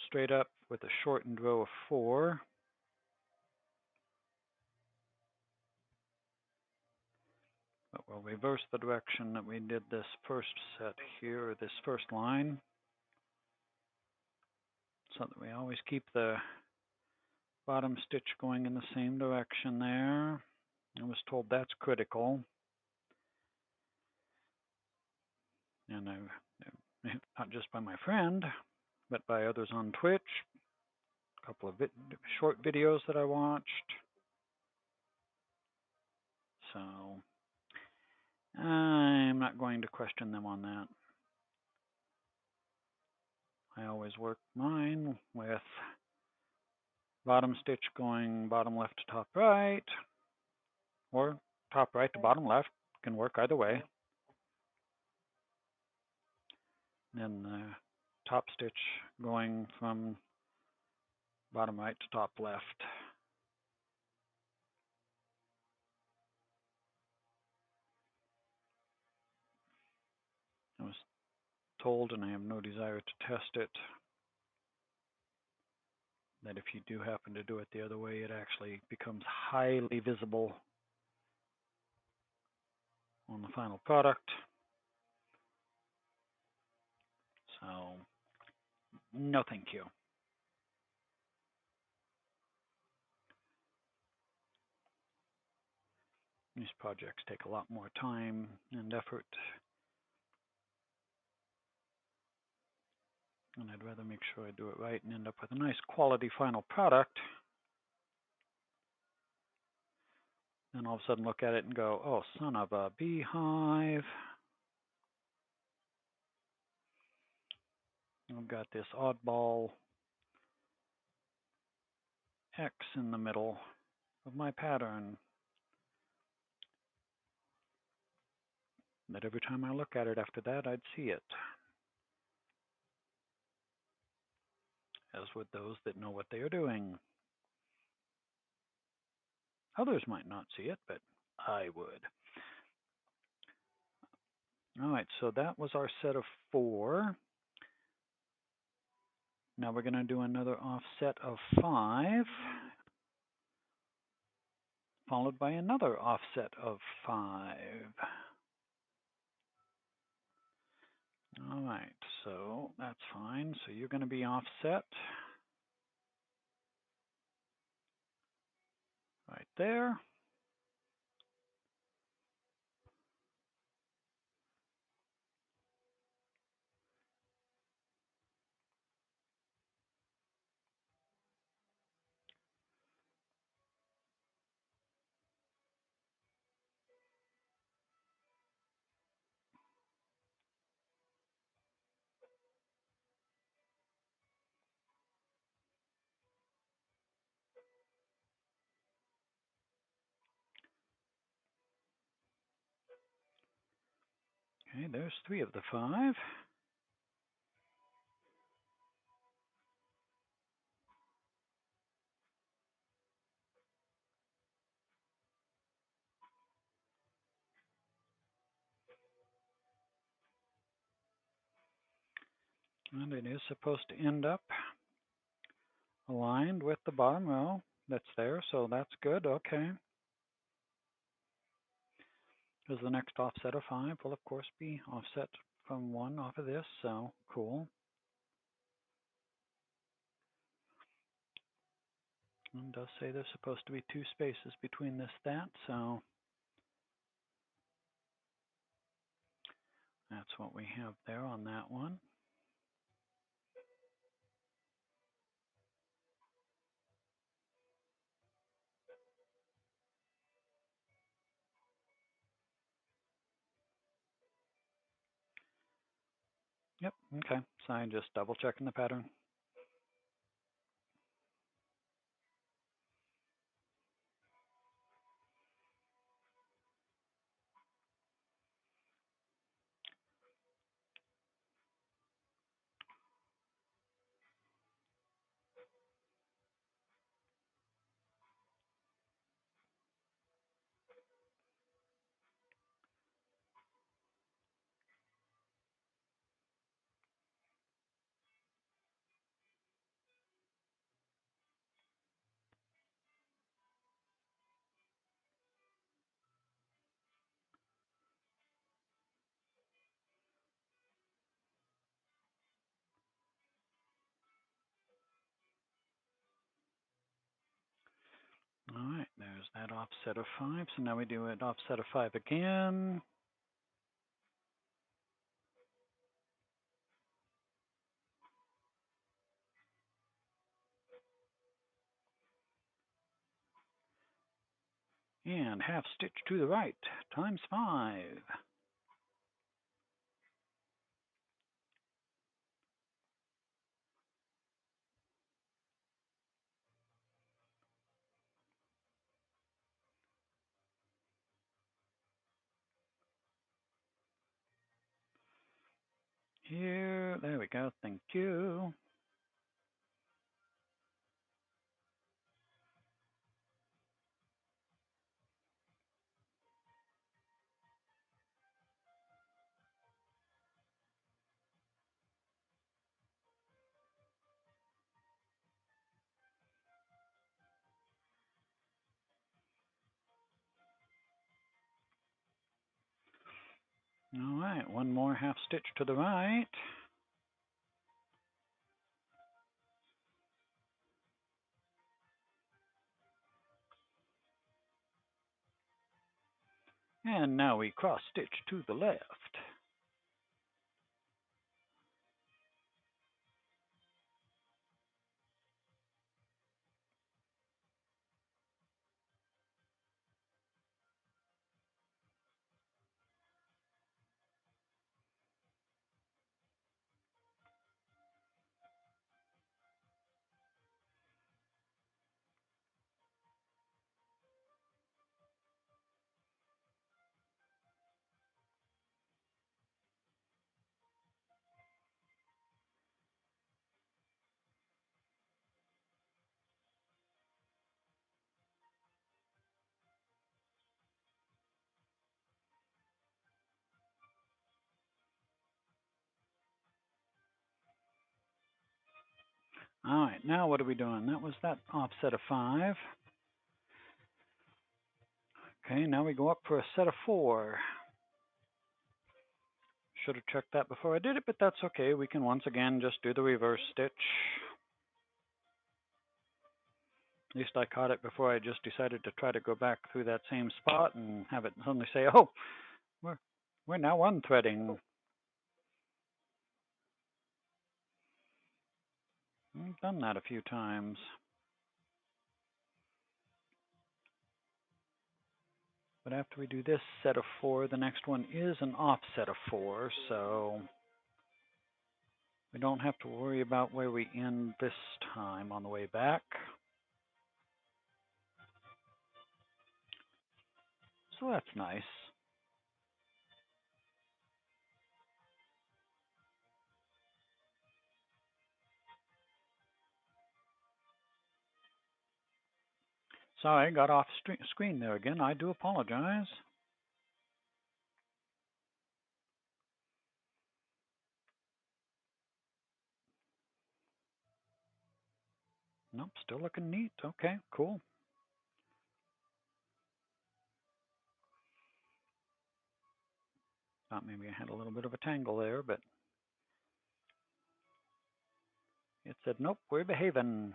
straight up with a shortened row of 4. But we'll reverse the direction that we did this first set here, or this first line, so that we always keep the bottom stitch going in the same direction there. I was told that's critical. And not just by my friend, but by others on Twitch. A couple of short videos that I watched. So I'm not going to question them on that. I always work mine with bottom stitch going bottom left to top right, or top right to bottom left. Can work either way. then the top stitch going from bottom right to top left. I was told, and I have no desire to test it, that if you do happen to do it the other way, it actually becomes highly visible on the final product. So, no thank you. These projects take a lot more time and effort, and I'd rather make sure I do it right and end up with a nice quality final product than all of a sudden look at it and go, oh, son of a beehive. I've got this oddball X in the middle of my pattern that every time I look at it after that, I'd see it. As with those that know what they are doing. Others might not see it, but I would. All right, so that was our set of 4. Now we're going to do another offset of 5, followed by another offset of 5. All right, so that's fine. So you're going to be offset right there. Okay, there's 3 of the 5. And it is supposed to end up aligned with the bottom row that's there, so that's good. Okay. Because the next offset of 5 will, of course, be offset from 1 off of this, so cool. And it does say there's supposed to be 2 spaces between this, that, so that's what we have there on that one. Yep, okay, so I'm just double checking the pattern. All right, there's that offset of 5. So now we do an offset of 5 again. And half stitch to the right, times 5. Here there we go. Thank you. All right, one more half stitch to the right. And now we cross stitch to the left. All right, now what are we doing? That was that offset of 5. Okay, now we go up for a set of 4. Should have checked that before I did it, but that's okay. We can once again just do the reverse stitch. At least I caught it before I just decided to try to go back through that same spot and have it suddenly say, oh, we're now unthreading. I've done that a few times. But after we do this set of 4, the next one is an offset of 4, so we don't have to worry about where we end this time on the way back. So that's nice. Sorry, got off screen there again. I do apologize. Nope, still looking neat. Okay, cool. Thought maybe I had a little bit of a tangle there, but it said, nope, we're behaving.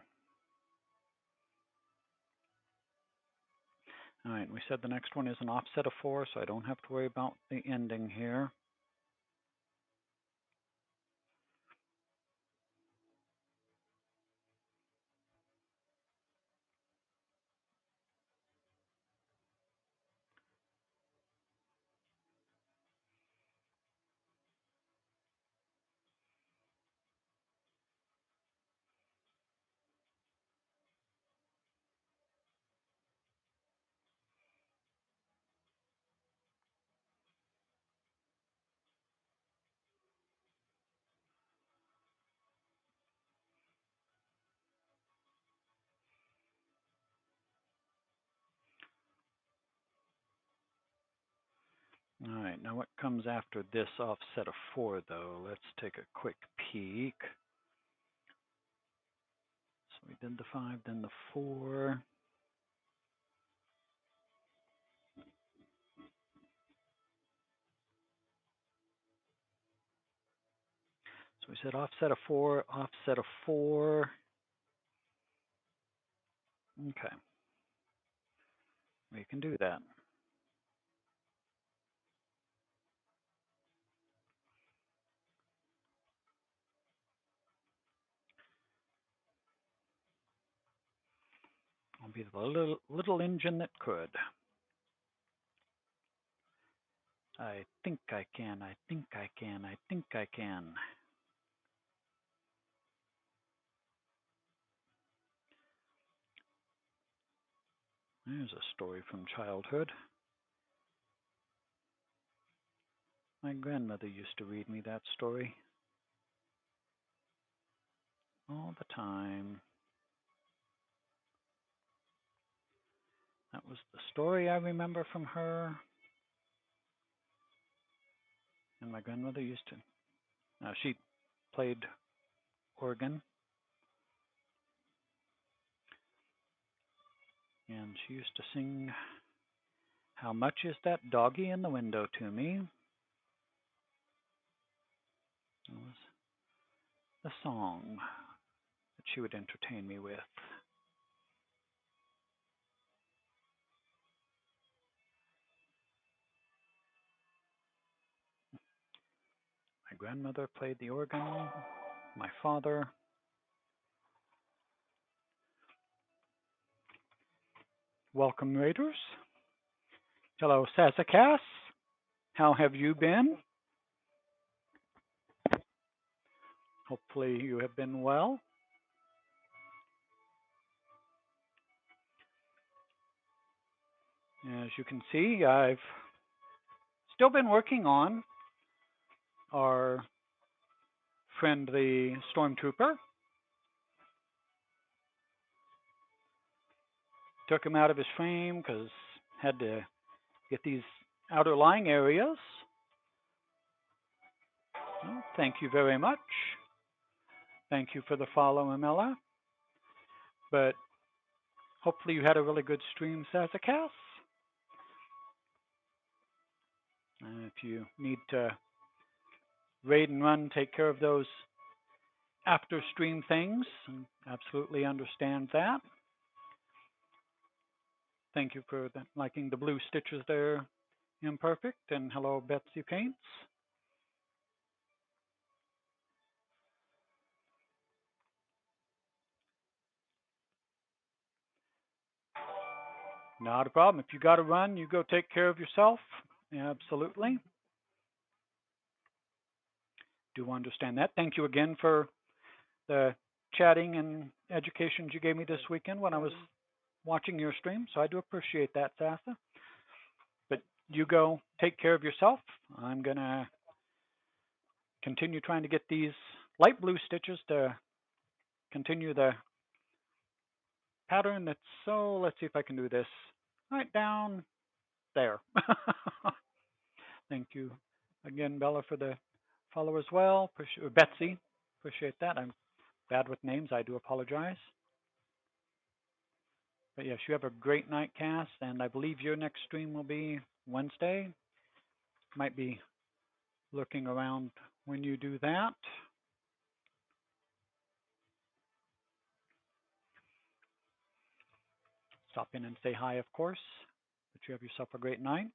All right, we said the next one is an offset of 4, so I don't have to worry about the ending here. All right, now what comes after this offset of 4, though? Let's take a quick peek. So we did the 5, then the 4. So we said offset of 4, offset of 4. Okay, we can do that. I'll be the little engine that could. I think I can, I think I can, I think I can. There's a story from childhood. My grandmother used to read me that story. all the time. That was the story I remember from her. And my grandmother used to, she played organ. And she used to sing, "How much is that doggy in the window to me?" That was the song that she would entertain me with. My grandmother played the organ. My father. Welcome, Raiders. Hello, Sassacas. How have you been? Hopefully, you have been well. As you can see, I've still been working on our friend, the Stormtrooper. Took him out of his frame because had to get these outer lying areas. Well, thank you very much. Thank you for the follow, Amela. But hopefully you had a really good stream, Sassacas. If you need to raid and run, take care of those after stream things, absolutely understand that. Thank you for liking the blue stitches there, Imperfect, and hello, Betsy Paints. Not a problem. If you got to run, you go take care of yourself. Absolutely. Do understand that. Thank you again for the chatting and educations you gave me this weekend when I was watching your stream. So I do appreciate that, Sasa. But you go take care of yourself. I'm going to continue trying to get these light blue stitches to continue the pattern. That's so, let's see if I can do this right down there. Thank you again, Bella, for the follow as well. Betsy, appreciate that. I'm bad with names. I do apologize. But yes, you have a great night, Cass, and I believe your next stream will be Wednesday. Might be looking around when you do that. Stop in and say hi, of course. But you have yourself a great night.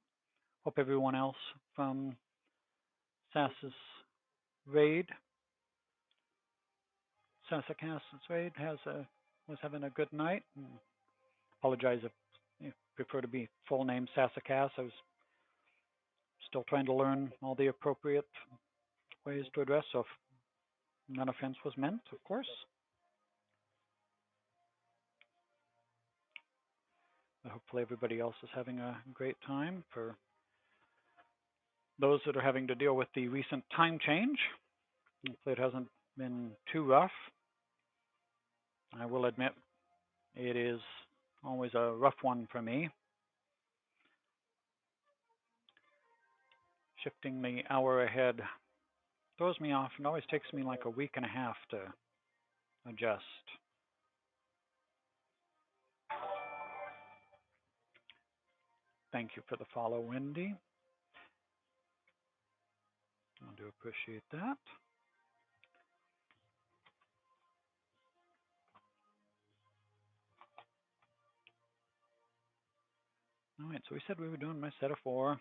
Hope everyone else from Sass's raid, Sassacast's raid, was having a good night. And apologize if you prefer to be full name Sassacast. I was still trying to learn all the appropriate ways to address, so if none offense was meant, of course. But hopefully everybody else is having a great time. For those that are having to deal with the recent time change, hopefully it hasn't been too rough. I will admit it is always a rough one for me. Shifting the hour ahead throws me off and always takes me like a week and a half to adjust. Thank you for the follow, Wendy. I do appreciate that. All right, so we said we were doing my set of 4.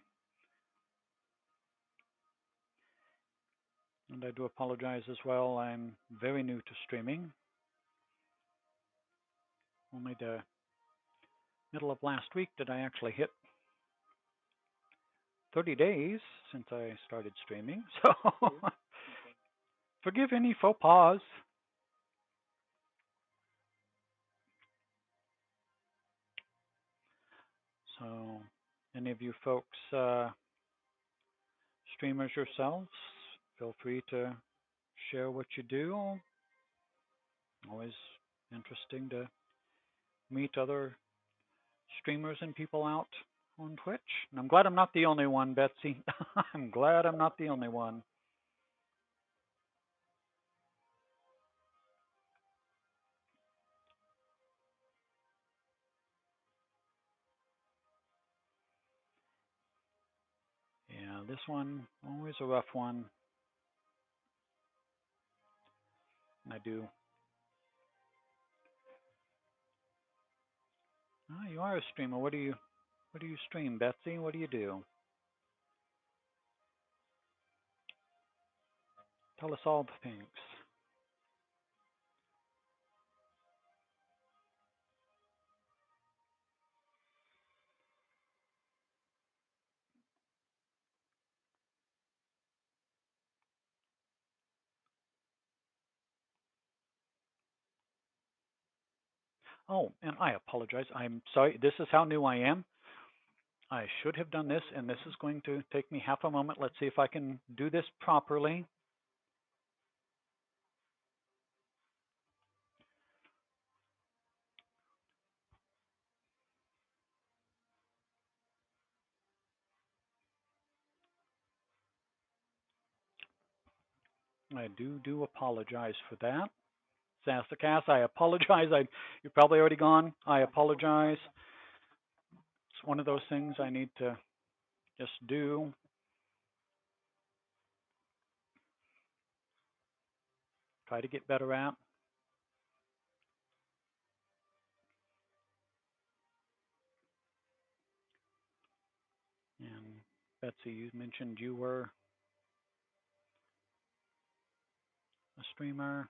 And I do apologize as well. I'm very new to streaming. Only the middle of last week did I actually hit 30 days since I started streaming. So forgive any faux pas. So any of you folks, streamers yourselves, feel free to share what you do. Always interesting to meet other streamers and people out on Twitch. And I'm glad I'm not the only one, Betsy. I'm glad I'm not the only one. Yeah, this one, always a rough one. And I do. Oh, you are a streamer. What do you stream, Betsy? What do you do? Tell us all the things. Oh, and I apologize. I'm sorry. This is how new I am. I should have done this, and this is going to take me half a moment. Let's see if I can do this properly. I do apologize for that. Sassacas, I apologize. You're probably already gone. I apologize. It's one of those things I need to just do. Try to get better at. And Betsy, you mentioned you were a streamer.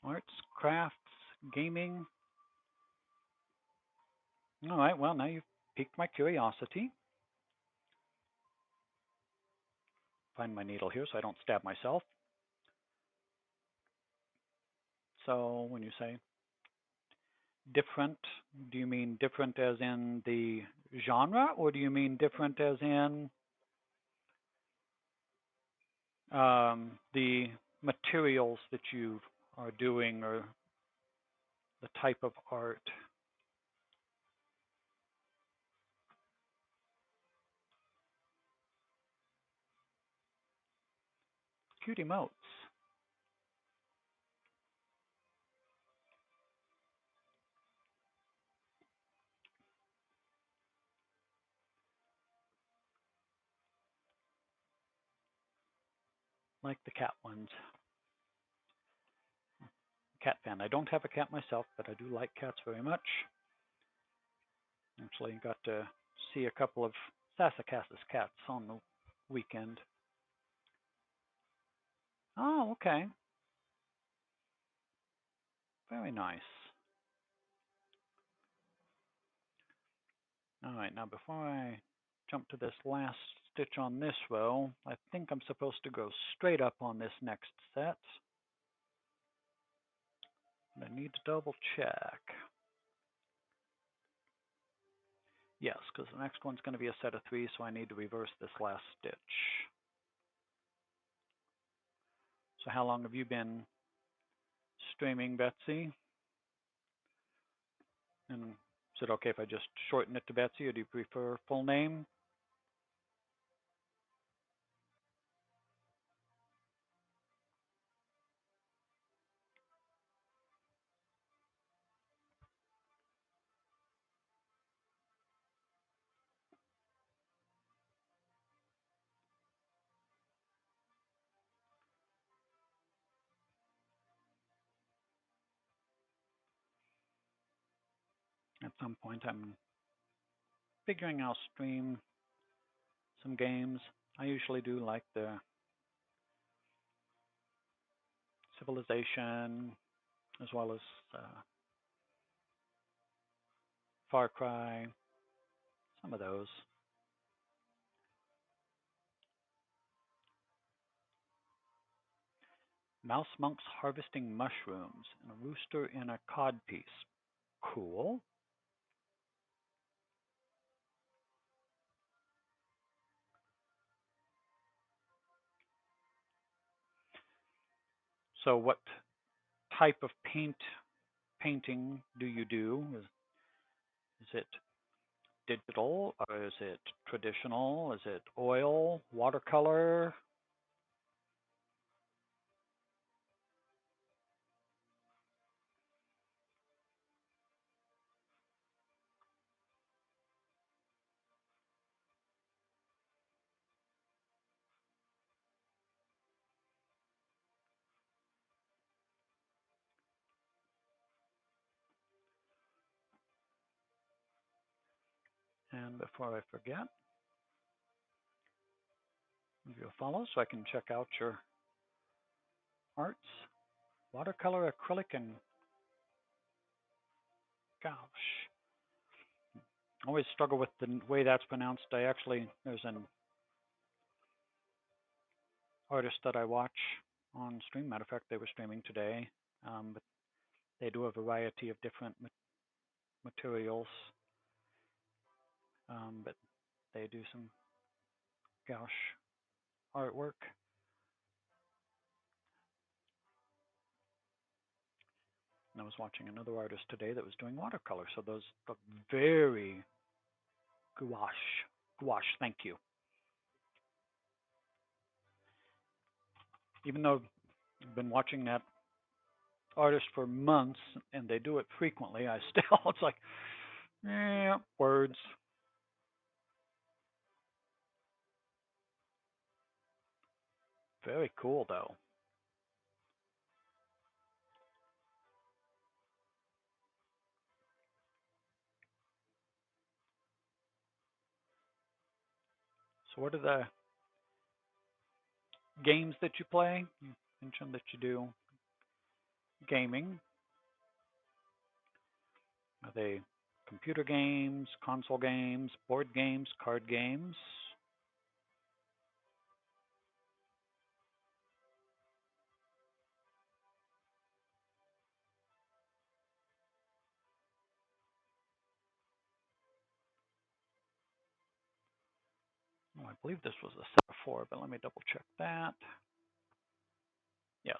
Arts, crafts, gaming. All right, well, now you've piqued my curiosity. Find my needle here so I don't stab myself. So when you say different, do you mean different as in the genre, or do you mean different as in the materials that you are doing or the type of art? Cute emotes. Like the cat ones. Cat fan. I don't have a cat myself, but I do like cats very much. Actually got to see a couple of Sassacas's cats on the weekend. Oh, okay. Very nice. All right, now before I jump to this last stitch on this row, I think I'm supposed to go straight up on this next set. But I need to double check. Yes, because the next one's going to be a set of 3, so I need to reverse this last stitch. So how long have you been streaming, Betsy? And is it okay if I just shorten it to Betsy, or do you prefer full name? At some point, I'm figuring I'll stream some games. I usually do like the Civilization, as well as Far Cry, some of those. Mouse monks harvesting mushrooms, and a rooster in a cod piece. Cool. So what type of painting do you do? Is it digital or is it traditional? Is it oil, watercolor? And before I forget, give you a follow so I can check out your arts. Watercolor, acrylic, and gosh, I always struggle with the way that's pronounced. There's an artist that I watch on stream. Matter of fact, they were streaming today, but they do a variety of different materials, but they do some gouache artwork. And I was watching another artist today that was doing watercolor. So those look very gouache. Thank you. Even though I've been watching that artist for months and they do it frequently, I still it's like, yeah, words. Very cool though. So what are the games that you play? You mentioned that you do gaming. Are they computer games, console games, board games, card games? Oh, I believe this was a set of 4, but let me double check that. Yes.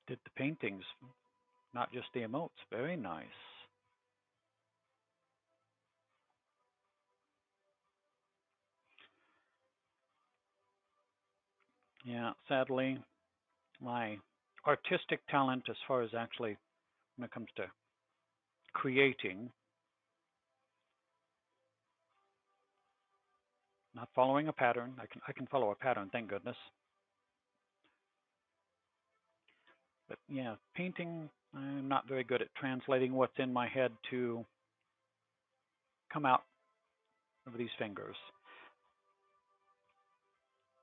Did the paintings, not just the emotes. Very nice. Yeah, sadly, my artistic talent as far as actually when it comes to creating, not following a pattern. I can follow a pattern, thank goodness. But yeah, painting, I'm not very good at translating what's in my head to come out of these fingers.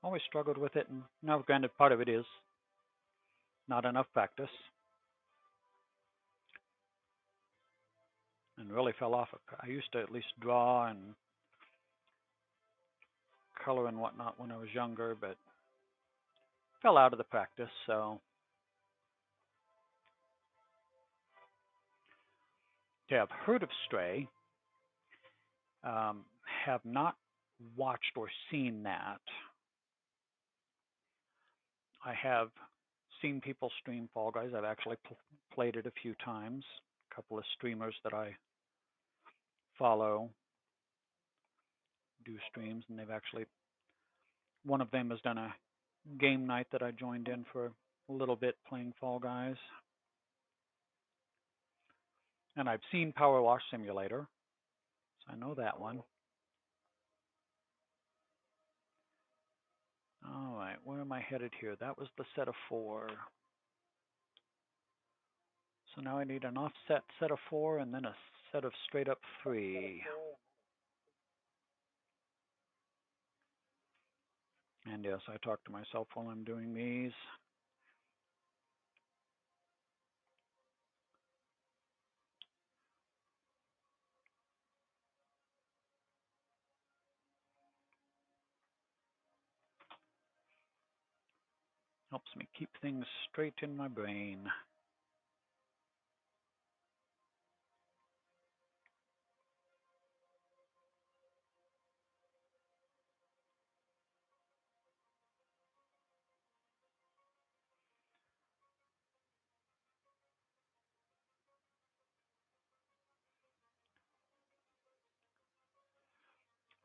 Always struggled with it, and now granted, part of it is not enough practice, and really fell off. I used to at least draw and color and whatnot when I was younger, but fell out of the practice. So yeah, I've heard of Stray, have not watched or seen that. I have seen people stream Fall Guys. I've actually played it a few times. A couple of streamers that I follow do streams, and they've actually, one of them has done a game night that I joined in for a little bit playing Fall Guys. And I've seen Power Wash Simulator, so I know that one. All right, where am I headed here? That was the set of 4. So now I need an offset set of 4 and then a set of straight up 3. And yes, I talk to myself while I'm doing these. Helps me keep things straight in my brain.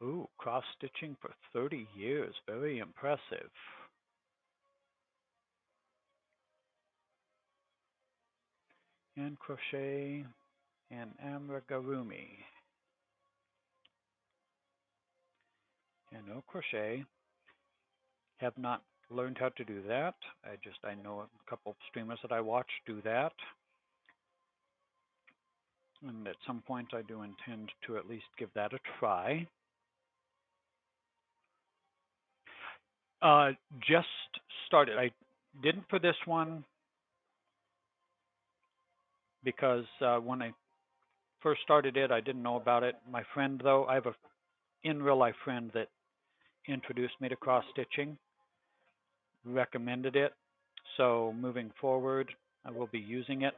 Ooh, cross-stitching for 30 years. Very impressive. And crochet and amigurumi. And no crochet. Have not learned how to do that. I know a couple of streamers that I watch do that. And at some point I do intend to at least give that a try. Just started. I didn't for this one because when I first started it, I didn't know about it. My friend, though, I have a in real life friend that introduced me to cross stitching, recommended it. So moving forward, I will be using it.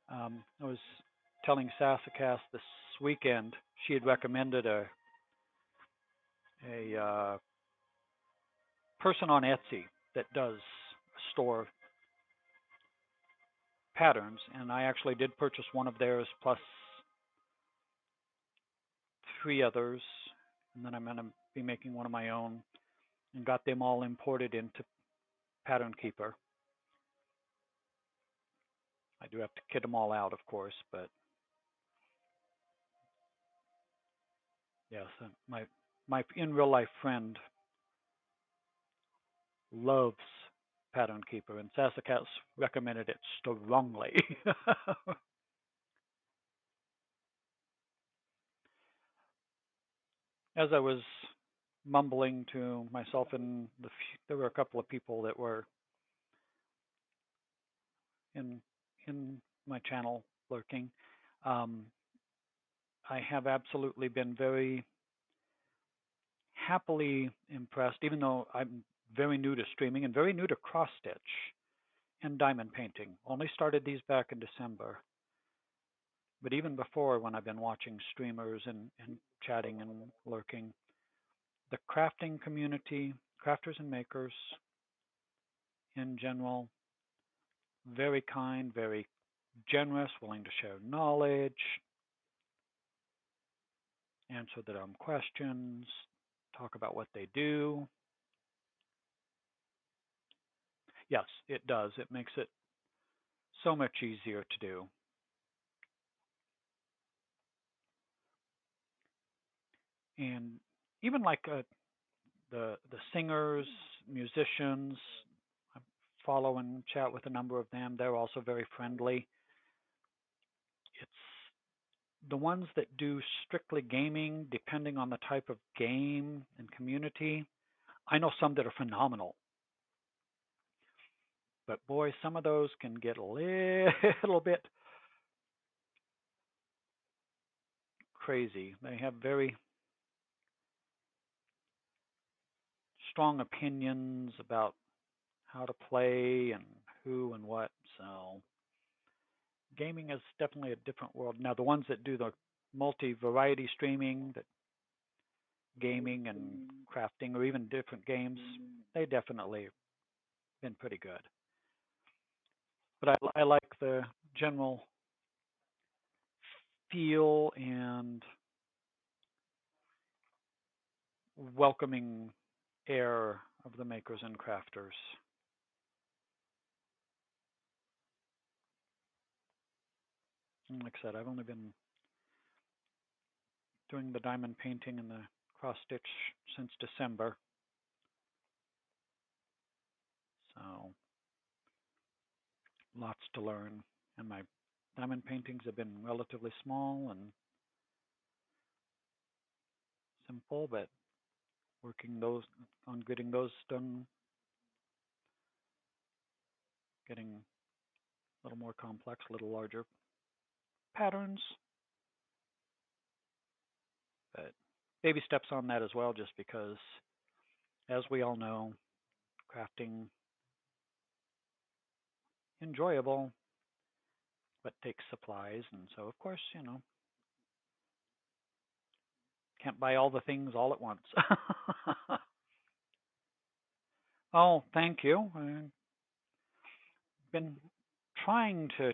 I was telling Sassacast this weekend she had recommended a person on Etsy that does store patterns, and I actually did purchase one of theirs plus 3 others, and then I'm going to be making one of my own, and got them all imported into Pattern Keeper. I do have to kit them all out, of course, but yes, my in real life friend loves Pattern Keeper, and Sassacats recommended it strongly. As I was mumbling to myself, and there were a couple of people that were in my channel lurking. Um, I have absolutely been very happily impressed, even though I'm very new to streaming and very new to cross stitch and diamond painting. Only started these back in December. But even before, when I've been watching streamers and chatting and lurking, the crafting community, crafters and makers in general, very kind, very generous, willing to share knowledge, answer their own questions, talk about what they do. Yes, it does. It makes it so much easier to do. And even like the singers, musicians, I follow and chat with a number of them. They're also very friendly. It's the ones that do strictly gaming, depending on the type of game and community. I know some that are phenomenal, but boy, some of those can get a little bit crazy. They have very strong opinions about how to play and who and what. So gaming is definitely a different world. Now the ones that do the multi-variety streaming, that gaming and crafting, or even different games, they definitely been pretty good. But I like the general feel and welcoming air of the makers and crafters. And like I said, I've only been doing the diamond painting and the cross stitch since December. So lots to learn. And my diamond paintings have been relatively small and simple, but working those on getting those done, getting a little more complex, a little larger patterns. But baby steps on that as well, just because, as we all know, crafting enjoyable, but takes supplies. And so, of course, can't buy all the things all at once. Oh, thank you. I've been trying to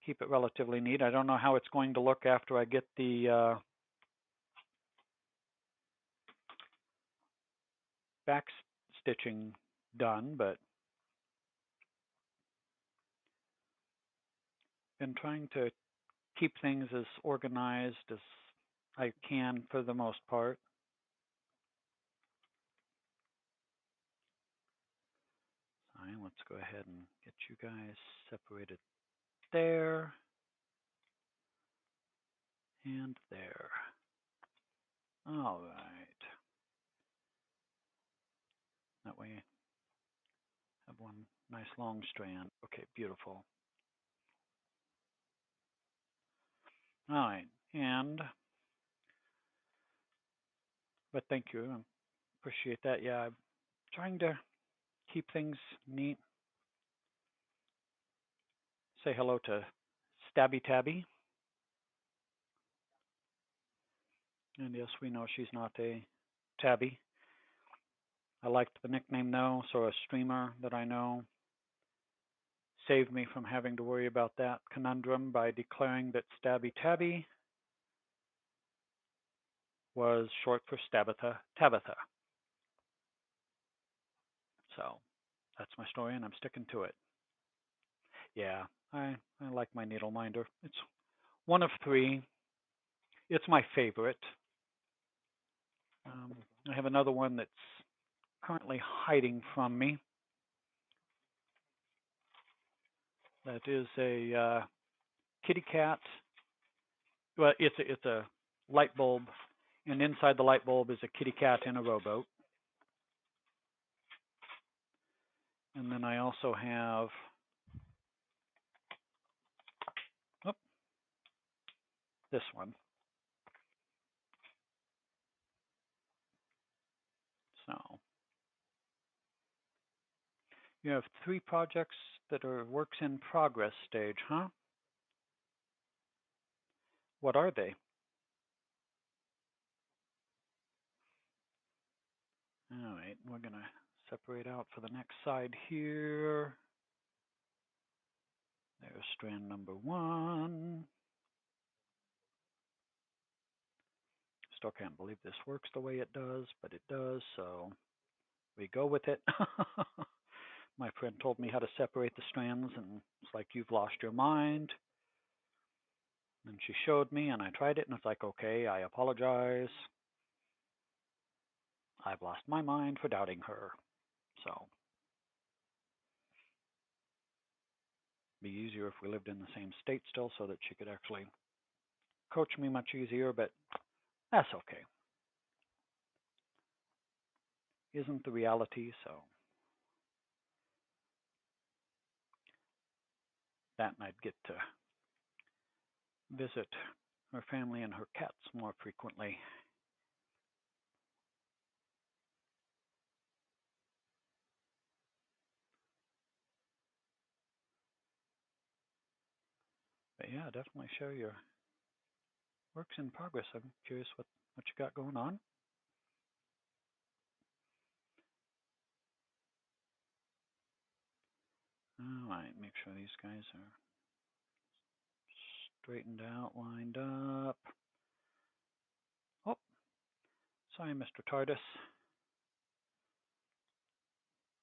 keep it relatively neat. I don't know how it's going to look after I get the back stitching done, but been trying to keep things as organized as I can for the most part. All right, let's go ahead and get you guys separated there and there. All right. That way I have one nice long strand. Okay, beautiful. All right, but thank you. I appreciate that. Yeah, I'm trying to keep things neat. Say hello to Stabby Tabby. And yes, we know she's not a tabby. I liked the nickname though, so a streamer that I know saved me from having to worry about that conundrum by declaring that Stabby Tabby was short for Tabitha. So that's my story, and I'm sticking to it. Yeah, I like my needle minder. It's one of three. It's my favorite. I have another one that's currently hiding from me. That is a kitty cat. Well, it's a light bulb, and inside the light bulb is a kitty cat in a rowboat. And then I also have this one. So you have 3 projects that are works in progress stage, huh? What are they? All right, we're going to separate out for the next side here. There's strand number 1. Still can't believe this works the way it does, but it does, so we go with it. My friend told me how to separate the strands, and it's like, you've lost your mind. And she showed me, and I tried it, and it's like, okay, I apologize. I've lost my mind for doubting her. So it'd be easier if we lived in the same state still, so that she could actually coach me much easier, but that's okay. Isn't the reality, so that and I'd get to visit her family and her cats more frequently. But yeah, definitely share your works in progress. I'm curious what you got going on. All right, make sure these guys are straightened out, lined up. Oh, sorry, Mr. TARDIS.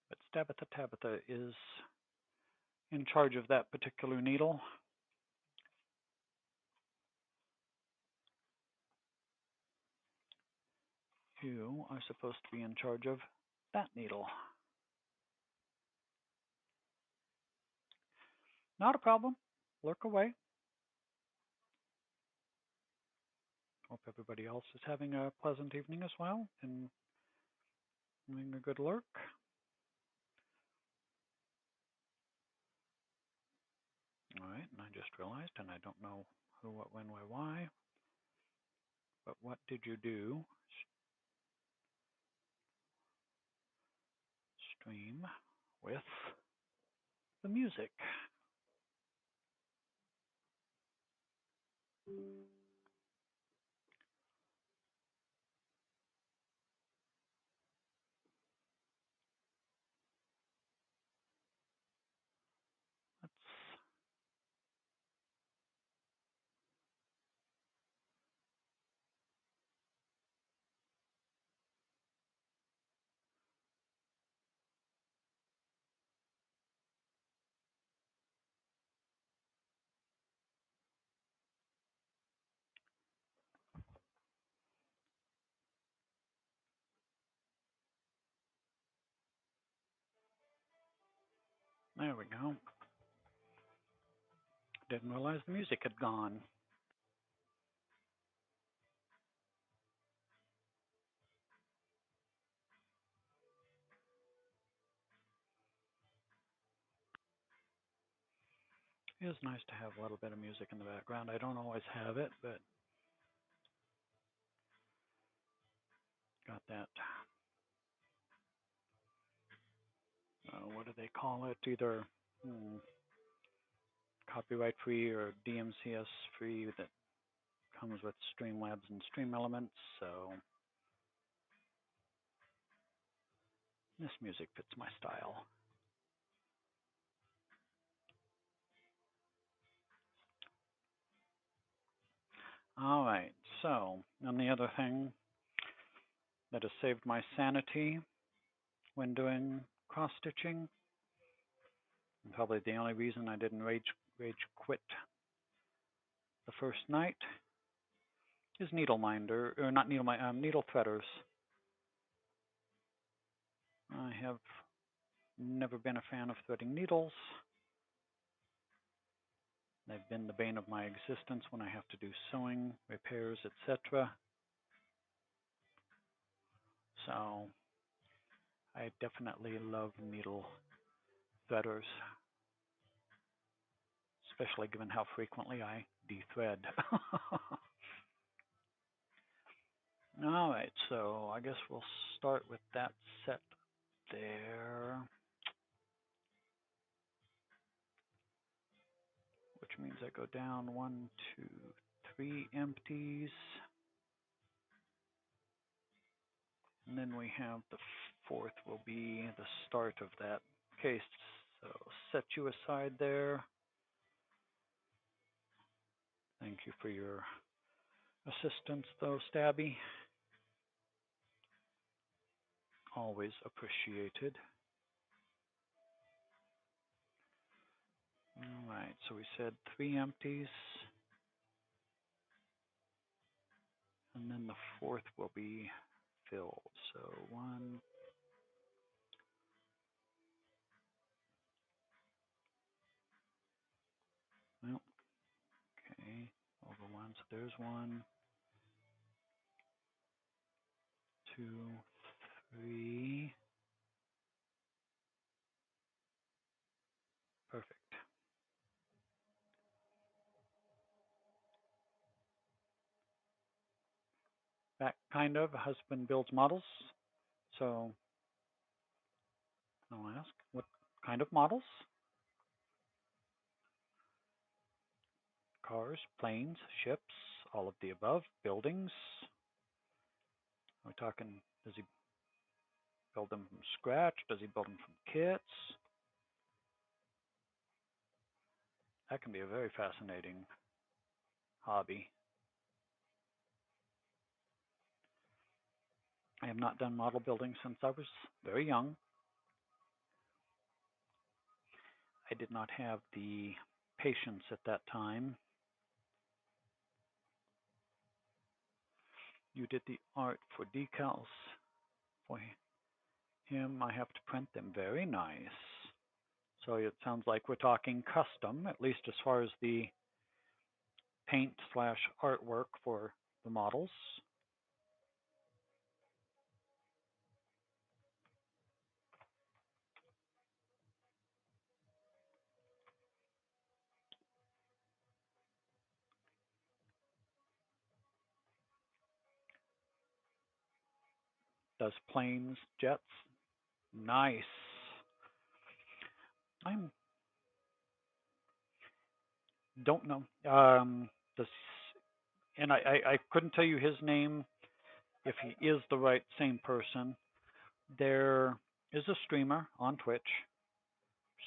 But Tabitha is in charge of that particular needle. You are supposed to be in charge of that needle. Not a problem. Lurk away. Hope everybody else is having a pleasant evening as well and having a good lurk. All right, and I just realized, and I don't know who, what, when, where, why, but what did you do? Stream with the music? Let's, there we go. Didn't realize the music had gone. It is nice to have a little bit of music in the background. I don't always have it, but got that. What do they call it? Either copyright free or DMCS free that comes with Streamlabs and Stream Elements. So this music fits my style. All right, so, and the other thing that has saved my sanity when doing cross-stitching, and probably the only reason I didn't rage quit the first night, is needle minder, or not needle minder, needle threaders. I have never been a fan of threading needles. They've been the bane of my existence when I have to do sewing, repairs, etc. So I definitely love needle threaders, especially given how frequently I de-thread. All right, so I guess we'll start with that set there, which means I go down 1, 2, 3 empties. And then we have the fourth will be the start of that case. So set you aside there. Thank you for your assistance, though, Stabby. Always appreciated. All right, so we said 3 empties. And then the fourth will be filled. So 1, well, okay, over 1. So there's 1, 2, 3. Perfect. That kind of husband builds models. So I'll ask, what kind of models? Cars, planes, ships, all of the above, buildings. Are we talking, does he build them from scratch? Does he build them from kits? That can be a very fascinating hobby. I have not done model building since I was very young. I did not have the patience at that time. You did the art for decals. For him, I have to print them. Very nice. So it sounds like we're talking custom, at least as far as the paint / artwork for the models. Does planes, jets. Nice. I'm don't know. This, and I couldn't tell you his name if he is the right same person. There is a streamer on Twitch,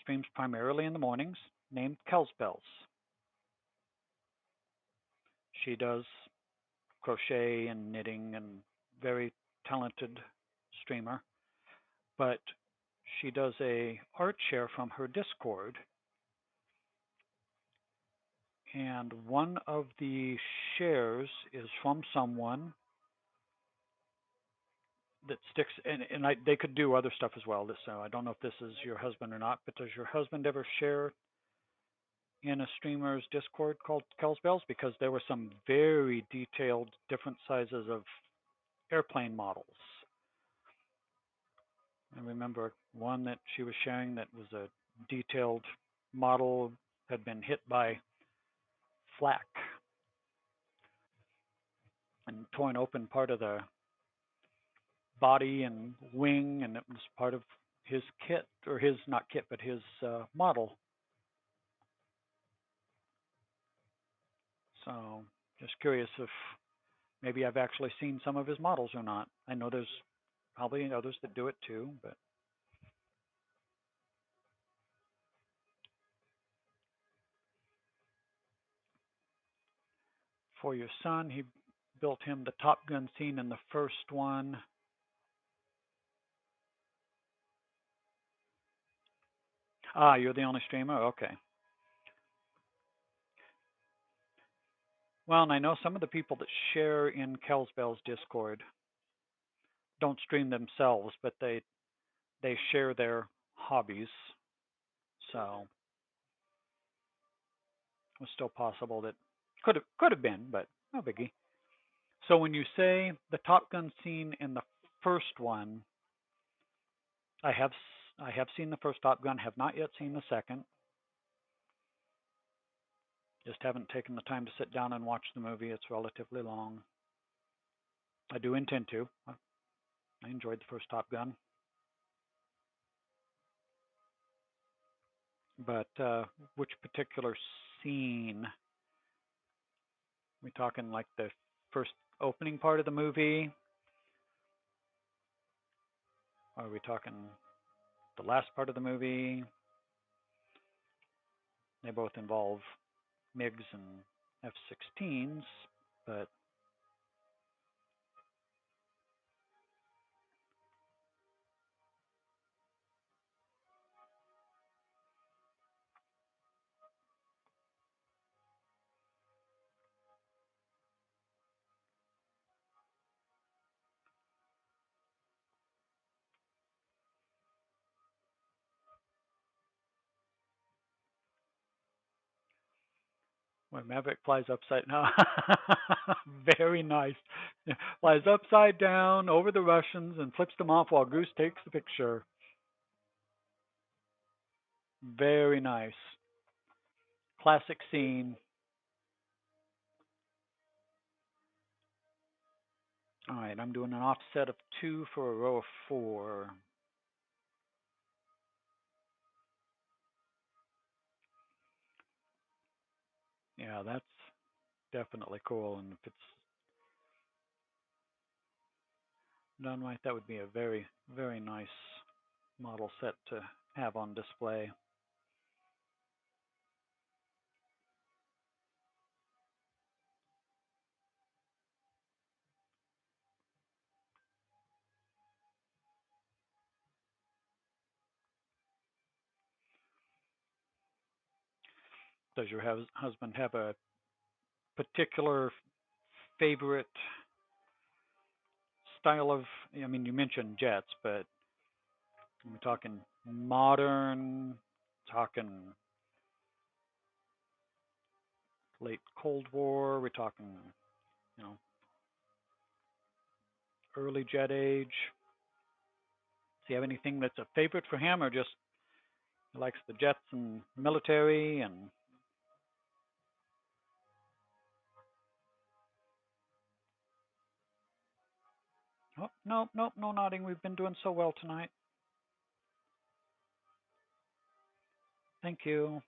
streams primarily in the mornings, named Kelsbells. She does crochet and knitting and very talented streamer, but she does a art share from her Discord, and one of the shares is from someone that sticks, and they could do other stuff as well. So I don't know if this is your husband or not, but does your husband ever share in a streamer's Discord called Kelsbells? Because there were some very detailed, different sizes of airplane models. I remember one that she was sharing that was a detailed model had been hit by flak and torn open part of the body and wing, and it was part of his kit, or his, not kit, but his model. So just curious if maybe I've actually seen some of his models or not. I know there's probably others that do it too, but for your son, he built him the Top Gun scene in the first one. Ah, you're the only streamer? Okay. Well, and I know some of the people that share in Kelsbell's Discord don't stream themselves, but they share their hobbies. So it was still possible that could have been, but no biggie. So when you say the Top Gun scene in the first one, I have I have seen the first Top Gun, have not yet seen the second. Just haven't taken the time to sit down and watch the movie. It's relatively long. I do intend to. I enjoyed the first Top Gun. But which particular scene? We talking like the first opening part of the movie? Or are we talking the last part of the movie? They both involve MiGs and F-16s, but when Maverick flies upside down, very nice. Flies upside down over the Russians and flips them off while Goose takes the picture. Very nice. Classic scene. All right, I'm doing an offset of 2 for a row of 4. Yeah, that's definitely cool. And if it's done right, that would be a very, very nice model set to have on display. Does your husband have a particular favorite style of? I mean, you mentioned jets, but we're talking modern, talking late Cold War. We're talking, you know, early jet age. Do you have anything that's a favorite for him, or just he likes the jets and military and? Oh, no, no, no nodding. We've been doing so well tonight. Thank you.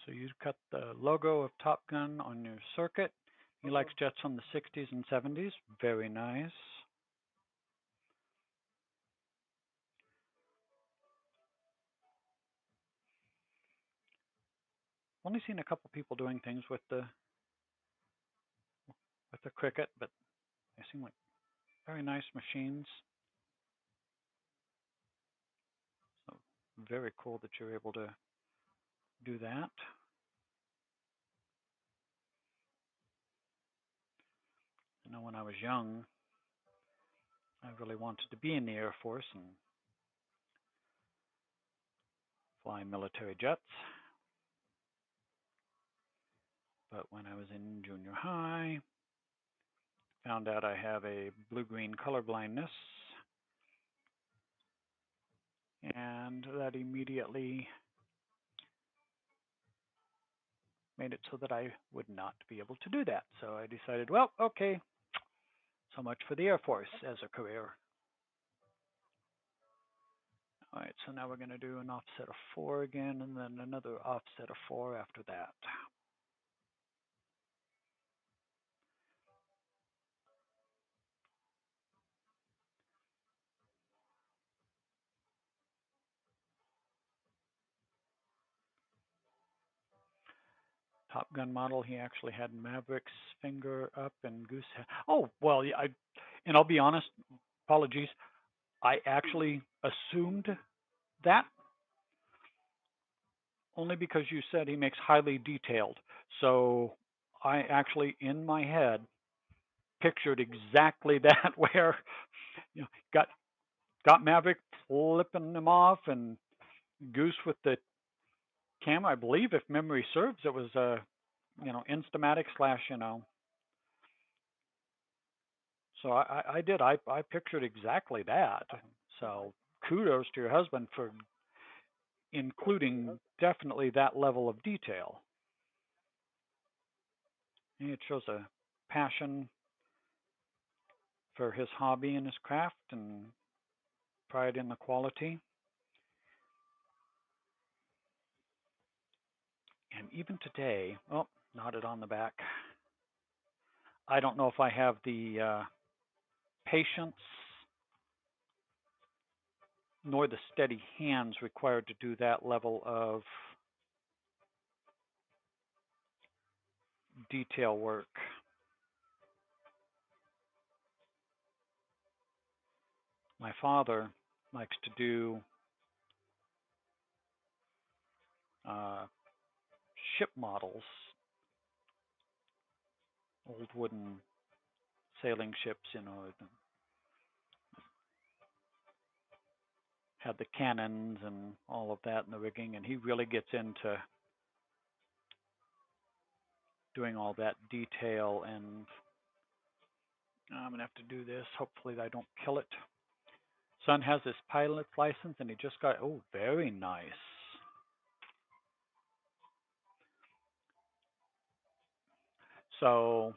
So you cut the logo of Top Gun on your circuit. He likes jets from the 60s and 70s. Very nice. Only seen a couple people doing things with the Cricut, but they seem like very nice machines. So very cool that you're able to do that. I know when I was young, I really wanted to be in the Air Force and fly military jets. But when I was in junior high, found out I have a blue-green color blindness, and that immediately made it so that I would not be able to do that. So I decided, well, okay, so much for the Air Force as a career. All right, so now we're going to do an offset of 4 again, and then another offset of 4 after that. Top Gun model, he actually had Maverick's finger up and Goose had. Oh, well, and I'll be honest, apologies, I actually assumed that only because you said he makes highly detailed. So I actually, in my head, pictured exactly that, where got Maverick flipping them off and Goose with the camera. I believe, if memory serves, it was Instamatic slash. So I did. I pictured exactly that. So kudos to your husband for including definitely that level of detail. And it shows a passion for his hobby and his craft and pride in the quality. And even today, oh, knotted on the back. I don't know if I have the patience nor the steady hands required to do that level of detail work. My father likes to do ship models, old wooden sailing ships, had the cannons and all of that in the rigging, and he really gets into doing all that detail. And I'm gonna have to do this. Hopefully I don't kill it. Son has his pilot's license, and he just got. Oh, very nice. So,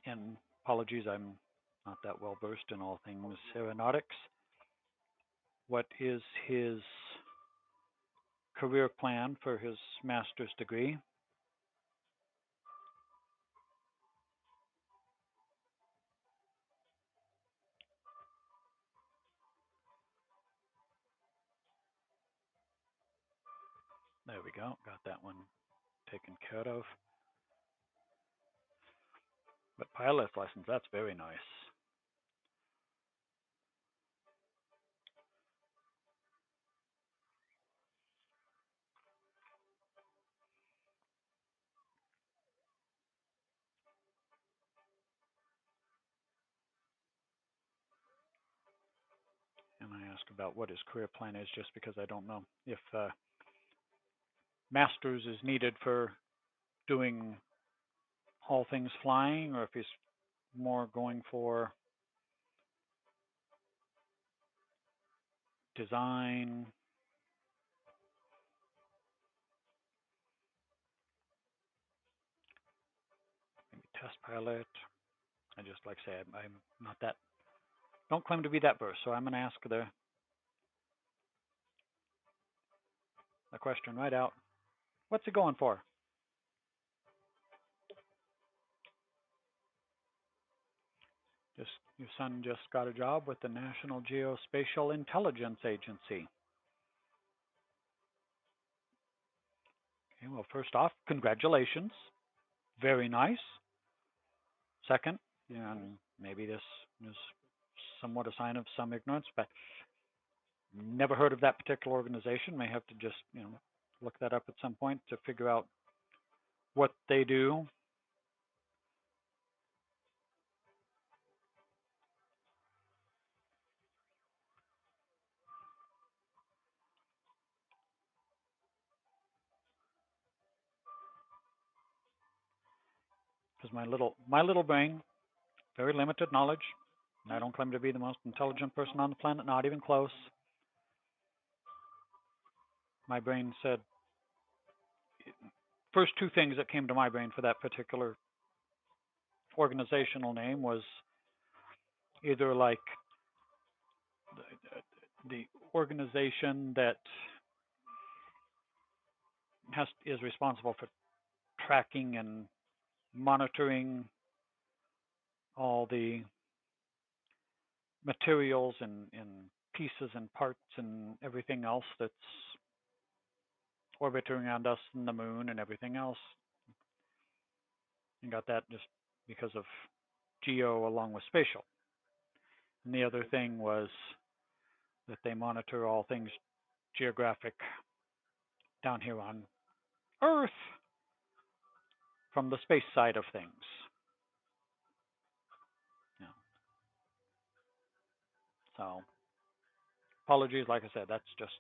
and apologies, I'm not that well versed in all things aeronautics. What is his career plan for his master's degree? There we go. Got that one taken care of. But pilot's license, that's very nice. And I ask about what his career plan is just because I don't know if master's is needed for doing all things flying or if he's more going for design. Maybe test pilot. I just like to say I'm not that, don't claim to be that versed, so I'm going to ask the question right out. What's it going for? Just your son just got a job with the National Geospatial Intelligence Agency. Okay, well, first off, congratulations. Very nice. Second, and maybe this is somewhat a sign of some ignorance, but never heard of that particular organization. May have to just, look that up at some point to figure out what they do. Because my little brain, very limited knowledge, and I don't claim to be the most intelligent person on the planet, not even close. My brain said, first two things that came to my brain for that particular organizational name was either like the organization that is responsible for tracking and monitoring all the materials and pieces and parts and everything else that's orbiting around us and the moon and everything else. And got that just because of geo along with spatial. And the other thing was that they monitor all things geographic down here on Earth from the space side of things. Yeah. So apologies, like I said, that's just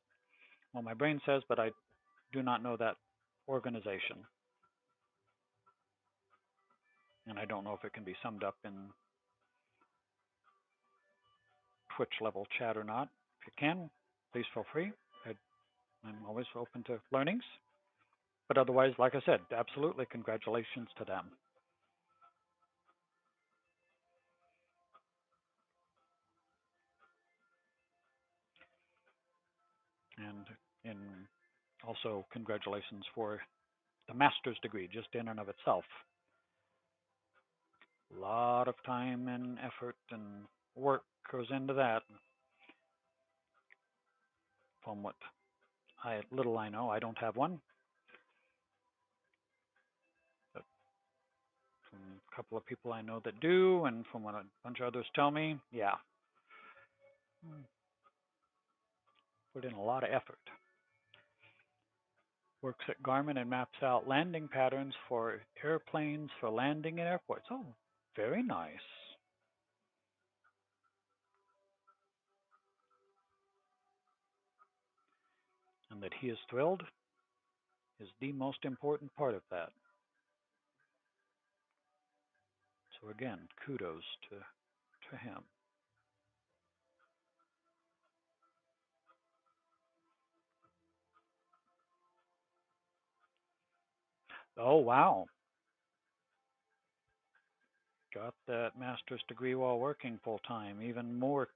what my brain says, but I do not know that organization. And I don't know if it can be summed up in Twitch level chat or not. If you can, please feel free. I'm always open to learnings. But otherwise, like I said, absolutely congratulations to them. And also congratulations for the master's degree, just in and of itself. A lot of time and effort and work goes into that. From what little I know, I don't have one. But from a couple of people I know that do, and from what a bunch of others tell me, yeah. Put in a lot of effort. Works at Garmin and maps out landing patterns for airplanes for landing in airports. Oh, very nice. And that he is thrilled is the most important part of that. So again, kudos to him. Oh, wow. Got that master's degree while working full time. Even more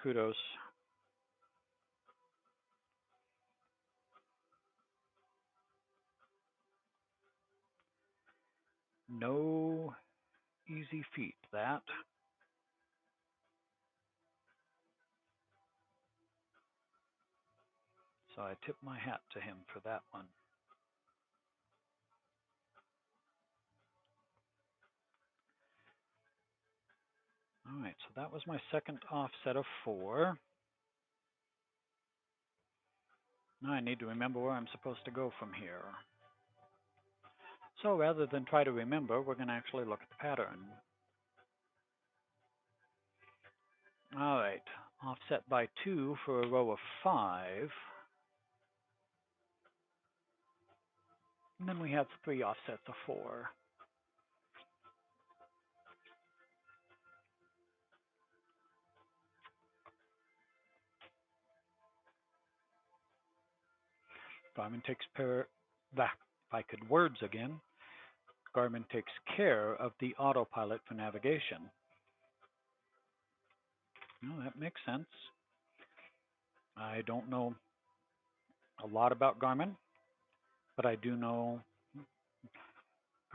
kudos. No easy feat, that. So I tip my hat to him for that one. All right, so that was my second offset of 4. Now I need to remember where I'm supposed to go from here. So rather than try to remember, we're going to actually look at the pattern. All right, offset by 2 for a row of 5. And then we have 3 offsets of 4. Garmin takes care, if I could words again, Garmin takes care of the autopilot for navigation. No, that makes sense. I don't know a lot about Garmin, but I do know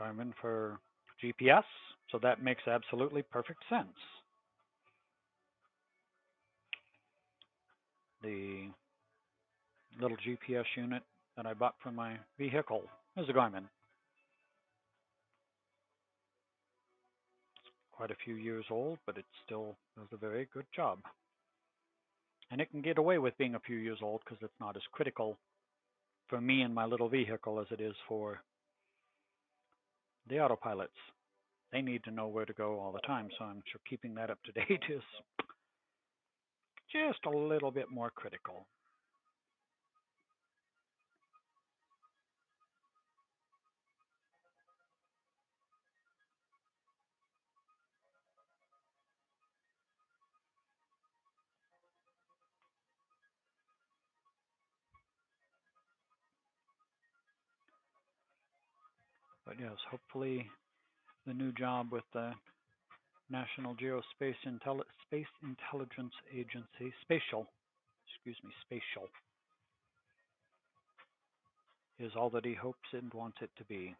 Garmin for GPS, so that makes absolutely perfect sense. The little GPS unit that I bought for my vehicle is a Garmin. Quite a few years old, but it still does a very good job. And it can get away with being a few years old because it's not as critical for me and my little vehicle as it is for the autopilots. They need to know where to go all the time, so I'm sure keeping that up to date is just a little bit more critical. But yes, hopefully the new job with the National Geospatial Space Intelligence Agency, spatial, is all that he hopes and wants it to be.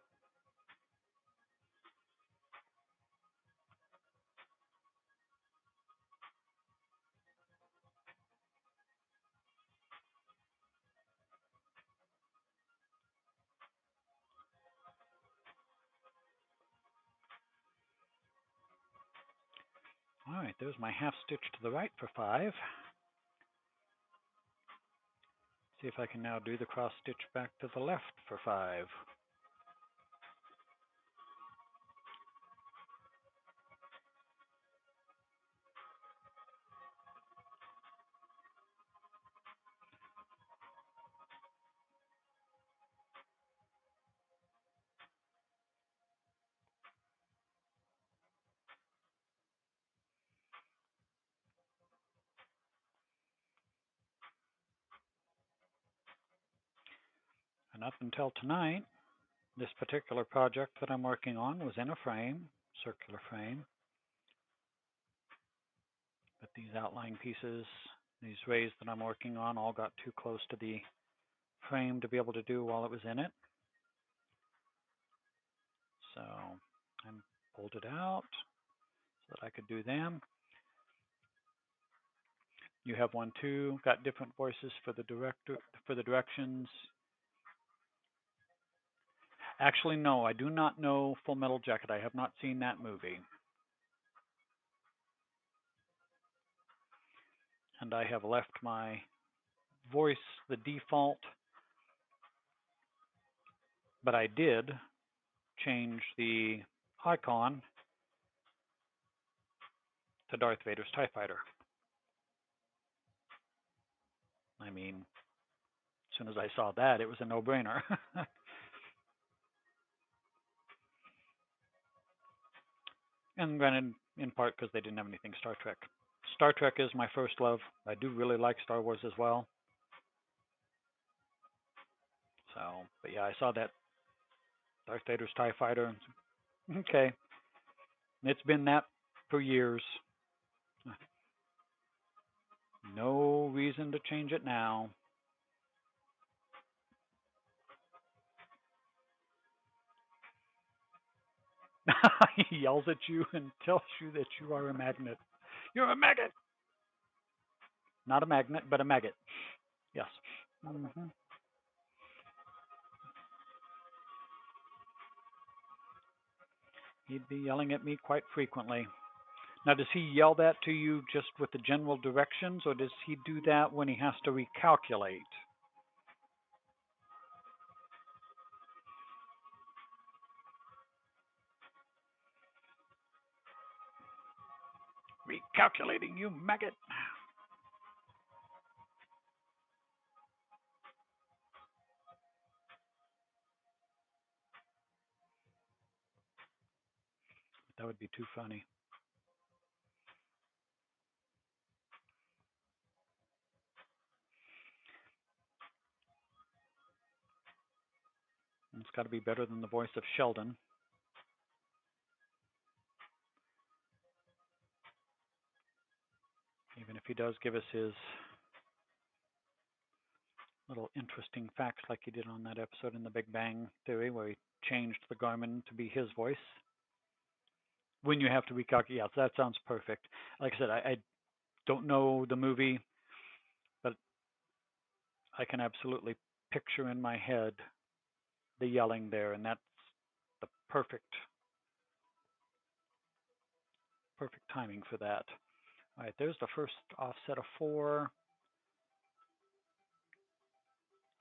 All right, there's my half stitch to the right for 5. See if I can now do the cross stitch back to the left for 5. And up until tonight, this particular project that I'm working on was in a frame, circular frame. But these outline pieces, these rays that I'm working on, all got too close to the frame to be able to do while it was in it. So I pulled it out so that I could do them. You have one too, got different voices for the directions. Actually, no, I do not know Full Metal Jacket. I have not seen that movie. And I have left my voice the default, but I did change the icon to Darth Vader's TIE Fighter. I mean, as soon as I saw that, it was a no-brainer. And granted, in part because they didn't have anything Star Trek. Star Trek is my first love. I do really like Star Wars as well. So, but yeah, I saw that Darth Vader's TIE Fighter. Okay. It's been that for years. No reason to change it now. He yells at you and tells you that you are a magnet. You're a maggot! Not a magnet, but a maggot. Yes. Mm-hmm. He'd be yelling at me quite frequently. Now, does he yell that to you just with the general directions, or does he do that when he has to recalculate? Recalculating, you maggot! That would be too funny. It's got to be better than the voice of Sheldon. Even if he does give us his little interesting facts like he did on that episode in The Big Bang Theory where he changed the Garmin to be his voice. When you have to recalculate, yes, that sounds perfect. Like I said, I don't know the movie, but I can absolutely picture in my head the yelling there, and that's the perfect timing for that. All right, there's the first offset of 4.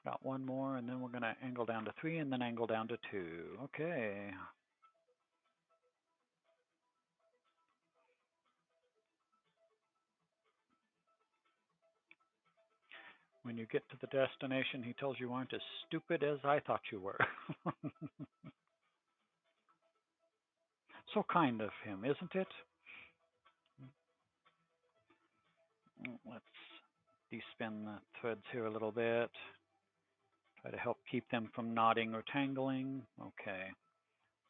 Got one more, and then we're going to angle down to 3 and then angle down to 2. Okay. When you get to the destination, he tells you aren't as stupid as I thought you were. So kind of him, isn't it? Let's despin the threads here a little bit. Try to help keep them from knotting or tangling. Okay.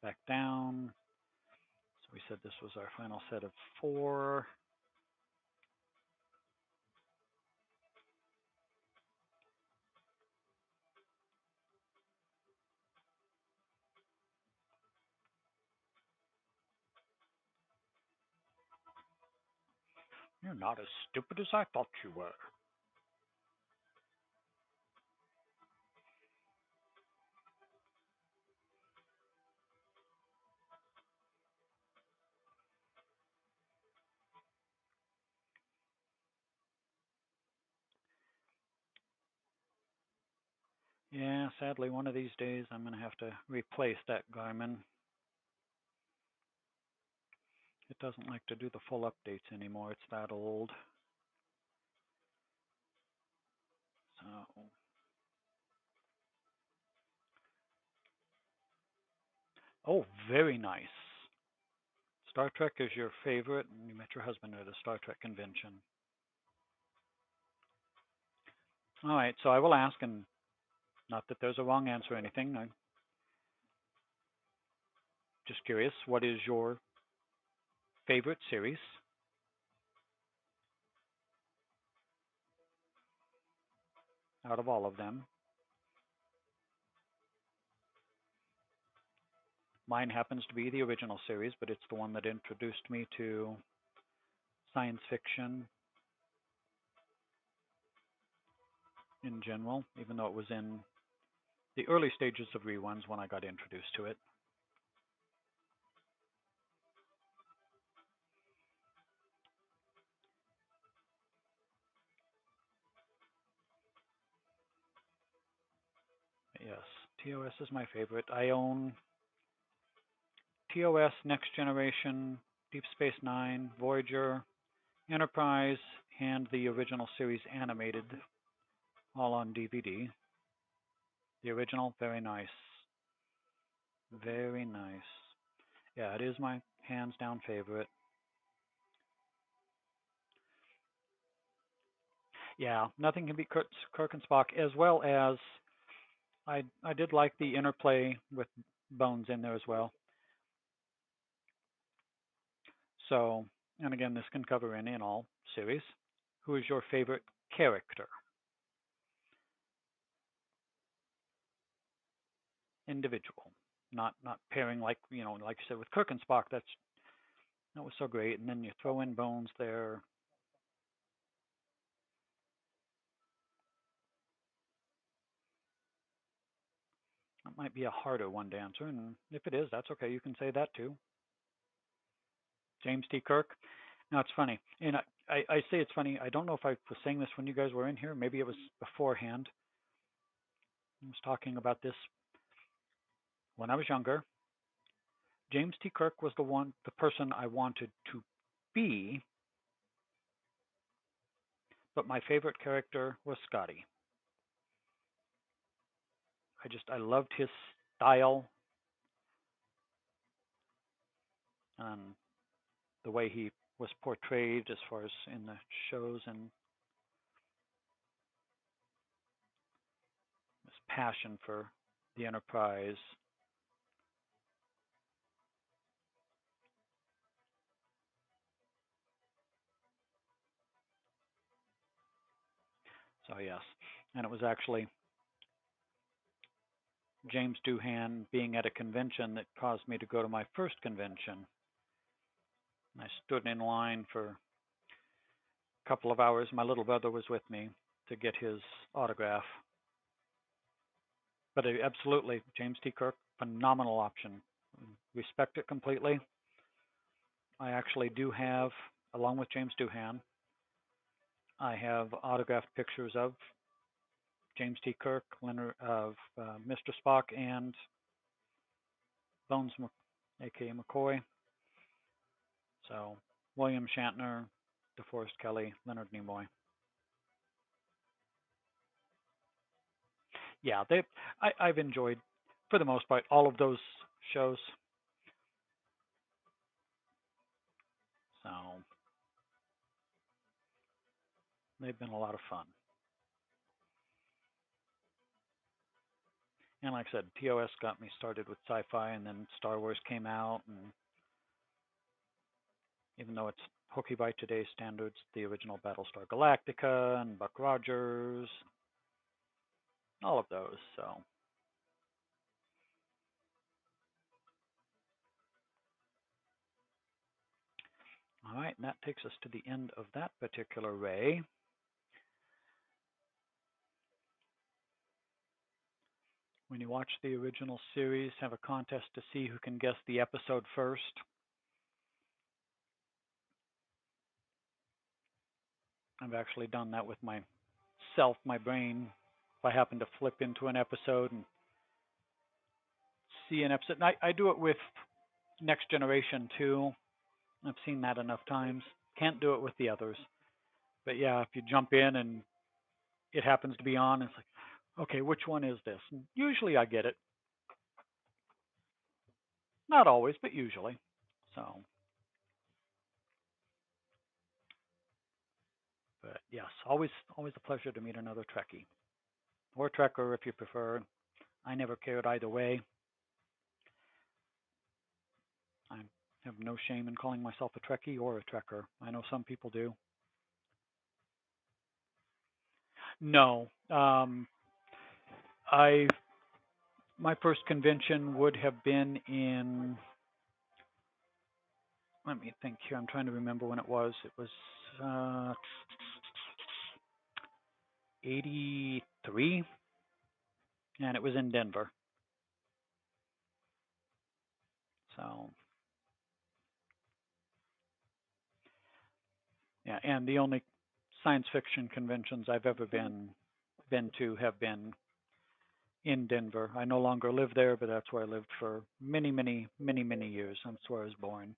Back down. So we said this was our final set of 4. You're not as stupid as I thought you were. Yeah, sadly, one of these days I'm going to have to replace that Garmin. It doesn't like to do the full updates anymore. It's that old. So, oh, very nice. Star Trek is your favorite, and you met your husband at a Star Trek convention. All right, so I will ask, and not that there's a wrong answer or anything. I'm just curious, what is your favorite series out of all of them? Mine happens to be the original series, but it's the one that introduced me to science fiction in general, even though it was in the early stages of reruns when I got introduced to it. Yes, TOS is my favorite. I own TOS, Next Generation, Deep Space Nine, Voyager, Enterprise, and the original series animated, all on DVD. The original, very nice. Very nice. Yeah, it is my hands down favorite. Yeah, nothing can beat Kirk and Spock, as well as I did like the interplay with Bones in there as well. So, and again, this can cover any and all series. Who is your favorite character? Individual, not pairing like like you said with Kirk and Spock. That was so great, and then you throw in Bones there. That might be a harder one to answer, and if it is, that's okay. You can say that too. James T. Kirk. Now it's funny, and I say it's funny. I don't know if I was saying this when you guys were in here. Maybe it was beforehand. I was talking about this when I was younger. James T. Kirk was the person I wanted to be, but my favorite character was Scotty. I loved his style and the way he was portrayed as far as in the shows and his passion for the Enterprise. So yes. And it was actually James Doohan being at a convention that caused me to go to my first convention. I stood in line for a couple of hours. My little brother was with me to get his autograph. But absolutely, James T. Kirk, phenomenal option. Respect it completely. I actually do have, along with James Doohan, I have autographed pictures of James T. Kirk, Leonard of Mr. Spock, and Bones, aka McCoy. So William Shatner, DeForest Kelley, Leonard Nimoy. Yeah, I've enjoyed, for the most part, all of those shows. So they've been a lot of fun. And like I said, TOS got me started with sci-fi, and then Star Wars came out, and even though it's hokey by today's standards, the original Battlestar Galactica and Buck Rogers, all of those. So, all right, and that takes us to the end of that particular ray. When you watch the original series, have a contest to see who can guess the episode first. I've actually done that with myself, my brain. If I happen to flip into an episode and see an episode, and I do it with Next Generation too. I've seen that enough times. Can't do it with the others. But yeah, if you jump in and it happens to be on, it's like, okay, which one is this? And usually I get it. Not always, but usually. So, but yes, always a pleasure to meet another Trekkie or Trekker if you prefer. I never cared either way. I have no shame in calling myself a Trekkie or a Trekker. I know some people do. No, I my first convention would have been in. Let me think here. I'm trying to remember when it was. It was 83, and it was in Denver. So yeah, and the only science fiction conventions I've ever been to have been in Denver. I no longer live there, but that's where I lived for many years. That's where I was born.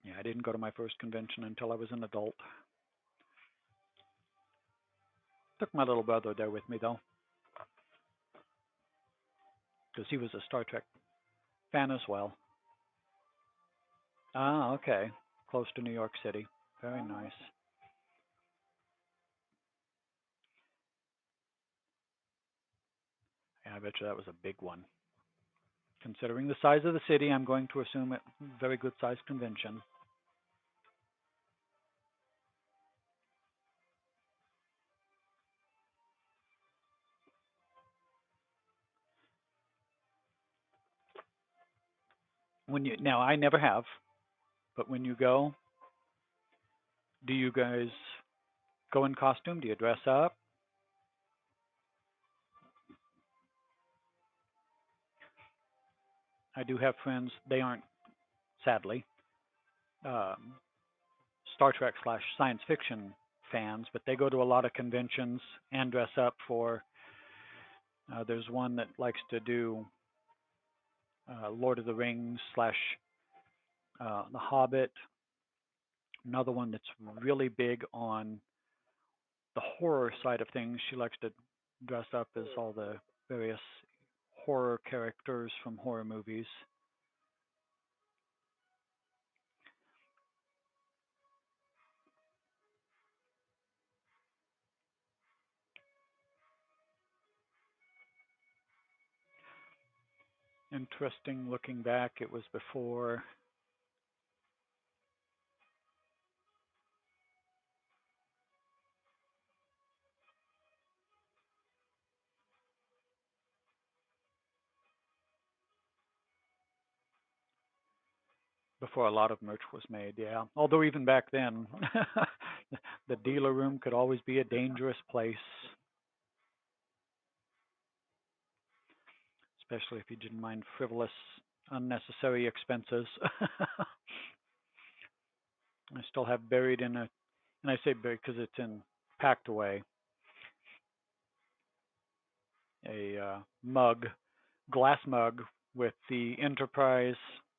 Yeah, I didn't go to my first convention until I was an adult. Took my little brother there with me though, because he was a Star Trek fan as well. Ah, okay. Close to New York City. Very nice. Yeah, I bet you that was a big one. Considering the size of the city, I'm going to assume it very good sized convention. When you now, I never have, but when you go, do you guys go in costume? Do you dress up? I do have friends. They aren't, sadly, um, Star Trek slash science fiction fans, but they go to a lot of conventions and dress up for. There's one that likes to do Lord of the Rings slash The Hobbit. Another one that's really big on the horror side of things. She likes to dress up as all the various horror characters from horror movies. Interesting looking back, it was before before a lot of merch was made, yeah. Although even back then, the dealer room could always be a dangerous place, especially if you didn't mind frivolous, unnecessary expenses. I still have buried in a, and I say buried because it's in packed away, a mug, glass mug with the Enterprise,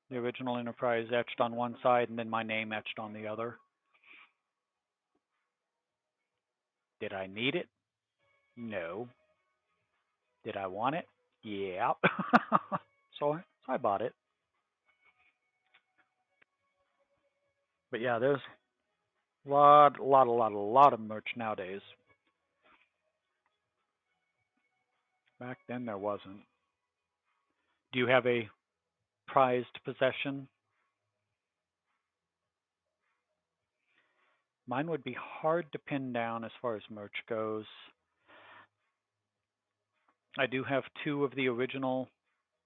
the original Enterprise etched on one side and then my name etched on the other. Did I need it? No. Did I want it? Yeah. So I bought it. But yeah, there's a lot of merch nowadays. Back then there wasn't. Do you have a prized possession? Mine would be hard to pin down as far as merch goes. I do have two of the original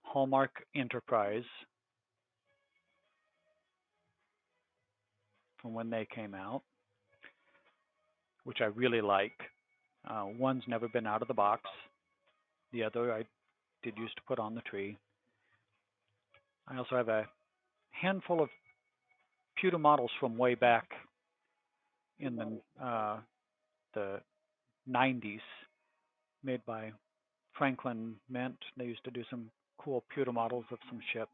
Hallmark Enterprise from when they came out, which I really like. One's never been out of the box. The other I did used to put on the tree. I also have a handful of pewter models from way back in the 90s, made by Franklin Mint. They used to do some cool pewter models of some ships.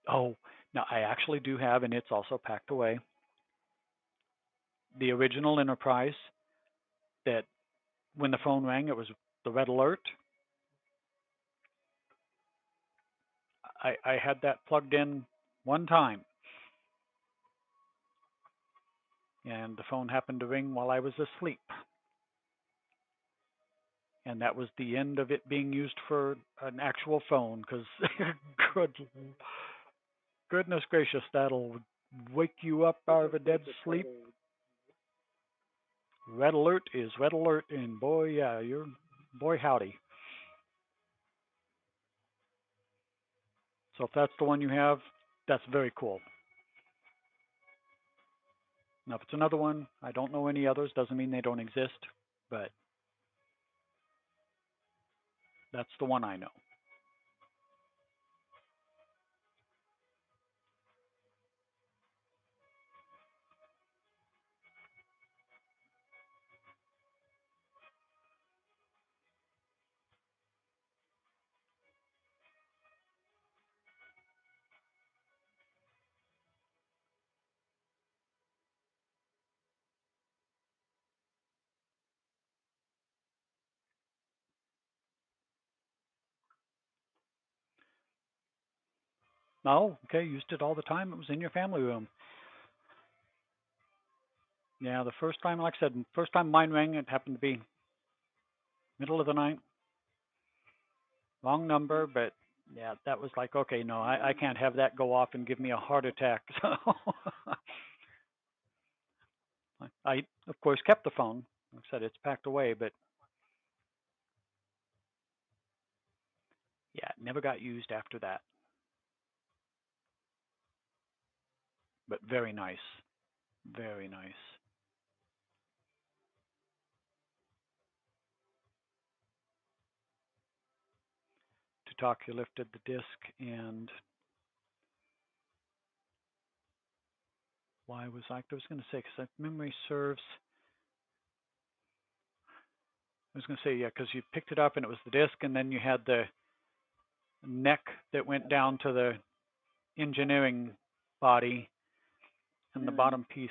Oh, now I actually do have, and it's also packed away, the original Enterprise that when the phone rang, it was the red alert. I had that plugged in one time, and the phone happened to ring while I was asleep. And that was the end of it being used for an actual phone because good, goodness gracious, that'll wake you up out of a dead sleep. Red alert is red alert, and boy, yeah, you're boy howdy. So if that's the one you have, that's very cool. Now, if it's another one, I don't know any others. Doesn't mean they don't exist, but that's the one I know. Oh, okay, used it all the time. It was in your family room. Yeah, the first time, like I said, first time mine rang, it happened to be middle of the night. Wrong number, but yeah, that was like, okay, no, I can't have that go off and give me a heart attack. So I, of course, kept the phone. Like I said, it's packed away, but yeah, it never got used after that. But very nice. Very nice. To talk, you lifted the disc, and why was I was going to say, because memory serves, I was going to say, yeah, because you picked it up and it was the disc, and then you had the neck that went down to the engineering body, and the bottom piece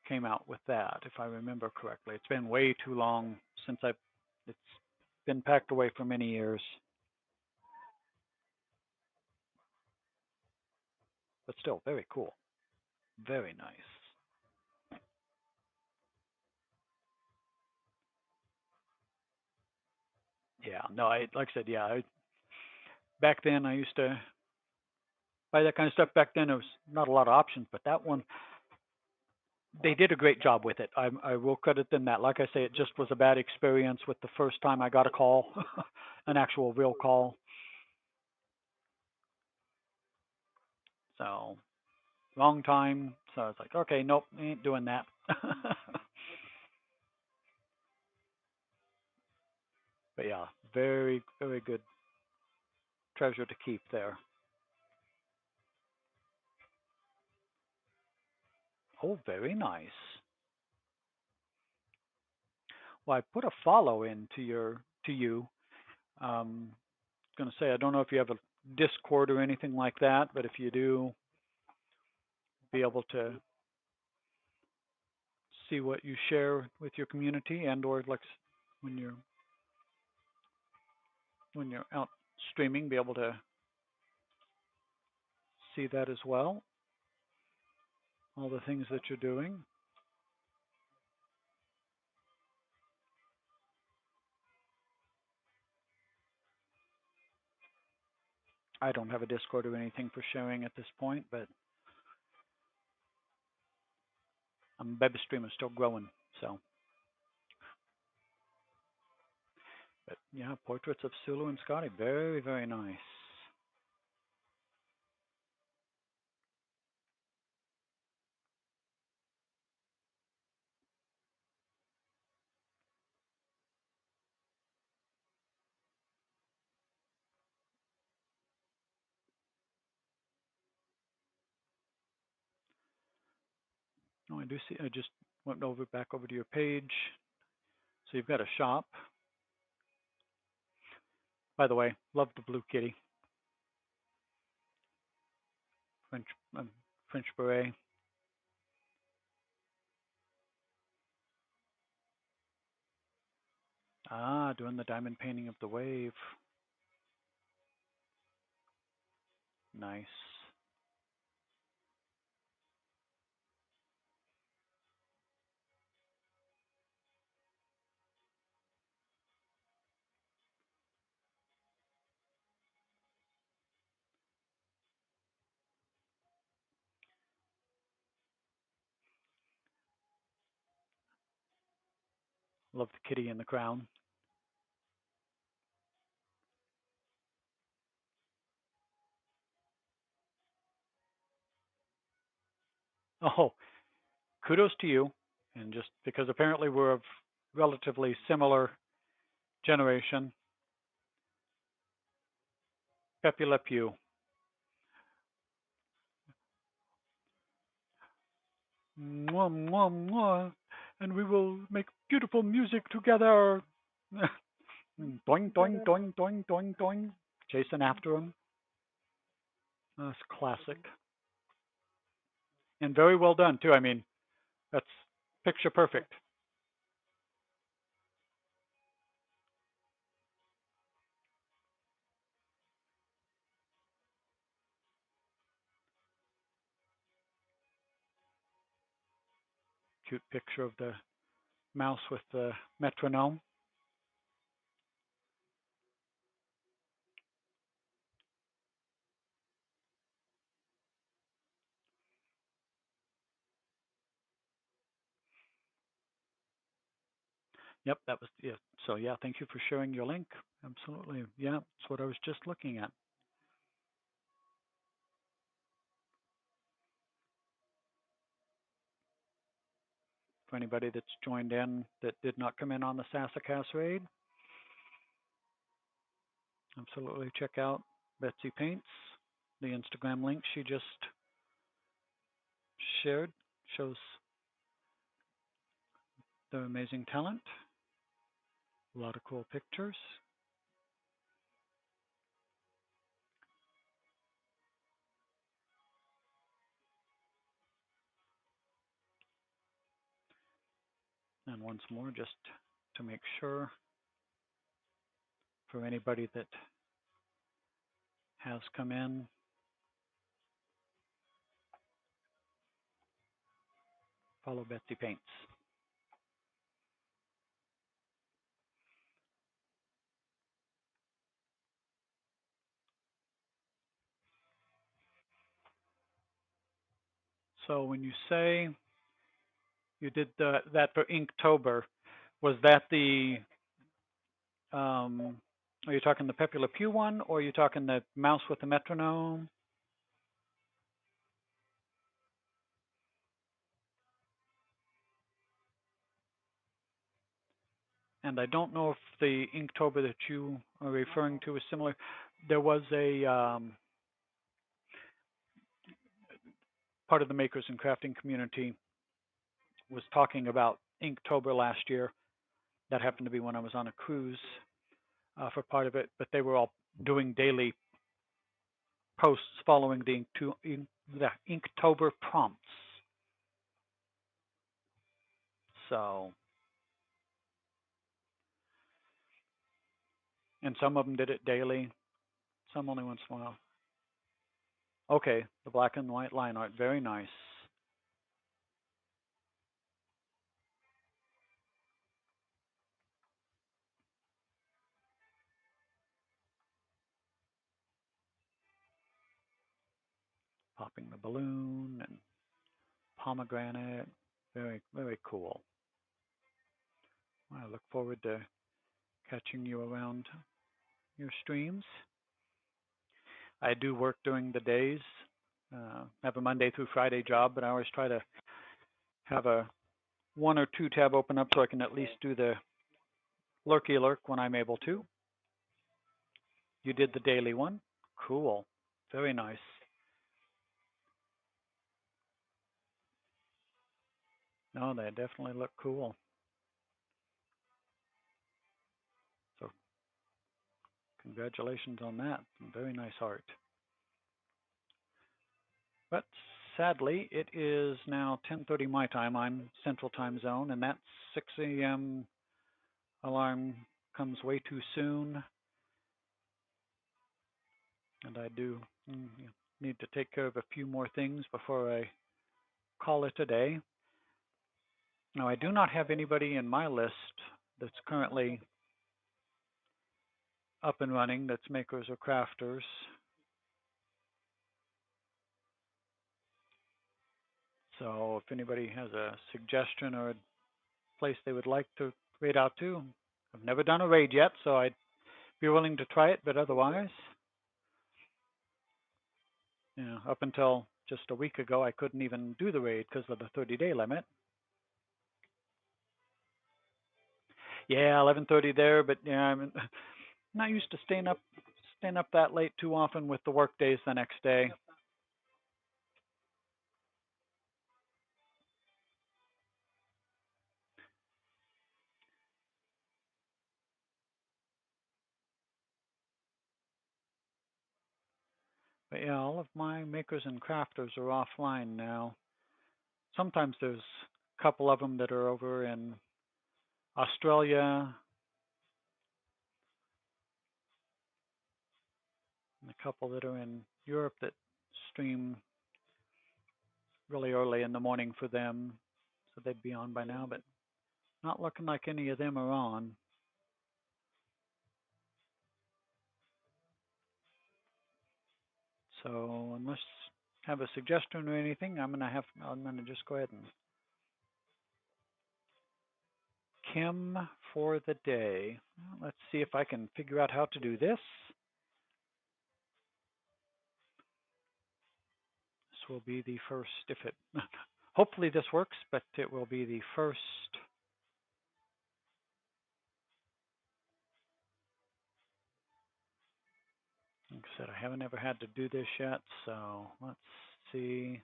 came out with that, if I remember correctly. It's been way too long since it's been packed away for many years, but still very cool, very nice. Yeah, no, I like I said, yeah. Back then, I used to buy that kind of stuff. Back then, there was not a lot of options, but that one, they did a great job with it. I will credit them that. Like I say, it just was a bad experience with the first time I got a call, an actual real call. So wrong time. So I was like, okay, nope, ain't doing that. But yeah, very, very good treasure to keep there. Oh, very nice. Well, I put a follow in to you. Going to say I don't know if you have a Discord or anything like that, but if you do, be able to see what you share with your community and or like when you're when you're out streaming, be able to see that as well. All the things that you're doing. I don't have a Discord or anything for sharing at this point, but baby stream is still growing. So, but yeah, portraits of Sulu and Scotty, very very nice. Oh, I do see. I just went over back over to your page. So you've got a shop. By the way, love the blue kitty, French French beret. Ah, doing the diamond painting of the wave. Nice. Love the kitty in the crown. Oh, kudos to you. And just because apparently we're of relatively similar generation, Pepe Le Pew. Mwah, mwah, mwah. And we will make beautiful music together. Doing, doing, doing, doing, doing, doing. Chasing after him. That's classic. And very well done, too. I mean, that's picture perfect. Cute picture of the mouse with the metronome. Yep, that was yeah. So yeah, thank you for sharing your link. Absolutely. Yeah, that's what I was just looking at. For anybody that's joined in that did not come in on the Sassacas raid, absolutely check out Betsy Paints. The Instagram link she just shared shows their amazing talent. A lot of cool pictures. And once more, just to make sure, for anybody that has come in, follow Betsy Paints. So when you say You did that for Inktober. Was that the are you talking the Pepe Le Pew one, or are you talking the mouse with the metronome? And I don't know if the Inktober that you are referring to is similar. There was a part of the makers and crafting community was talking about Inktober last year. That happened to be when I was on a cruise for part of it, but they were all doing daily posts following the Inktober prompts. So, and some of them did it daily, some only once in a while. Okay, the black and white line art, very nice. Popping the balloon and pomegranate, very, very cool. I look forward to catching you around your streams. I do work during the days. Have a Monday through Friday job, but I always try to have a one or two tab open up so I can at least do the lurky lurk when I'm able to. You did the daily one. Cool. Very nice. No, they definitely look cool. So congratulations on that. Very nice art. But sadly, it is now 10:30 my time. I'm Central Time Zone, and that 6 a.m. alarm comes way too soon. And I do need to take care of a few more things before I call it a day. Now, I do not have anybody in my list that's currently up and running that's makers or crafters. So if anybody has a suggestion or a place they would like to raid out to, I've never done a raid yet, so I'd be willing to try it, but otherwise, up until just a week ago, I couldn't even do the raid because of the 30-day limit. Yeah, 11:30 there, but yeah, I'm not used to staying up that late too often with the work days the next day. But yeah, all of my makers and crafters are offline now. Sometimes there's a couple of them that are over in Australia, and a couple that are in Europe that stream really early in the morning for them, so they'd be on by now, but not looking like any of them are on. So unless you have a suggestion or anything, I'm gonna just go ahead and Kim for the day. Let's see if I can figure out how to do this. This will be the first, if it, hopefully this works, but it will be the first. Like I said, I haven't ever had to do this yet, so let's see.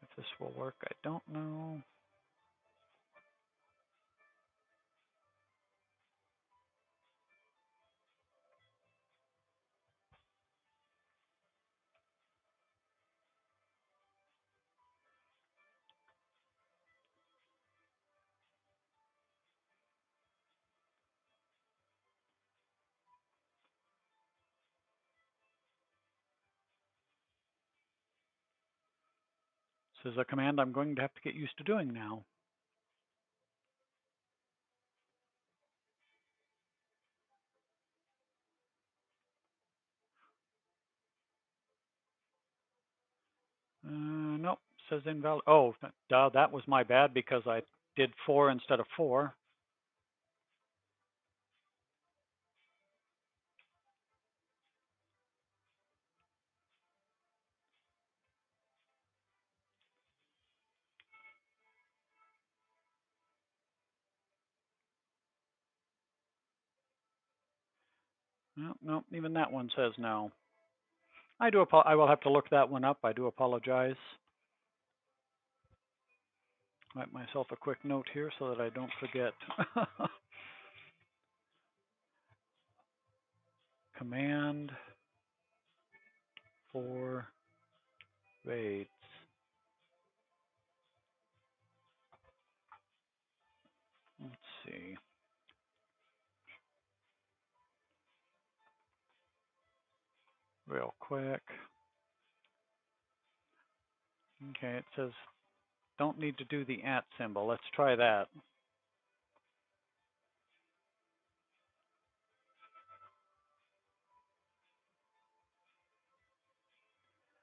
If this will work, I don't know. This is a command I'm going to have to get used to doing now. Nope, says invalid. Oh, duh, that was my bad because I did 4 instead of 4. Nope, nope, even that one says no. I will have to look that one up. I do apologize. Write myself a quick note here so that I don't forget. Command for raids. Let's see. Real quick. Okay, it says don't need to do the @ symbol. Let's try that.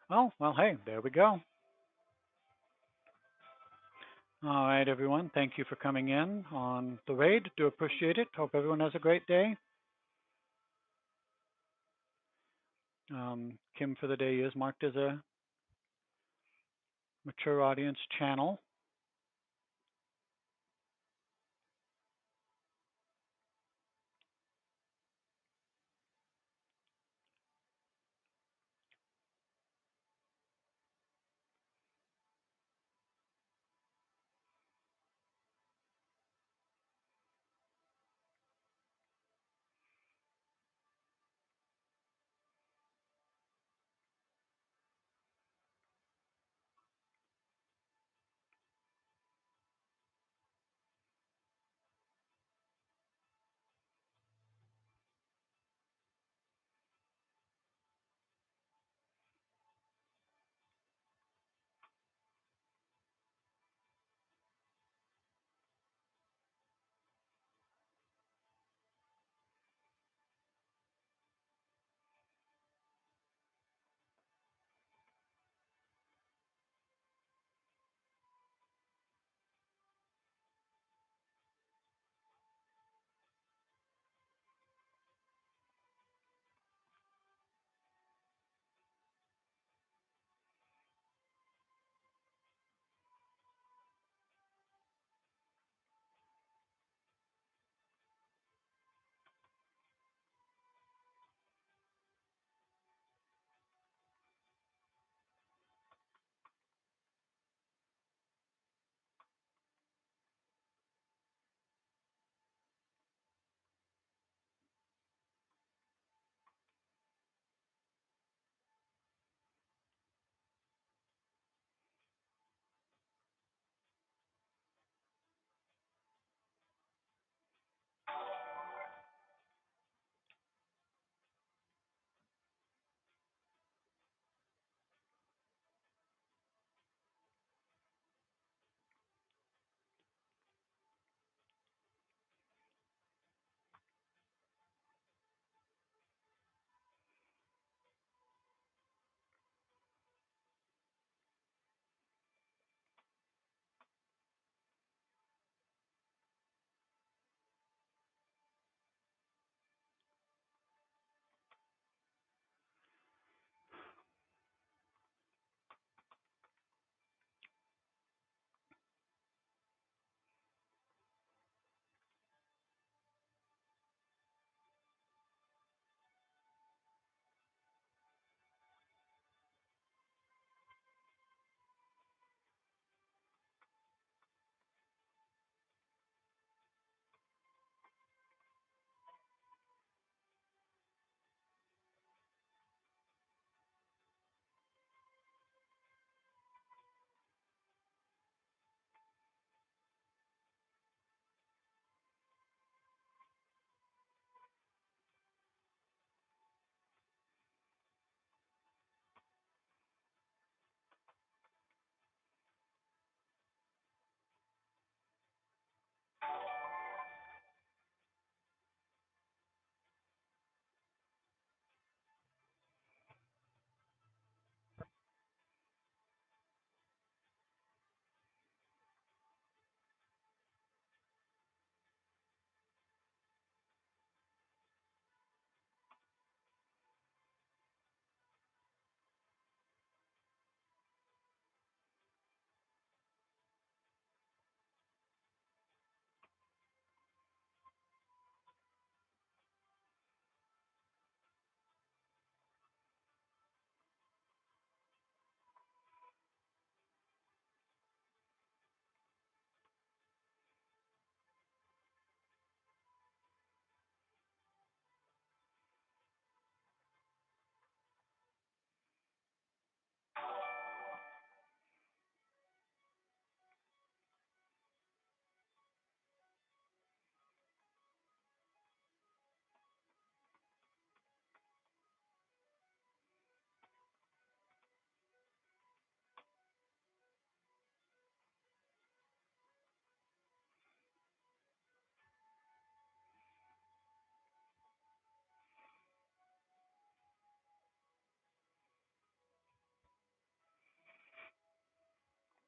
Oh, well, hey, there we go. All right, everyone. Thank you for coming in on the raid. Do appreciate it. Hope everyone has a great day. Kim for the day is marked as a mature audience channel.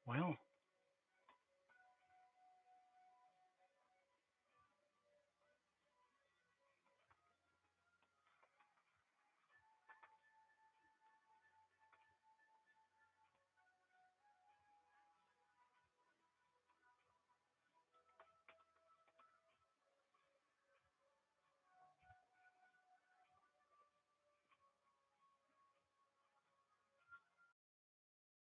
Well,